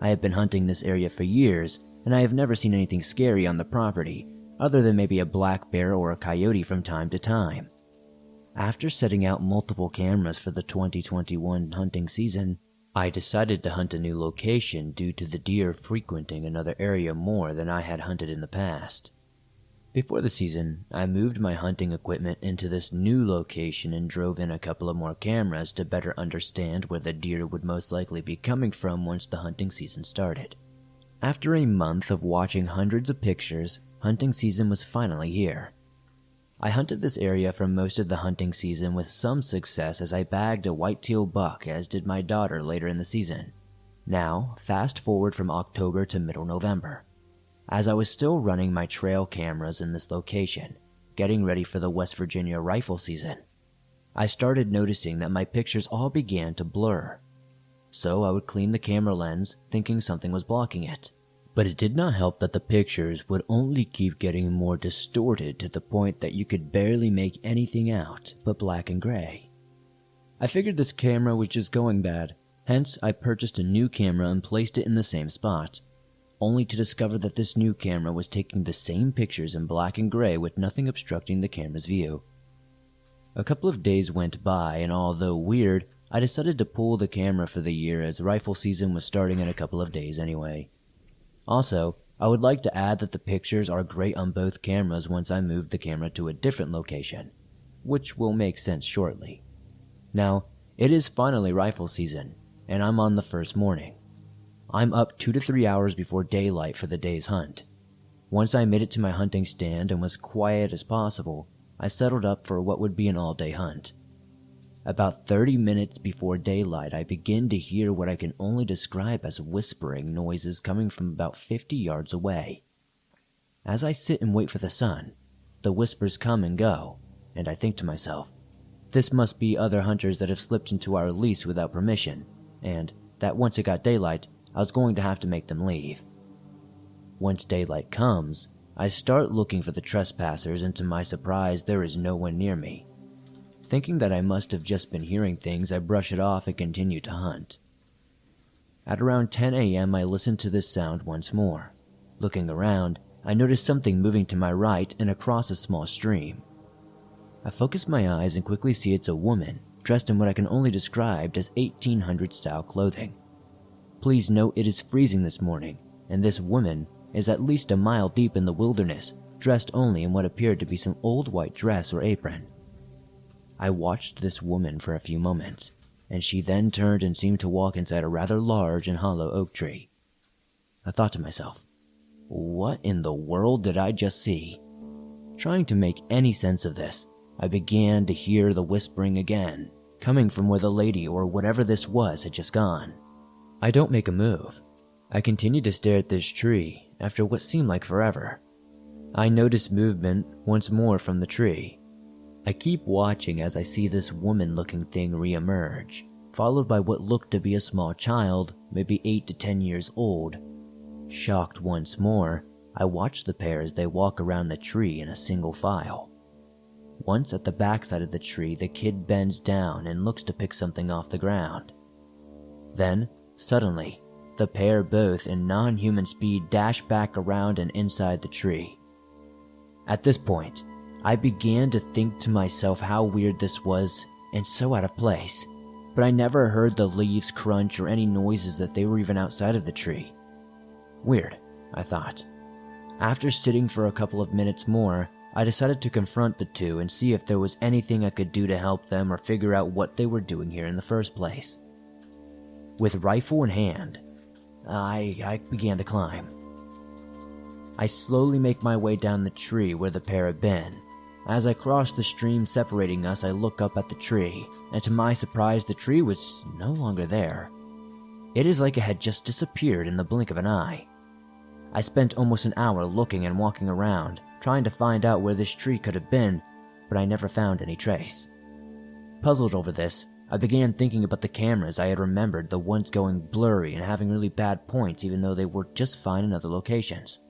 I have been hunting this area for years, and I have never seen anything scary on the property, other than maybe a black bear or a coyote from time to time. After setting out multiple cameras for the 2021 hunting season, I decided to hunt a new location due to the deer frequenting another area more than I had hunted in the past. Before the season, I moved my hunting equipment into this new location and drove in a couple of more cameras to better understand where the deer would most likely be coming from once the hunting season started. After a month of watching hundreds of pictures, hunting season was finally here. I hunted this area for most of the hunting season with some success as I bagged a whitetail buck, as did my daughter later in the season. Now, fast forward from October to middle November. As I was still running my trail cameras in this location, getting ready for the West Virginia rifle season, I started noticing that my pictures all began to blur. So I would clean the camera lens, thinking something was blocking it. But it did not help that the pictures would only keep getting more distorted to the point that you could barely make anything out but black and gray. I figured this camera was just going bad, hence I purchased a new camera and placed it in the same spot. only to discover that this new camera was taking the same pictures in black and gray with nothing obstructing the camera's view. A couple of days went by, and although weird, I decided to pull the camera for the year as rifle season was starting in a couple of days anyway. Also, I would like to add that the pictures are great on both cameras once I moved the camera to a different location, which will make sense shortly. Now, it is finally rifle season, and I'm on the first morning. I'm up 2 to 3 hours before daylight for the day's hunt. Once I made it to my hunting stand and was quiet as possible, I settled up for what would be an all-day hunt. About 30 minutes before daylight, I begin to hear what I can only describe as whispering noises coming from about 50 yards away. As I sit and wait for the sun, the whispers come and go, and I think to myself, this must be other hunters that have slipped into our lease without permission, and that once it got daylight, I was going to have to make them leave. Once daylight comes, I start looking for the trespassers, and to my surprise, there is no one near me. Thinking that I must have just been hearing things, I brush it off and continue to hunt. At around 10 a.m., I listen to this sound once more. Looking around, I notice something moving to my right and across a small stream. I focus my eyes and quickly see it's a woman, dressed in what I can only describe as 1800s-style clothing. Please note it is freezing this morning, and this woman is at least a mile deep in the wilderness, dressed only in what appeared to be some old white dress or apron. I watched this woman for a few moments, and she then turned and seemed to walk inside a rather large and hollow oak tree. I thought to myself, what in the world did I just see? Trying to make any sense of this, I began to hear the whispering again, coming from where the lady or whatever this was had just gone. I don't make a move. I continue to stare at this tree after what seemed like forever. I notice movement once more from the tree. I keep watching as I see this woman-looking thing re-emerge, followed by what looked to be a small child, maybe 8 to 10 years old. Shocked once more, I watch the pair as they walk around the tree in a single file. Once at the backside of the tree, the kid bends down and looks to pick something off the ground. Then, suddenly, the pair both in non-human speed dash back around and inside the tree. At this point, I began to think to myself how weird this was and so out of place, but I never heard the leaves crunch or any noises that they were even outside of the tree. Weird, I thought. After sitting for a couple of minutes more, I decided to confront the two and see if there was anything I could do to help them or figure out what they were doing here in the first place. With rifle in hand, I began to climb. I slowly make my way down the tree where the pair had been. As I cross the stream separating us, I look up at the tree, and to my surprise, the tree was no longer there. It is like it had just disappeared in the blink of an eye. I spent almost an hour looking and walking around, trying to find out where this tree could have been, but I never found any trace. Puzzled over this, I began thinking about the cameras I had remembered, the ones going blurry and having really bad points even though they were just fine in other locations.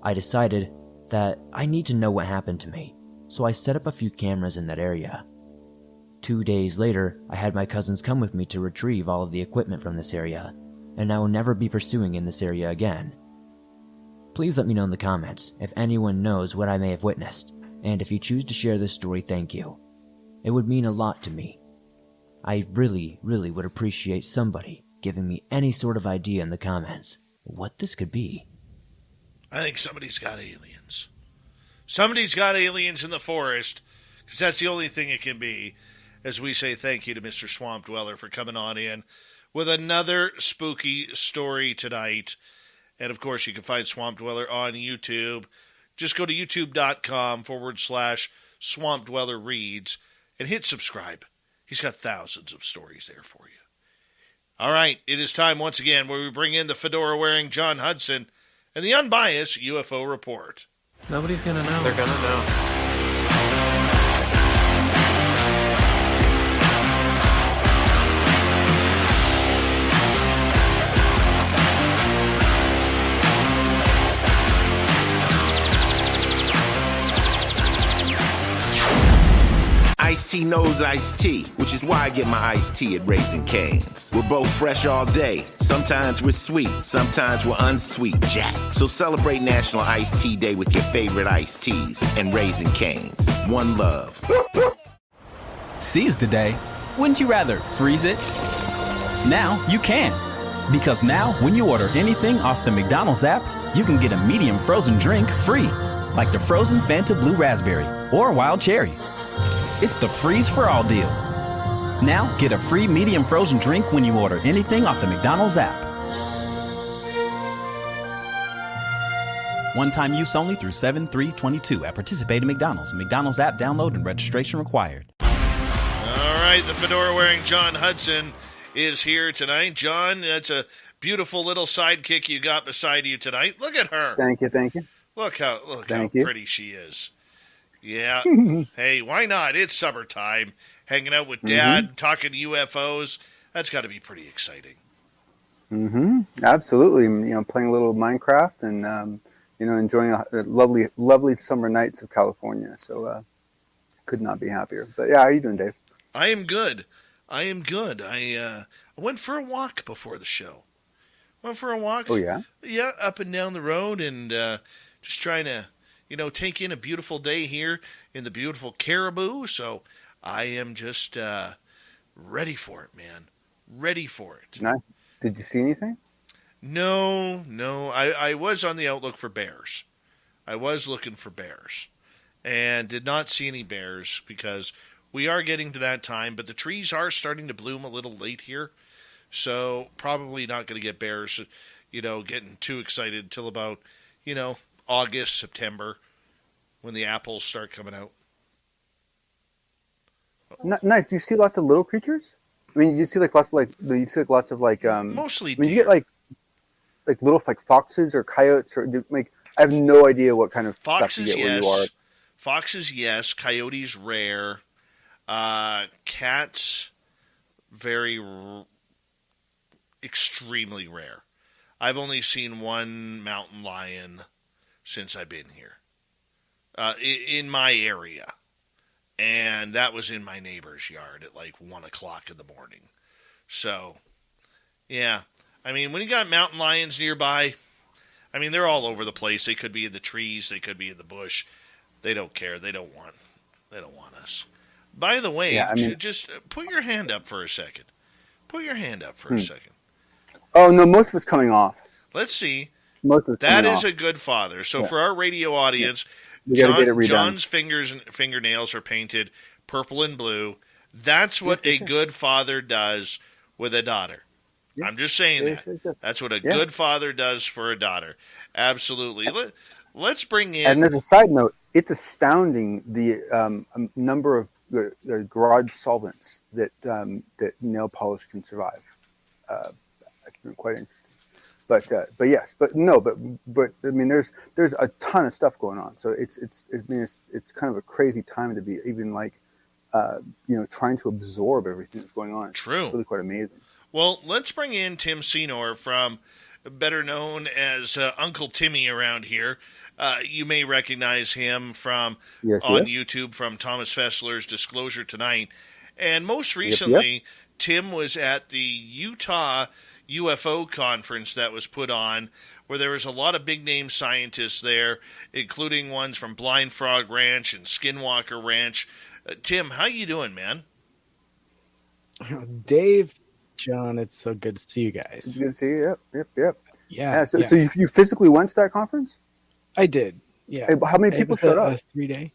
I decided that I need to know what happened to me, so I set up a few cameras in that area. 2 days later, I had my cousins come with me to retrieve all of the equipment from this area, and I will never be pursuing in this area again. Please let me know in the comments if anyone knows what I may have witnessed, and if you choose to share this story, thank you. It would mean a lot to me. I really would appreciate somebody giving me any sort of idea in the comments what this could be.
I think somebody's got aliens. Somebody's got aliens in the forest, because that's the only thing it can be. As we say thank you to Mr. Swamp Dweller for coming on in with another spooky story tonight. And, of course, you can find Swamp Dweller on YouTube. Just go to youtube.com/Swamp Dweller Reads and hit subscribe. He's got thousands of stories there for you. All right, it is time once again where we bring in the fedora-wearing John Hudson and the unbiased UFO report.
Nobody's going to know.
They're going to know.
Ice-T Tea knows iced tea, which is why I get my iced tea at Raising Cane's. We're both fresh all day. Sometimes we're sweet, sometimes we're unsweet, Jack. So celebrate National Iced Tea Day with your favorite iced teas and Raising Cane's. One love.
Seize the day. Wouldn't you rather freeze it? Now you can. Because now, when you order anything off the McDonald's app, you can get a medium frozen drink free. Like the frozen Fanta Blue Raspberry or Wild Cherry. It's the Freeze for All deal. Now, get a free medium frozen drink when you order anything off the McDonald's app. One-time use only through 7/3/22 at participating McDonald's. McDonald's app download and registration required.
All right, the fedora-wearing John Hudson is here tonight. John, that's a beautiful little sidekick you got beside you tonight. Look at her.
Thank you.
Look how pretty she is. Yeah. Hey, why not? It's summertime. Hanging out with Dad, talking UFOs. That's got to be pretty exciting.
Absolutely. Playing a little Minecraft and enjoying a lovely summer nights of California. So could not be happier. But yeah, how are you doing, Dave?
I am good. I went for a walk before the show.
Oh yeah.
Yeah, up and down the road and just trying to take in a beautiful day here in the beautiful Caribou. So I am just ready for it, man. Ready for it.
Nice. Did you see anything?
No. I was on the outlook for bears. I was looking for bears and did not see any bears because we are getting to that time, but the trees are starting to bloom a little late here. So probably not going to get bears, getting too excited until about, August, September, when the apples start coming out.
Nice. Do you see lots of little creatures? I mean, you see lots of
mostly
deer.
You
get like little foxes or coyotes or I have no idea what kind of
foxes.
Stuff you get
Yes,
where you are.
Foxes. Yes, coyotes rare. Cats extremely rare. I've only seen one mountain lion since I've been here, in my area, and that was in my neighbor's yard at 1 o'clock in the morning. So, yeah, I mean, when you got mountain lions nearby, I mean, they're all over the place. They could be in the trees, they could be in the bush. They don't care. They don't want us. By the way, just put your hand up for a second. A second.
Oh, no, most of it's coming off.
Let's see.
Most of it's
that
coming
is
off.
a good father. So for our radio audience,
John's
fingernails are painted purple and blue. That's what a good father does with a daughter. Yeah. I'm just saying that. That's what a good father does for a daughter. Absolutely. Let's bring in...
And as a side note, it's astounding the number of the garage solvents that nail polish can survive. It's been quite interesting. But I mean, there's a ton of stuff going on. So it's kind of a crazy time to be even trying to absorb everything that's going on.
True.
It's really quite amazing.
Well, let's bring in Tim Senor better known as Uncle Timmy around here. You may recognize him on YouTube from Thomas Fessler's Disclosure Tonight. And most recently, Tim was at the Utah UFO conference that was put on, where there was a lot of big-name scientists there, including ones from Blind Frog Ranch and Skinwalker Ranch. Tim, how you doing, man?
Dave, John, it's so good to see you guys.
It's good to see you. Yep.
Yeah.
So you physically went to that conference?
I did. Yeah.
Hey, how many people showed up?
A 3-day.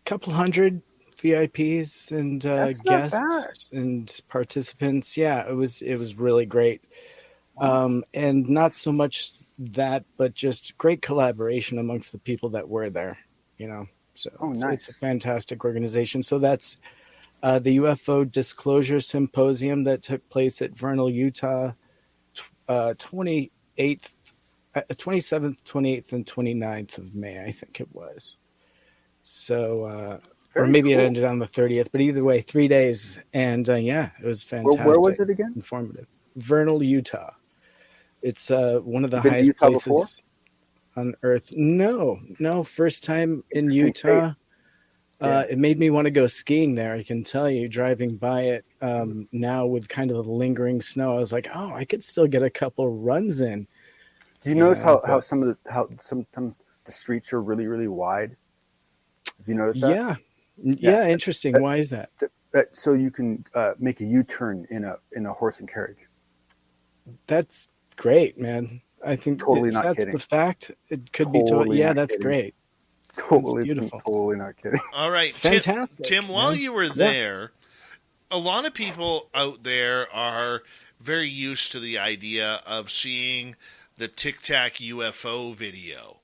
Couple hundred VIPs and guests and participants. Yeah, it was really great. And not so much that, but just great collaboration amongst the people that were there. So it's a fantastic organization. So that's the UFO Disclosure Symposium that took place at Vernal, Utah, 27th, 28th, and 29th of May, I think it was. So, or maybe it ended on the 30th, but either way, 3 days. And it was fantastic.
Where was it again?
Informative. Vernal, Utah. It's one of the
Been
highest
Utah
places
before?
On Earth. No, first time in Utah. It made me want to go skiing there. I can tell you, driving by it now with kind of the lingering snow, I was like, oh, I could still get a couple runs in.
Do you notice how sometimes the streets are really, really wide? Have you noticed that?
Yeah, interesting. Why is that?
So you can make a U-turn in a horse and carriage.
That's great, man. I think
totally
if
not
that's
kidding.
the fact, it could be totally. Yeah, that's
kidding.
Great.
Totally
beautiful.
Totally not kidding.
All right,
fantastic.
Tim, while you were there, a lot of people out there are very used to the idea of seeing the Tic Tac UFO video.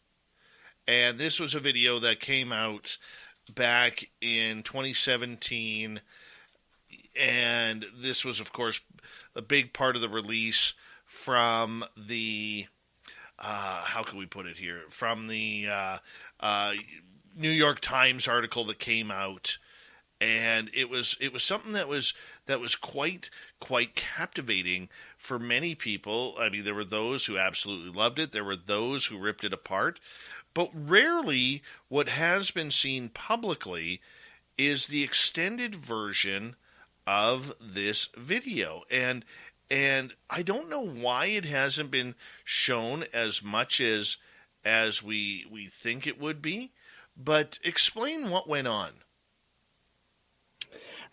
And this was a video that came out back in 2017. And this was, of course, a big part of the release from the, how can we put it here? From the New York Times article that came out. And it was something that was quite captivating for many people. I mean, there were those who absolutely loved it. There were those who ripped it apart. But rarely what has been seen publicly is the extended version of this video. And I don't know why it hasn't been shown as much as we think it would be. But explain what went on.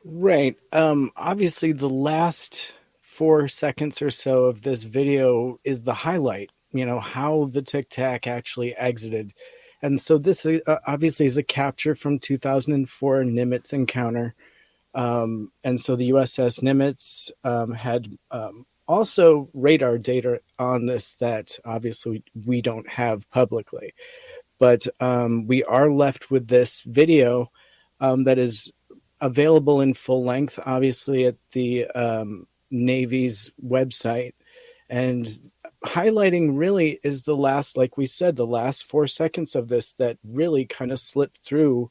Right. Obviously, the last 4 seconds or so of this video is the highlight, how the Tic Tac actually exited. And so this obviously is a capture from 2004 Nimitz encounter. And so the USS Nimitz had also radar data on this that obviously we don't have publicly. But we are left with this video that is available in full length, obviously, at the Navy's website. And highlighting really is the last, like we said, the last 4 seconds of this that really kind of slipped through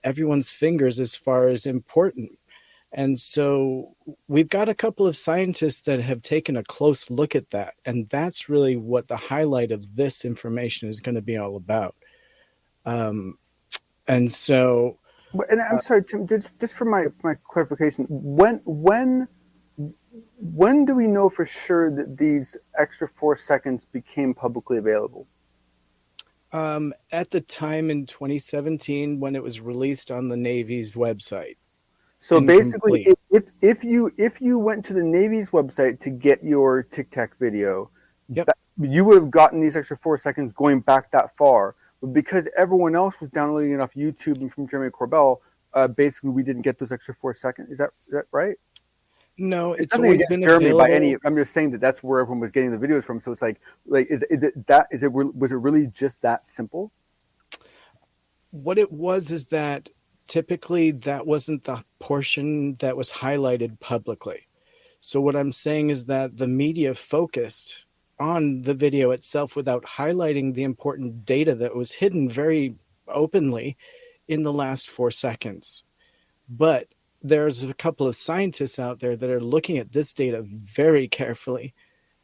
everyone's fingers as far as important. And so we've got a couple of scientists that have taken a close look at that. And that's really what the highlight of this information is going to be all about. And so...
And I'm sorry, Tim, just for my clarification, when do we know for sure that these extra 4 seconds became publicly available?
At the time in 2017 when it was released on the Navy's website.
So basically, if you went to the Navy's website to get your Tic Tac video, you would have gotten these extra 4 seconds going back that far. But because everyone else was downloading it off YouTube and from Jeremy Corbell, basically we didn't get those extra 4 seconds. Is that right?
No, it's always been
Jeremy
available.
by any. I'm just saying that's where everyone was getting the videos from. So it's was it really just that simple?
What it was is that typically that wasn't the portion that was highlighted publicly. So what I'm saying is that the media focused on the video itself without highlighting the important data that was hidden very openly in the last 4 seconds. But there's a couple of scientists out there that are looking at this data very carefully.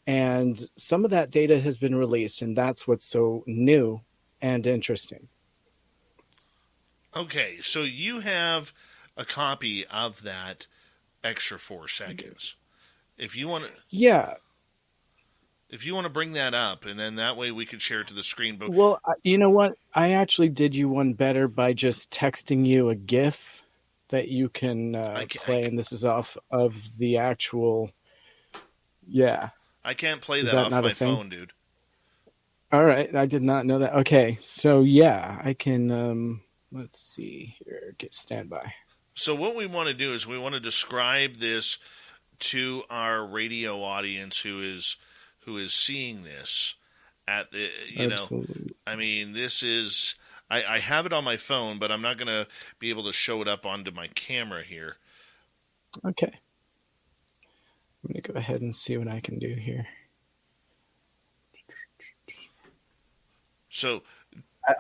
And some of that data has been released, and that's what's so new and interesting.
Okay, so you have a copy of that extra 4 seconds. If you want to...
Yeah.
If you want to bring that up, and then that way we can share it to the screen. But
well, you know what? I actually did you one better by just texting you a GIF that you can play, and this is off of the actual. Yeah,
I can't play that off my phone, dude.
All right, I did not know that. Okay, so yeah, I can. Let's see here. Get standby.
So what we want to do is we want to describe this to our radio audience who is seeing this at the,
Absolutely.
I mean, this is, I have it on my phone, but I'm not going to be able to show it up onto my camera here.
Okay. I'm going to go ahead and see what I can do here.
So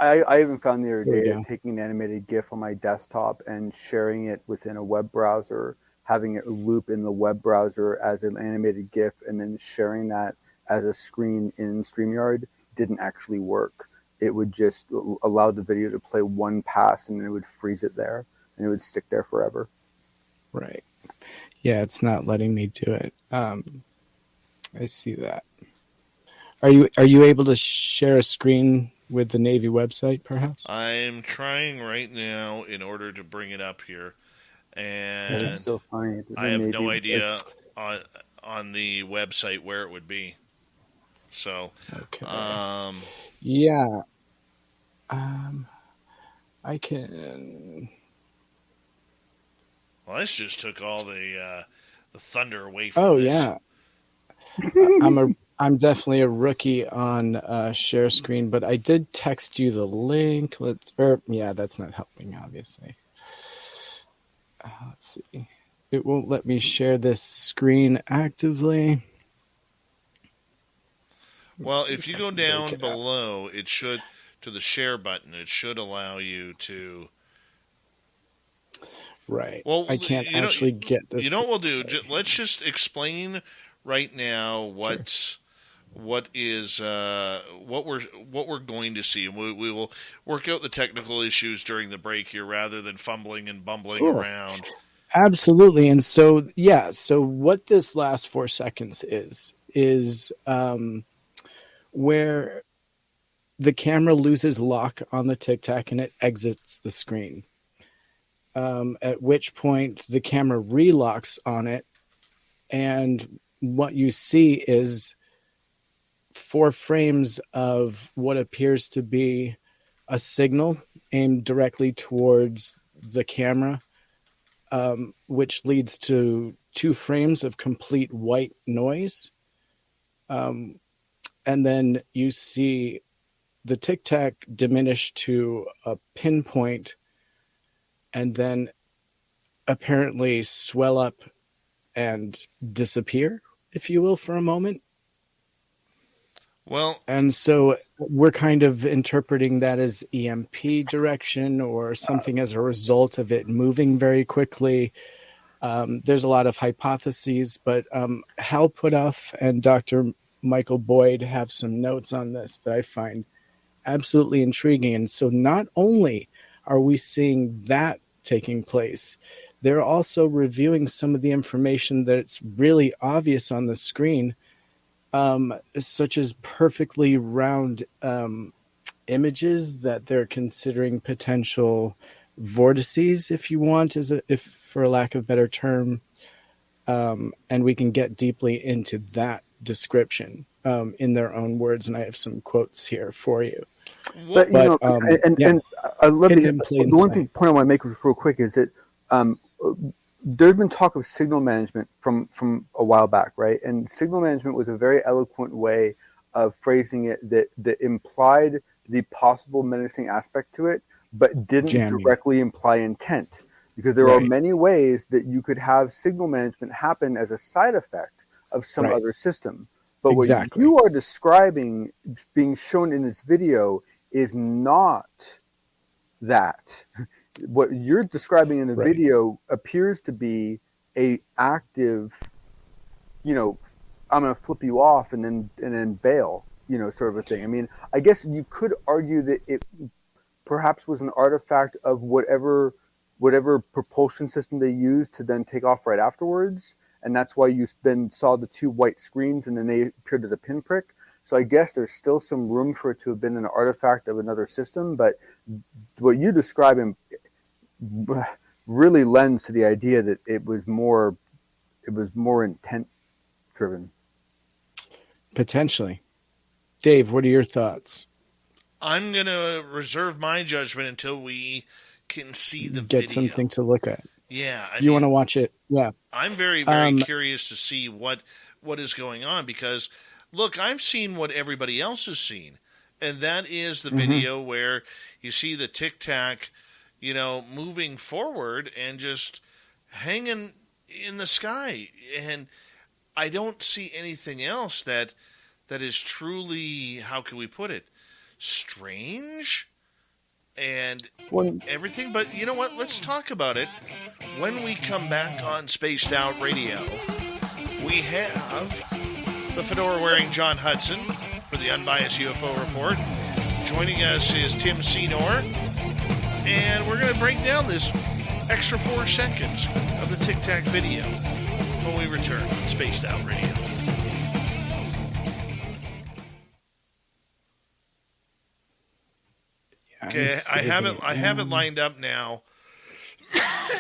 I even found the other day taking an animated GIF on my desktop and sharing it within a web browser, having it loop in the web browser as an animated GIF, and then sharing that as a screen in StreamYard didn't actually work. it would just allow the video to play one pass, and it would freeze it there, and it would stick there forever.
Right. Yeah, it's not letting me do it. I see that. Are you able to share a screen with the Navy website, perhaps?
I'm trying right now in order to bring it up here, and
It's so funny.
I have no idea on the website where it would be. So,
okay. Yeah. I can.
Well, this just took all the thunder away from this.
Yeah. I'm definitely a rookie on share screen, but I did text you the link. That's not helping, obviously. Let's see. It won't let me share this screen actively.
Well, if you go down below, it should, to the share button, it should allow you to.
Right.
Well,
I can't actually get this.
You know what we'll do? Let's just explain right now what we're going to see, and we will work out the technical issues during the break here, rather than fumbling and bumbling around.
Absolutely. And so what this last 4 seconds is where the camera loses lock on the Tic Tac and it exits the screen. At which point the camera relocks on it, and what you see is 4 frames of what appears to be a signal aimed directly towards the camera, which leads to 2 frames of complete white noise. And then you see the Tic Tac diminish to a pinpoint and then apparently swell up and disappear, if you will, for a moment.
Well,
and so we're kind of interpreting that as EMP direction or something as a result of it moving very quickly. There's a lot of hypotheses, but Hal Puthoff and Dr. Michael Boyd have some notes on this that I find absolutely intriguing. And so not only are we seeing that taking place, they're also reviewing some of the information that's really obvious on the screen, such as perfectly round images that they're considering potential vortices, if you want, if for a lack of a better term. And we can get deeply into that description in their own words, and I have some quotes here for you.
But I love the one point I want to make real quick is that there's been talk of signal management from a while back, right? And signal management was a very eloquent way of phrasing it that implied the possible menacing aspect to it, but didn't directly imply intent. Because there are many ways that you could have signal management happen as a side effect of some other system. But what you are describing being shown in this video is not that. What you're describing in the video appears to be a active, I'm going to flip you off and then bail, sort of a thing. I mean, I guess you could argue that it perhaps was an artifact of whatever propulsion system they used to then take off right afterwards. And that's why you then saw the 2 white screens and then they appeared as a pinprick. So I guess there's still some room for it to have been an artifact of another system. But what you describe really lends to the idea that it was more intent driven.
Potentially. Dave, what are your thoughts?
I'm going to reserve my judgment until we can see the
video.
Get
something to look at.
Yeah.
You want to watch it? Yeah.
I'm very, very curious to see what is going on because, look, I've seen what everybody else has seen, and that is the video where you see the Tic Tac, moving forward and just hanging in the sky. And I don't see anything else that is truly, how can we put it, strange and everything. But you know what? Let's talk about it when we come back on Spaced Out Radio. We have the fedora-wearing John Hudson for the Unbiased UFO Report. Joining us is Tim Senor, and we're going to break down this extra 4 seconds of the Tic Tac video when we return on Spaced Out Radio. Okay, I have it lined up now.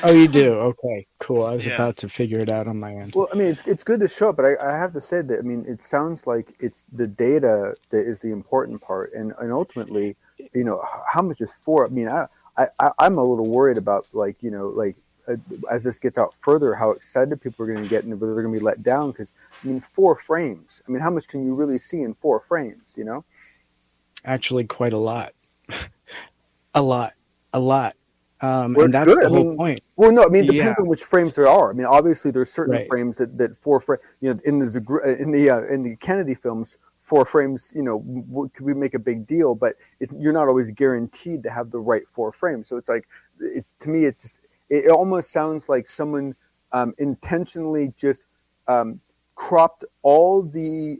Oh, you do? Okay, cool. I was about to figure it out on my end.
Well, I mean, it's good to show it, but I have to say that, I mean, it sounds like it's the data that is the important part, and ultimately, you know, how much is 4? I mean, I'm a little worried about, like, you know, like as this gets out further, how excited people are going to get and whether they're going to be let down, because, I mean, 4 frames. I mean, how much can you really see in 4 frames, you know?
Actually, quite a lot. A lot.
Well,
and that's
good.
the whole point.
Well, no, I mean, it depends on which frames there are. I mean, obviously, there's certain frames that 4 frames. You know, in the Kennedy films, 4 frames. You know, could we make a big deal? But you're not always guaranteed to have the right 4 frames. So it's like, to me, it almost sounds like someone intentionally just cropped all the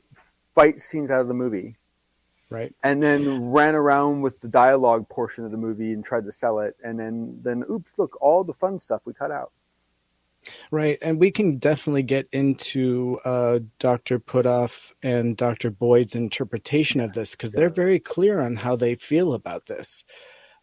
fight scenes out of the movie.
Right.
And then ran around with the dialogue portion of the movie and tried to sell it. And then oops, look, all the fun stuff we cut out.
Right. And we can definitely get into Dr. Putoff and Dr. Boyd's interpretation of this, because they're very clear on how they feel about this.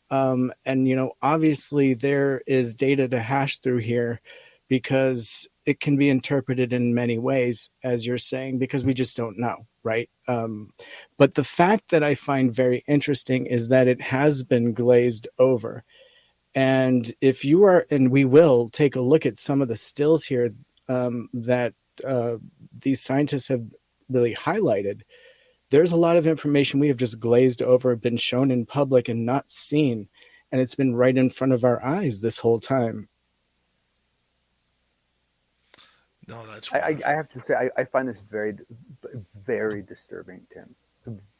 And, you know, obviously there is data to hash through here, because it can be interpreted in many ways, as you're saying, because we just don't know. Right. But the fact that I find very interesting is that it has been glazed over. And if you are, and we will take a look at some of the stills here that these scientists have really highlighted, there's a lot of information we have just glazed over, been shown in public and not seen. And it's been right in front of our eyes this whole time.
No, that's
I have to say, I find this very, very disturbing, Tim.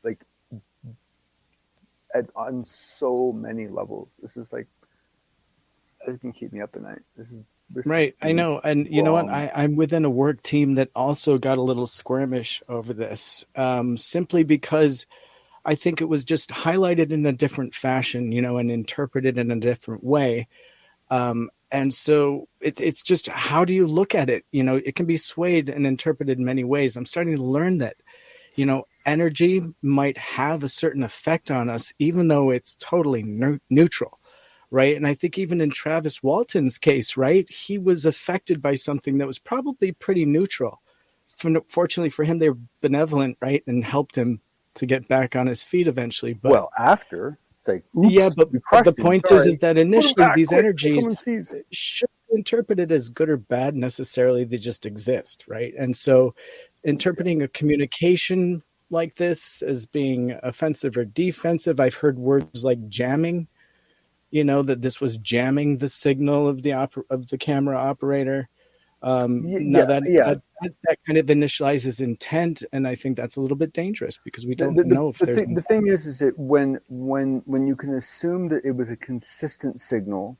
Like, on so many levels. This is like, this can keep me up at night. This
right. I know. And you know what? I'm within a work team that also got a little squirmish over this, simply because I think it was just highlighted in a different fashion, you know, and interpreted in a different way. And so it's just, how do you look at it? You know, it can be swayed and interpreted in many ways. I'm starting to learn that, you know, energy might have a certain effect on us, even though it's totally neutral, right? And I think even in Travis Walton's case, right, he was affected by something that was probably pretty neutral. Fortunately for him, they were benevolent, right, and helped him to get back on his feet eventually. But,
well, after... Like, oops,
yeah, but the point is that initially these energies should be interpreted as good or bad necessarily. They just exist, right? And so interpreting a communication like this as being offensive or defensive, I've heard words like jamming, you know, that this was jamming the signal of the camera operator. That kind of initializes intent, and I think that's a little bit dangerous, because we don't know if
the thing is that when you can assume that it was a consistent signal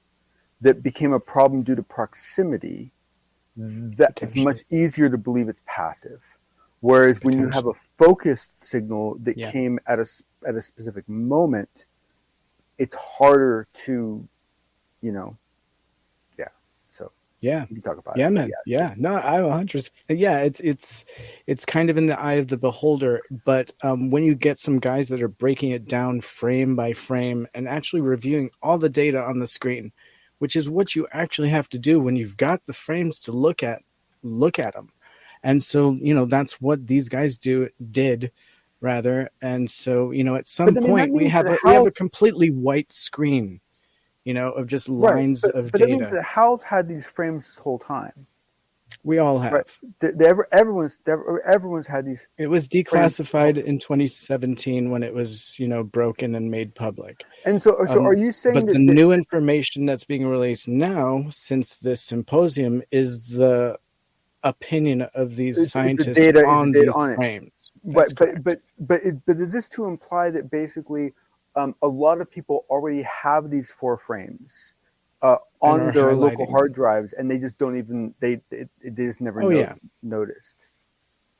that became a problem due to proximity, that it's much easier to believe it's passive. Whereas when you have a focused signal that came at a specific moment, it's harder to, you know.
Yeah.
You can talk about
it.
Man.
Yeah. No, I'm 100%. Yeah. It's kind of in the eye of the beholder. But when you get some guys that are breaking it down frame by frame and actually reviewing all the data on the screen, which is what you actually have to do when you've got the frames to look at them. And so, you know, that's what these guys did. And so, you know, at some point we have a completely white screen, you know, of just lines of data.
But it means that Hal's had these frames this whole time.
We all have.
Right. Everyone's had these.
It was declassified in 2017 when it was, you know, broken and made public.
And so are you saying
that the new information that's being released now, since this symposium, is the opinion of these scientists on these frames?
But is this to imply that basically a lot of people already have these 4 frames on their local hard drives, and they just don't even they just never noticed?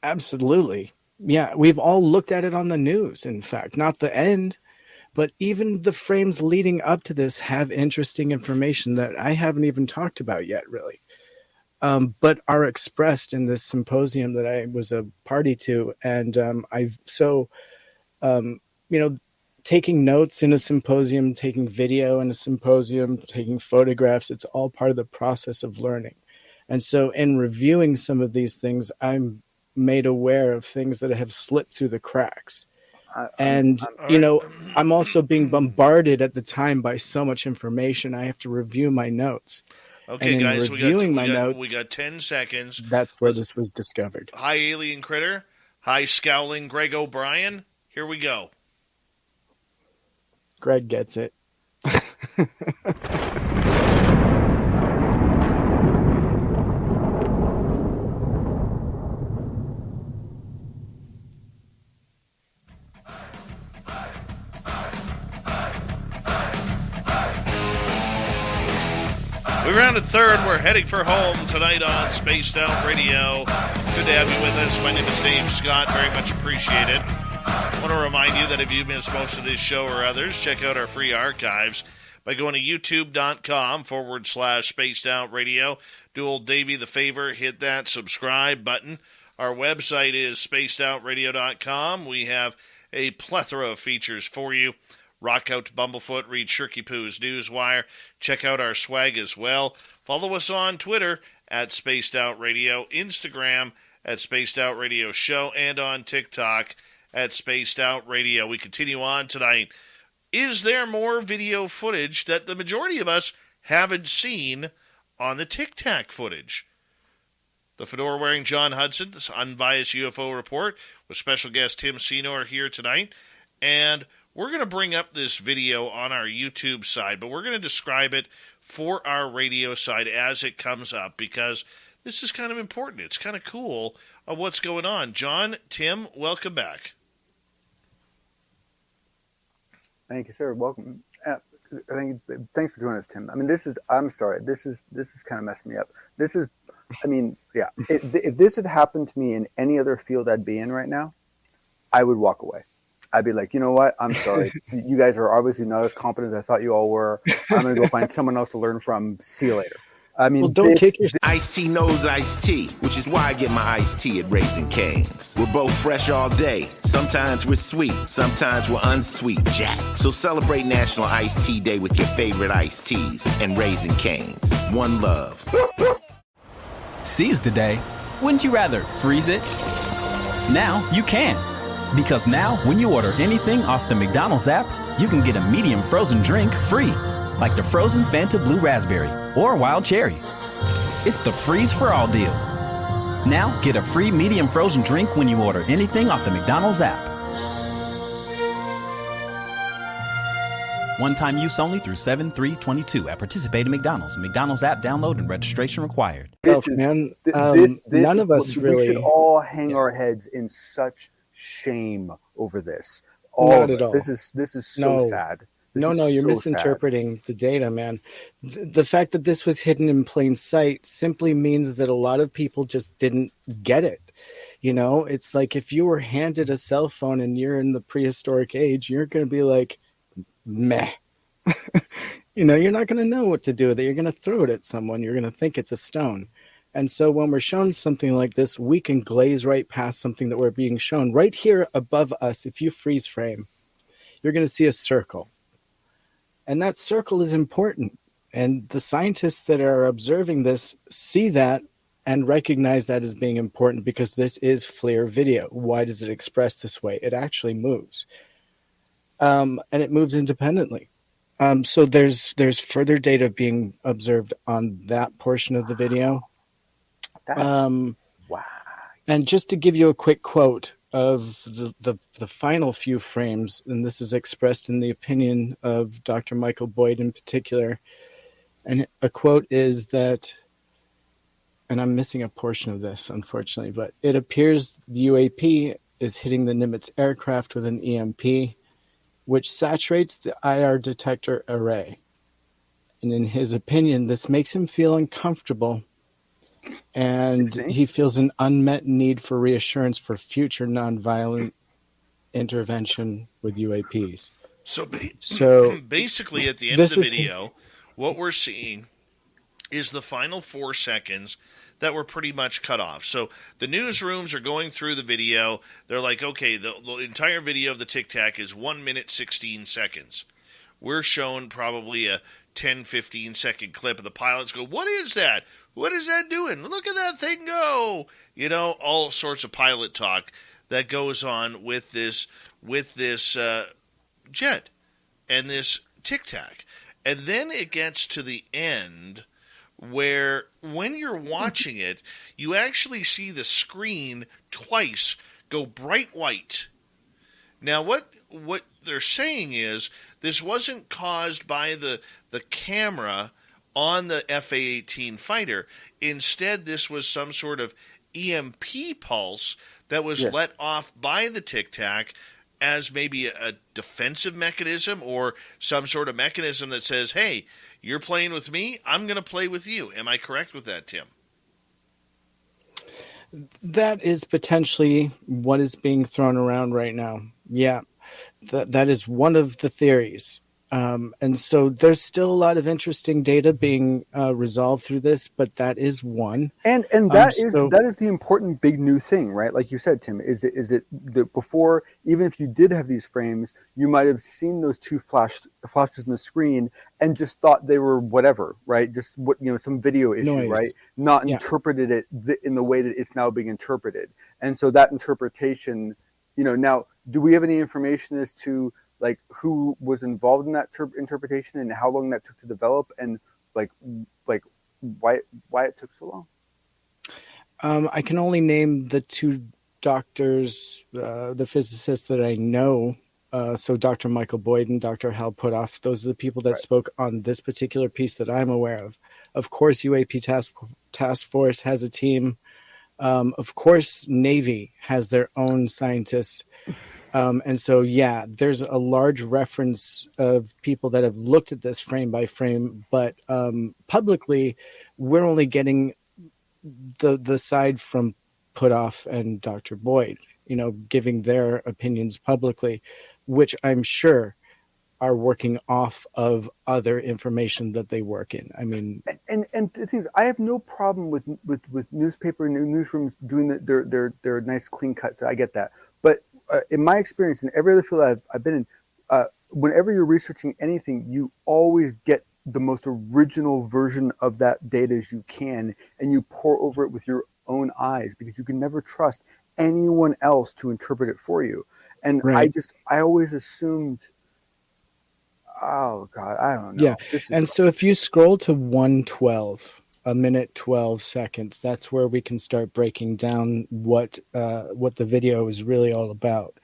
Absolutely. Yeah, we've all looked at it on the news, in fact. Not the end, But even the frames leading up to this have interesting information that I haven't even talked about yet, really. But are expressed in this symposium that I was a party to. And taking notes in a symposium, taking video in a symposium, taking photographs, it's all part of the process of learning. And so in reviewing some of these things, I'm made aware of things that have slipped through the cracks. I'm also being bombarded at the time by so much information. I have to review my notes.
Okay, guys, we got 10 seconds.
That's where this was discovered.
Hi, Alien Critter. Hi, Scowling Greg O'Brien. Here we go.
Greg gets it.
We rounded third. We're heading for home tonight on Spaced Out Radio. Good to have you with us. My name is Dave Scott. Very much appreciate it. I want to remind you that if you missed most of this show or others, check out our free archives by going to youtube.com/Spaced Out Radio. Do old Davey the favor, hit that subscribe button. Our website is spacedoutradio.com. We have a plethora of features for you. Rock out to Bumblefoot, read Shirky Poo's Newswire. Check out our swag as well. Follow us on Twitter at Spaced Out Radio, Instagram at Spaced Out Radio Show, and on TikTok at Spaced Out Radio. We continue on tonight. Is there more video footage that the majority of us haven't seen on the Tic Tac footage? The fedora-wearing John Hudson, this unbiased UFO report, with special guest Tim Senor here tonight. And we're going to bring up this video on our YouTube side, but we're going to describe it for our radio side as it comes up, because this is kind of important. It's kind of cool of what's going on. John, Tim, welcome back.
Thank you, sir. Welcome. Thanks for joining us, Tim. I mean, I'm sorry. This is kind of messing me up. If this had happened to me in any other field I'd be in right now, I would walk away. I'd be like, you know what? I'm sorry. You guys are obviously not as competent as I thought you all were. I'm going to go find someone else to learn from. See you later. I mean,
don't kick yourself.
Ice-T knows iced-tea, which is why I get my iced tea at Raising Cane's. We're both fresh all day. Sometimes we're sweet, sometimes we're unsweet, Jack. So celebrate National Iced Tea Day with your favorite iced teas and Raising Cane's. One love.
Seize the day. Wouldn't you rather freeze it? Now you can. Because now, when you order anything off the McDonald's app, you can get a medium frozen drink free, like the frozen Fanta Blue Raspberry or Wild Cherry. It's the Freeze for All deal. Now, get a free medium frozen drink when you order anything off the McDonald's app. One-time use only through 7/3/22 at participating McDonald's. McDonald's app download and registration required.
None of us really.
We should all hang our heads in such shame over this.
Not at all.
This is so sad.
You're misinterpreting the data, man. The fact that this was hidden in plain sight simply means that a lot of people just didn't get it. You know, it's like if you were handed a cell phone and you're in the prehistoric age, you're going to be like, meh. You're not going to know what to do with it. You're going to throw it at someone. You're going to think it's a stone. And so when we're shown something like this, we can glaze right past something that we're being shown. Right here above us, if you freeze frame, you're going to see a circle. And that circle is important. And the scientists that are observing this see that and recognize that as being important because this is FLIR video. Why does it express this way? It actually moves. And it moves independently. So there's further data being observed on that portion of the video.
Wow.
And just to give you a quick quote of the final few frames, and this is expressed in the opinion of Dr. Michael Boyd in particular, and a quote is that, and I'm missing a portion of this, unfortunately, but it appears the UAP is hitting the Nimitz aircraft with an EMP, which saturates the IR detector array. And in his opinion, this makes him feel uncomfortable, and he feels an unmet need for reassurance for future nonviolent intervention with UAPs.
So,
So
basically, at the end of the video, what we're seeing is the final 4 seconds that were pretty much cut off. So the newsrooms are going through the video. They're like, okay, the entire video of the Tic Tac is 1 minute, 16 seconds. We're shown probably a 10, 15 second clip of the pilots go, what is that? What is that doing? Look at that thing go. You know, all sorts of pilot talk that goes on with this jet and this Tic Tac. And then it gets to the end where when you're watching it, you actually see the screen twice go bright white. Now, what they're saying is this wasn't caused by the camera on the FA-18 fighter. Instead, this was some sort of EMP pulse that was let off by the Tic Tac as maybe a defensive mechanism or some sort of mechanism that says, hey, you're playing with me, I'm going to play with you. Am I correct with that, Tim?
That is potentially what is being thrown around right now. Yeah, that is one of the theories. And so there's still a lot of interesting data being resolved through this, but that is one.
And that is the important big new thing, right? Like you said, Tim, is it that before, even if you did have these frames, you might have seen those two flashes in the screen and just thought they were whatever, right? Just some video issue,
Noise.
right? Not interpreted it in the way that it's now being interpreted. And so that interpretation, now, do we have any information as to like who was involved in that interpretation and how long that took to develop and like why it took so
long? I can only name the two doctors, the physicists that I know. So Dr. Michael Boyd and Dr. Hal Puthoff, those are the people that spoke on this particular piece that I'm aware of. Of course, UAP Task Force has a team. Of course, Navy has their own scientists. And so, yeah, there's a large reference of people that have looked at this frame by frame, but publicly, we're only getting the side from Puthoff and Dr. Boyd, giving their opinions publicly, which I'm sure are working off of other information that they work in. I mean,
and the thing is, I have no problem with newspaper and newsrooms doing their nice clean cuts. I get that, but in my experience, in every other field I've been in, whenever you're researching anything, you always get the most original version of that data as you can, and you pour over it with your own eyes because you can never trust anyone else to interpret it for you. And I always assumed, oh God, I don't know.
Yeah, and so if you scroll to 112, a minute 12 seconds, that's where we can start breaking down what the video is really all about.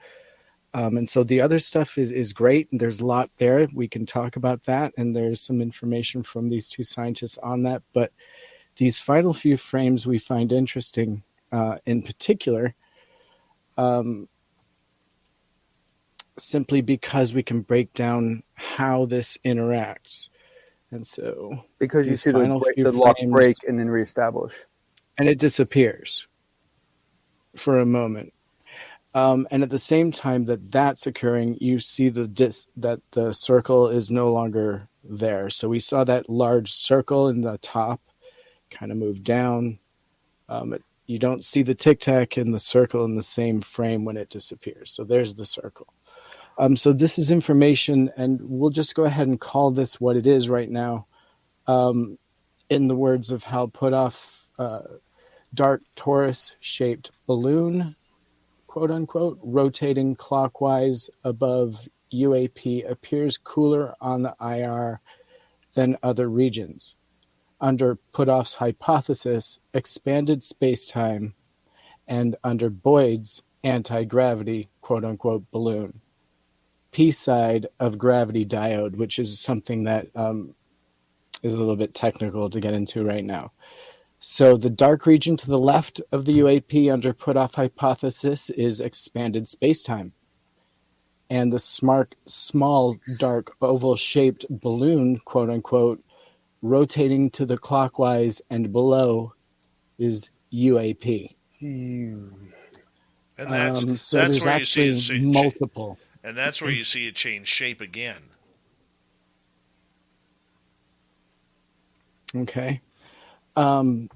And so the other stuff is great. There's a lot there. We can talk about that. And there's some information from these two scientists on that. But these final few frames we find interesting in particular, simply because we can break down how this interacts. And so
because you see the lock break and then reestablish,
and it disappears for a moment. And at the same time that's occurring, you see that the circle is no longer there. So we saw that large circle in the top kind of move down. You don't see the Tic Tac and the circle in the same frame when it disappears. So there's the circle. So this is information, and we'll just go ahead and call this what it is right now. In the words of Hal Puthoff, dark torus-shaped balloon, quote unquote, rotating clockwise above UAP appears cooler on the IR than other regions. Under Puthoff's hypothesis, expanded spacetime, and under Boyd's anti-gravity, quote unquote, balloon. P side of gravity diode, which is something that is a little bit technical to get into right now. So the dark region to the left of the UAP under Puthoff hypothesis is expanded spacetime. And the small, dark, oval-shaped balloon, quote unquote, rotating to the clockwise and below is UAP.
And that's
so
that's
there's
where
actually
you see
multiple.
And that's where you see it change shape again.
Okay. Off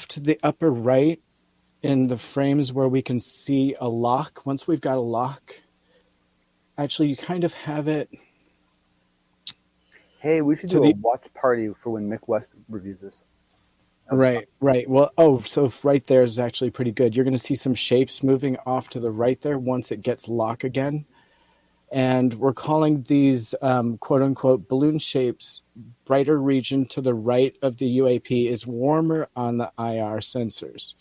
to the upper right in the frames where we can see a lock. Once we've got a lock, actually you kind of have it.
Hey, we should do a watch party for when Mick West reviews this.
Right. Well, so right there is actually pretty good. You're going to see some shapes moving off to the right there once it gets lock again. And we're calling these quote unquote balloon shapes. Brighter region to the right of the UAP is warmer on the IR sensors.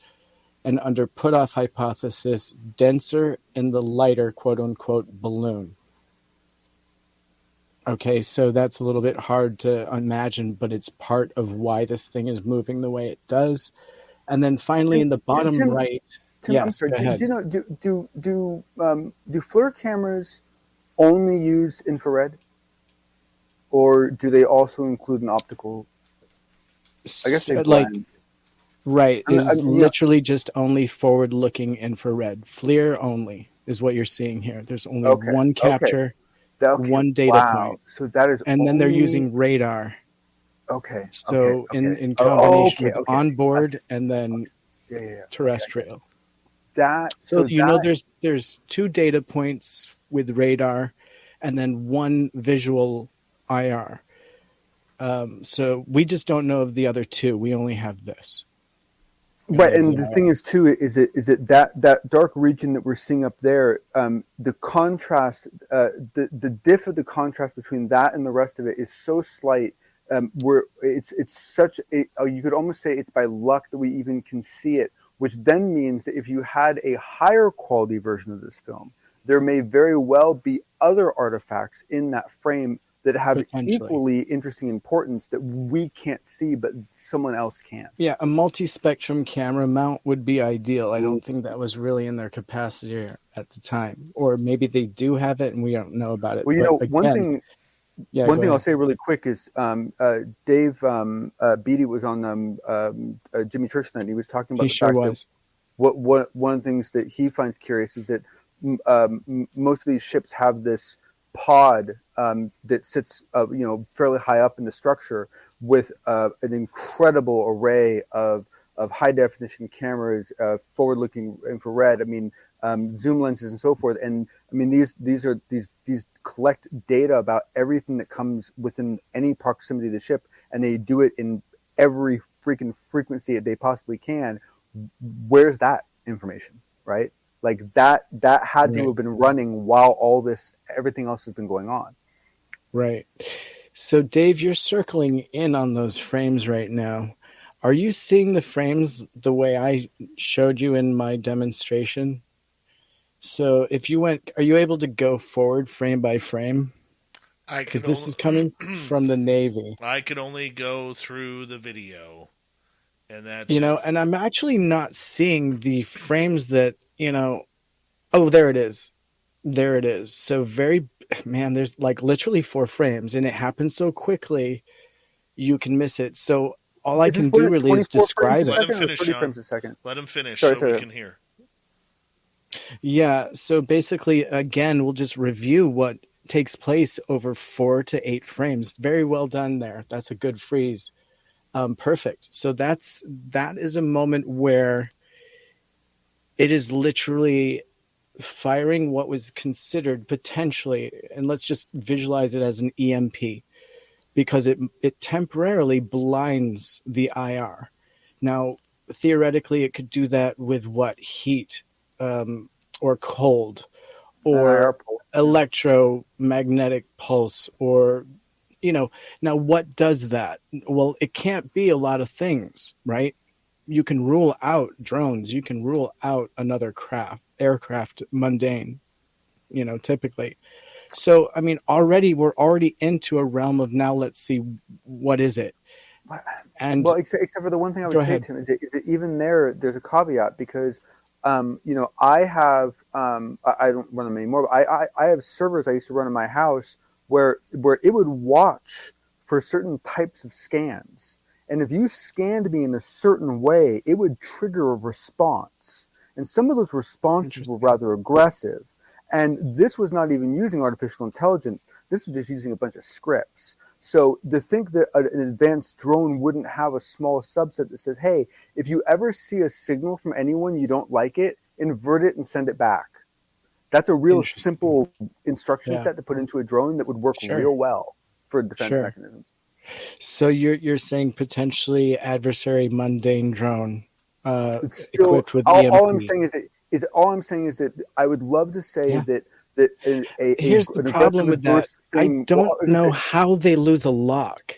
And under put-off hypothesis, denser in the lighter quote unquote balloon. Okay, so that's a little bit hard to imagine, but it's part of why this thing is moving the way it does. And then finally, in the bottom right,
Tim,
yes,
I'm sorry.
go ahead.
Do FLIR cameras only use infrared, or do they also include an optical? I guess they blend.
Right, it's literally just only forward-looking infrared. FLIR only is what you're seeing here. There's only one capture. One data point.
So that is,
and then they're using radar.
Okay.
So in combination with onboard and then terrestrial. So there's two data points with radar, and then one visual IR. So we just don't know of the other two. We only have this.
Right, and the thing is too, is it that dark region that we're seeing up there, the contrast, the diff of the contrast between that and the rest of it is so slight, where it's such a, you could almost say it's by luck that we even can see it, which then means that if you had a higher quality version of this film, there may very well be other artifacts in that frame that have equally interesting importance that we can't see, but someone else can.
Yeah, a multi-spectrum camera mount would be ideal. I don't think that was really in their capacity at the time. Or maybe they do have it and we don't know about it.
Well, one thing I'll say really quick is Dave Beatty was on Jimmy Church night, and he was talking about that one of the things that he finds curious is that most of these ships have this pod that sits fairly high up in the structure with an incredible array of high definition cameras, forward looking infrared, zoom lenses and so forth. And these collect data about everything that comes within any proximity of the ship, and they do it in every freaking frequency that they possibly can. Where's that information, right? Like that had to have been running while everything else has been going on.
Right. So Dave, you're circling in on those frames right now. Are you seeing the frames the way I showed you in my demonstration? So if you are you able to go forward frame by frame? Because this is coming from the Navy.
I can only go through the video. And that's
and I'm actually not seeing the frames that oh, there it is. There it is. So there's like literally 4 frames, and it happens so quickly you can miss it. So all I can do really is describe it.
Let him finish, Sean. Let him finish so we can hear.
Yeah. So basically, again, we'll just review what takes place over 4 to 8 frames. Very well done there. That's a good freeze. Perfect. So that is a moment where it is literally firing what was considered potentially, and let's just visualize it as an EMP, because it temporarily blinds the IR. Now, theoretically, it could do that with heat or cold or electromagnetic pulse or, now what does that? Well, it can't be a lot of things, right? You can rule out drones. You can rule out another aircraft, mundane, typically. So, we're already into a realm of now let's see, what is it? And
except for the one thing I would say, Tim, is that even there's a caveat because, I have, I don't run them anymore, but I have servers I used to run in my house where it would watch for certain types of scans. And if you scanned me in a certain way, it would trigger a response. And some of those responses were rather aggressive. And this was not even using artificial intelligence. This was just using a bunch of scripts. So to think that an advanced drone wouldn't have a small subset that says, hey, if you ever see a signal from anyone you don't like it, invert it and send it back. That's a real simple instruction set to put into a drone that would work real well for defense mechanisms.
So you're saying potentially adversary mundane drone
equipped with EMP. All I'm saying is that I would love to say that
here's the problem with that. I don't know how they lose a lock.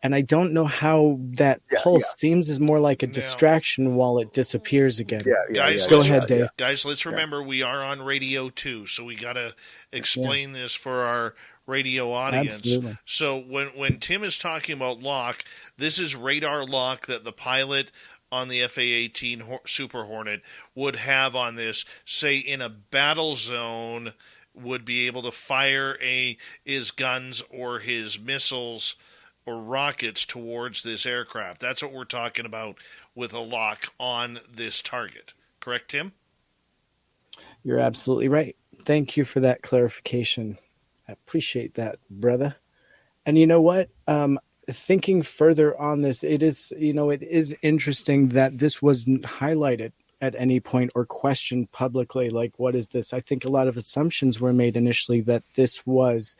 And I don't know how that pulse seems is more like a distraction while it disappears again.
Guys,
go ahead, Dave.
Guys, let's remember we are on radio too, so we got to explain this for our radio audience.
Absolutely.
So when Tim is talking about lock, this is radar lock that the pilot on the FA-18 Super Hornet would have on this, say in a battle zone, would be able to fire his guns or his missiles or rockets towards this aircraft. That's what we're talking about with a lock on this target. Correct, Tim?
You're absolutely right. Thank you for that clarification. I appreciate that, brother. And you know what? Thinking further on this, it is interesting that this wasn't highlighted at any point or questioned publicly. Like, what is this? I think a lot of assumptions were made initially that this was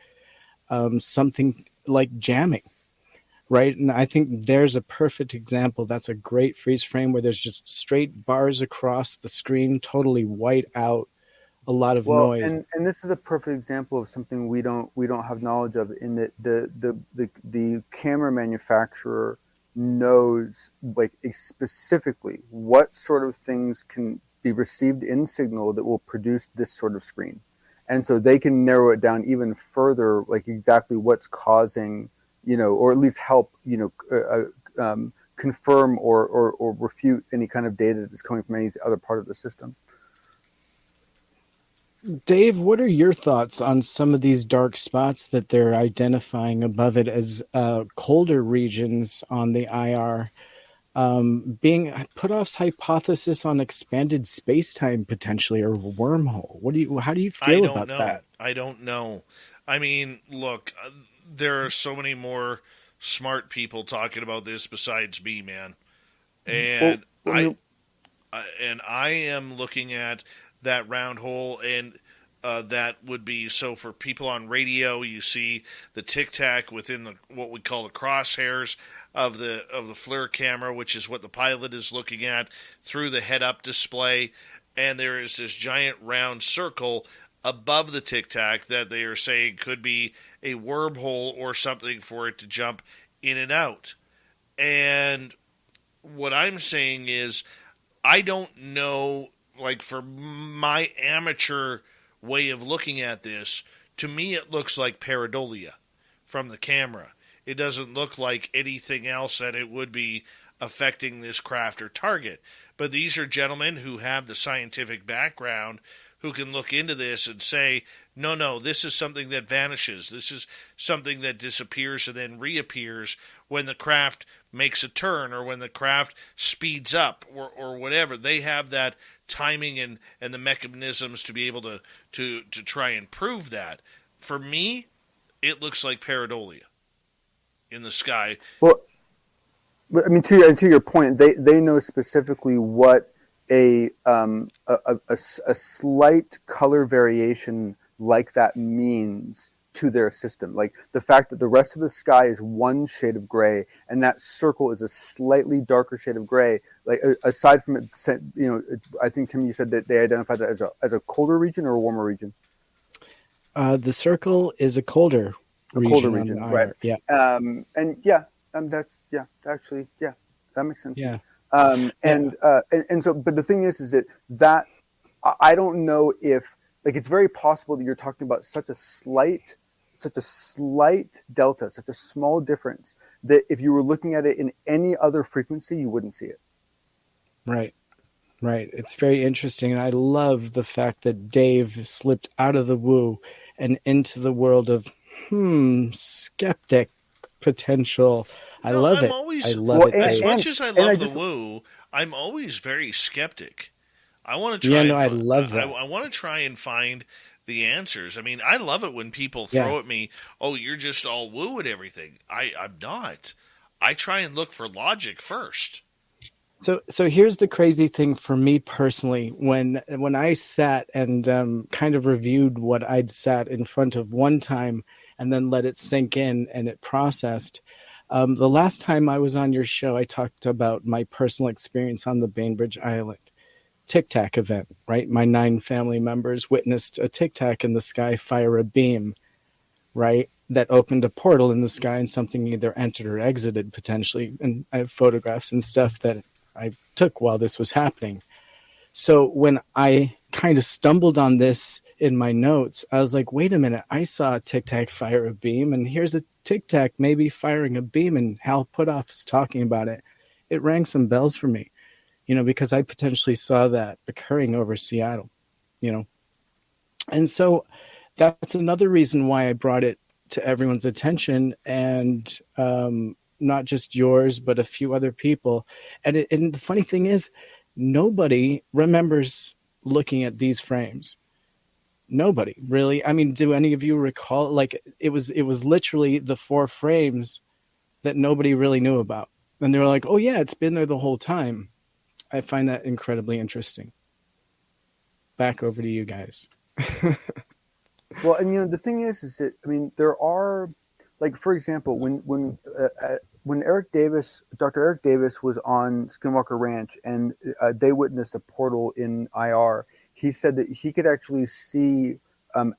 something like jamming. Right. And I think there's a perfect example. That's a great freeze frame where there's just straight bars across the screen, totally white out, a lot of noise.
And this is a perfect example of something we don't have knowledge of, in that the camera manufacturer knows like specifically what sort of things can be received in signal that will produce this sort of screen. And so they can narrow it down even further, like exactly what's causing, or at least help, confirm or refute any kind of data that's coming from any other part of the system.
Dave, what are your thoughts on some of these dark spots that they're identifying above it as colder regions on the IR? Being Puthoff's hypothesis on expanded space-time potentially, or wormhole. How do you feel about that?
I don't know. I mean, look, there are so many more smart people talking about this besides me, man. And I am looking at that round hole, and that would be, so for people on radio, you see the tic-tac within what we call the crosshairs of the FLIR camera, which is what the pilot is looking at through the head-up display, and there is this giant round circle above the tic-tac that they are saying could be a wormhole or something for it to jump in and out. And what I'm saying is, I don't know, like, for my amateur way of looking at this, to me it looks like pareidolia from the camera. It doesn't look like anything else that it would be affecting this craft or target. But these are gentlemen who have the scientific background who can look into this and say, no, this is something that vanishes. This is something that disappears and then reappears when the craft makes a turn or when the craft speeds up or whatever. They have that timing and the mechanisms to be able to try and prove that. For me, it looks like pareidolia in the sky.
Well, I mean, to your point, they know specifically what a slight color variation like that means to their system. Like the fact that the rest of the sky is one shade of gray and that circle is a slightly darker shade of gray. Like aside from it, I think Tim, you said that they identified that as a colder region or a warmer region.
The circle is a colder region,
right?
Yeah.
That makes sense.
Yeah.
And so, but the thing is that I don't know if, like, it's very possible that you're talking about such a slight delta, such a small difference, that if you were looking at it in any other frequency, you wouldn't see it.
Right. It's very interesting. And I love the fact that Dave slipped out of the woo and into the world of, skeptic potential. I love it.
As much as I love the woo, I'm always very skeptic. I want to try.
Yeah, no, I love that.
I want to try and find the answers. I mean, I love it when people throw at me, "Oh, you're just all woo at everything." I'm not. I try and look for logic first.
So here's the crazy thing for me personally. When I sat and kind of reviewed what I'd sat in front of one time and then let it sink in and it processed. The last time I was on your show, I talked about my personal experience on the Bainbridge Island Tic Tac event, right? My 9 family members witnessed a Tic Tac in the sky fire a beam, right? That opened a portal in the sky and something either entered or exited potentially. And I have photographs and stuff that I took while this was happening. So when I kind of stumbled on this in my notes, I was like, wait a minute, I saw a Tic Tac fire a beam, and here's a Tic Tac maybe firing a beam, and Hal Puthoff is talking about it. It rang some bells for me, because I potentially saw that occurring over Seattle, And so that's another reason why I brought it to everyone's attention, and not just yours, but a few other people. And the funny thing is, nobody remembers looking at these frames. Nobody really. I mean, do any of you recall? Like, it was literally the 4 frames that nobody really knew about, and they were like, "Oh yeah, it's been there the whole time." I find that incredibly interesting. Back over to you guys.
Well, and the thing is that, I mean, there are, like, for example, when Dr. Eric Davis was on Skinwalker Ranch and they witnessed a portal in IR, he said that he could actually see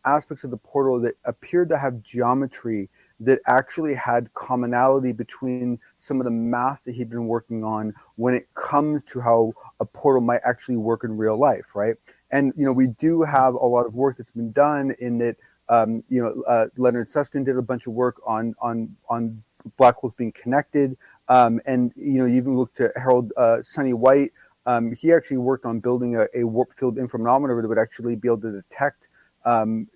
aspects of the portal that appeared to have geometry that actually had commonality between some of the math that he'd been working on when it comes to how a portal might actually work in real life, right? And, we do have a lot of work that's been done in that, Leonard Susskind did a bunch of work on black holes being connected. And, you even look to Harold Sonny White. He actually worked on building a warp field interferometer that would actually be able to detect any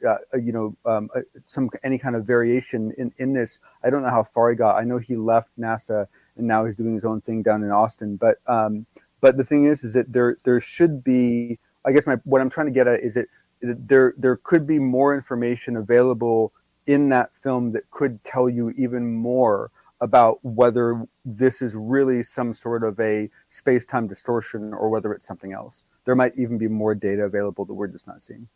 kind of variation in this. I don't know how far he got. I know he left NASA and now he's doing his own thing down in Austin. But the thing is that there should be, I guess what I'm trying to get at is that there could be more information available in that film that could tell you even more about whether this is really some sort of a space-time distortion or whether it's something else. There might even be more data available that we're just not seeing.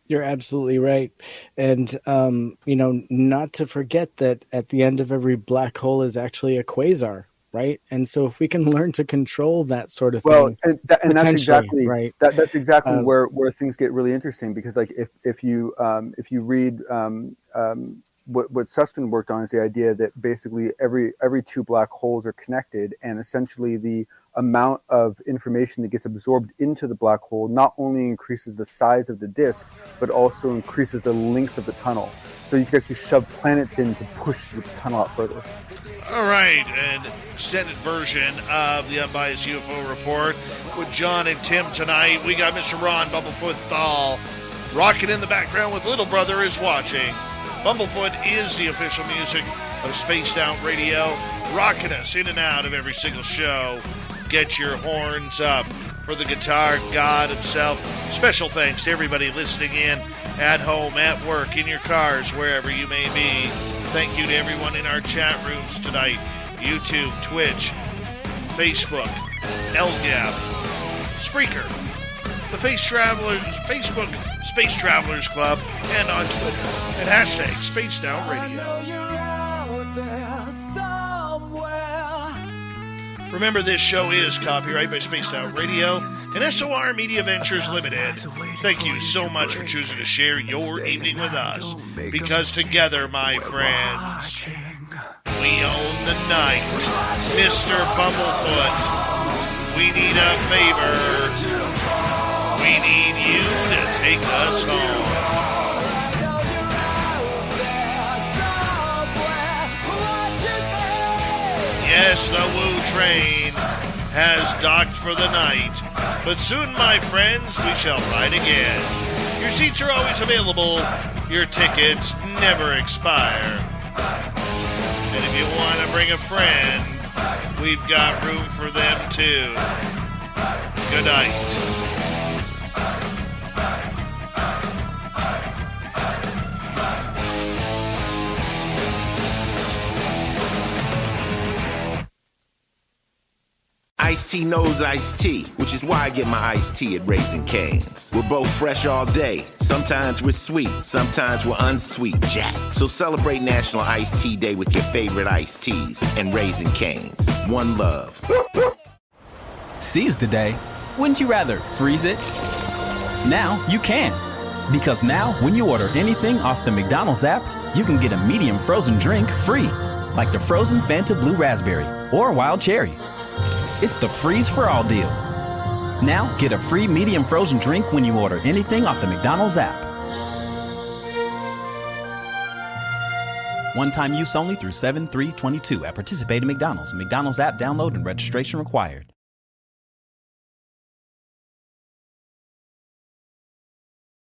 You're absolutely right. And, not to forget that at the end of every black hole is actually a quasar, right? And so if we can learn to control that sort of thing,
and that's exactly
right.
That's exactly where things get really interesting, because like if you read what Susskind worked on is the idea that basically every 2 black holes are connected, and essentially the amount of information that gets absorbed into the black hole not only increases the size of the disk, but also increases the length of the tunnel. So you can actually shove planets in to push the tunnel out further.
All right, and extended version of the Unbiased UFO Report with John and Tim tonight. We got Mr. Ron Bumblefoot Thal rocking in the background with Little Brother is Watching. Bumblefoot is the official music of Spaced Out Radio, rocking us in and out of every single show. Get your horns up for the guitar god himself. Special thanks to everybody listening in at home, at work, in your cars, wherever you may be. Thank you to everyone in our chat rooms tonight. YouTube, Twitch, Facebook, LGAP, Spreaker, the Facebook Space Travelers Club, and on Twitter at hashtag Spaced Out Radio. Remember, this show is copyright by Spaced Out Radio and SOR Media Ventures Limited. Thank you so much for choosing to share your evening with us, because together, my friends, we own the night. Mr. Bumblefoot, we need a favor. We need you to take us home. Yes, the Woo train has docked for the night, but soon, my friends, we shall ride again. Your seats are always available. Your tickets never expire. And if you want to bring a friend, we've got room for them too. Good night.
Ice-T knows iced-tea, which is why I get my iced tea at Raising Cane's. We're both fresh all day. Sometimes we're sweet, sometimes we're unsweet Jack. So celebrate National Iced Tea Day with your favorite iced teas and Raising Cane's. One love.
Seize the day. Wouldn't you rather freeze it? Now you can. Because now when you order anything off the McDonald's app, you can get a medium frozen drink free. Like the frozen Fanta Blue Raspberry or Wild Cherry. It's the Freeze for All deal. Now, get a free medium frozen drink when you order anything off the McDonald's app. One-time use only through 7/3/22 at participating McDonald's. McDonald's app download and registration required.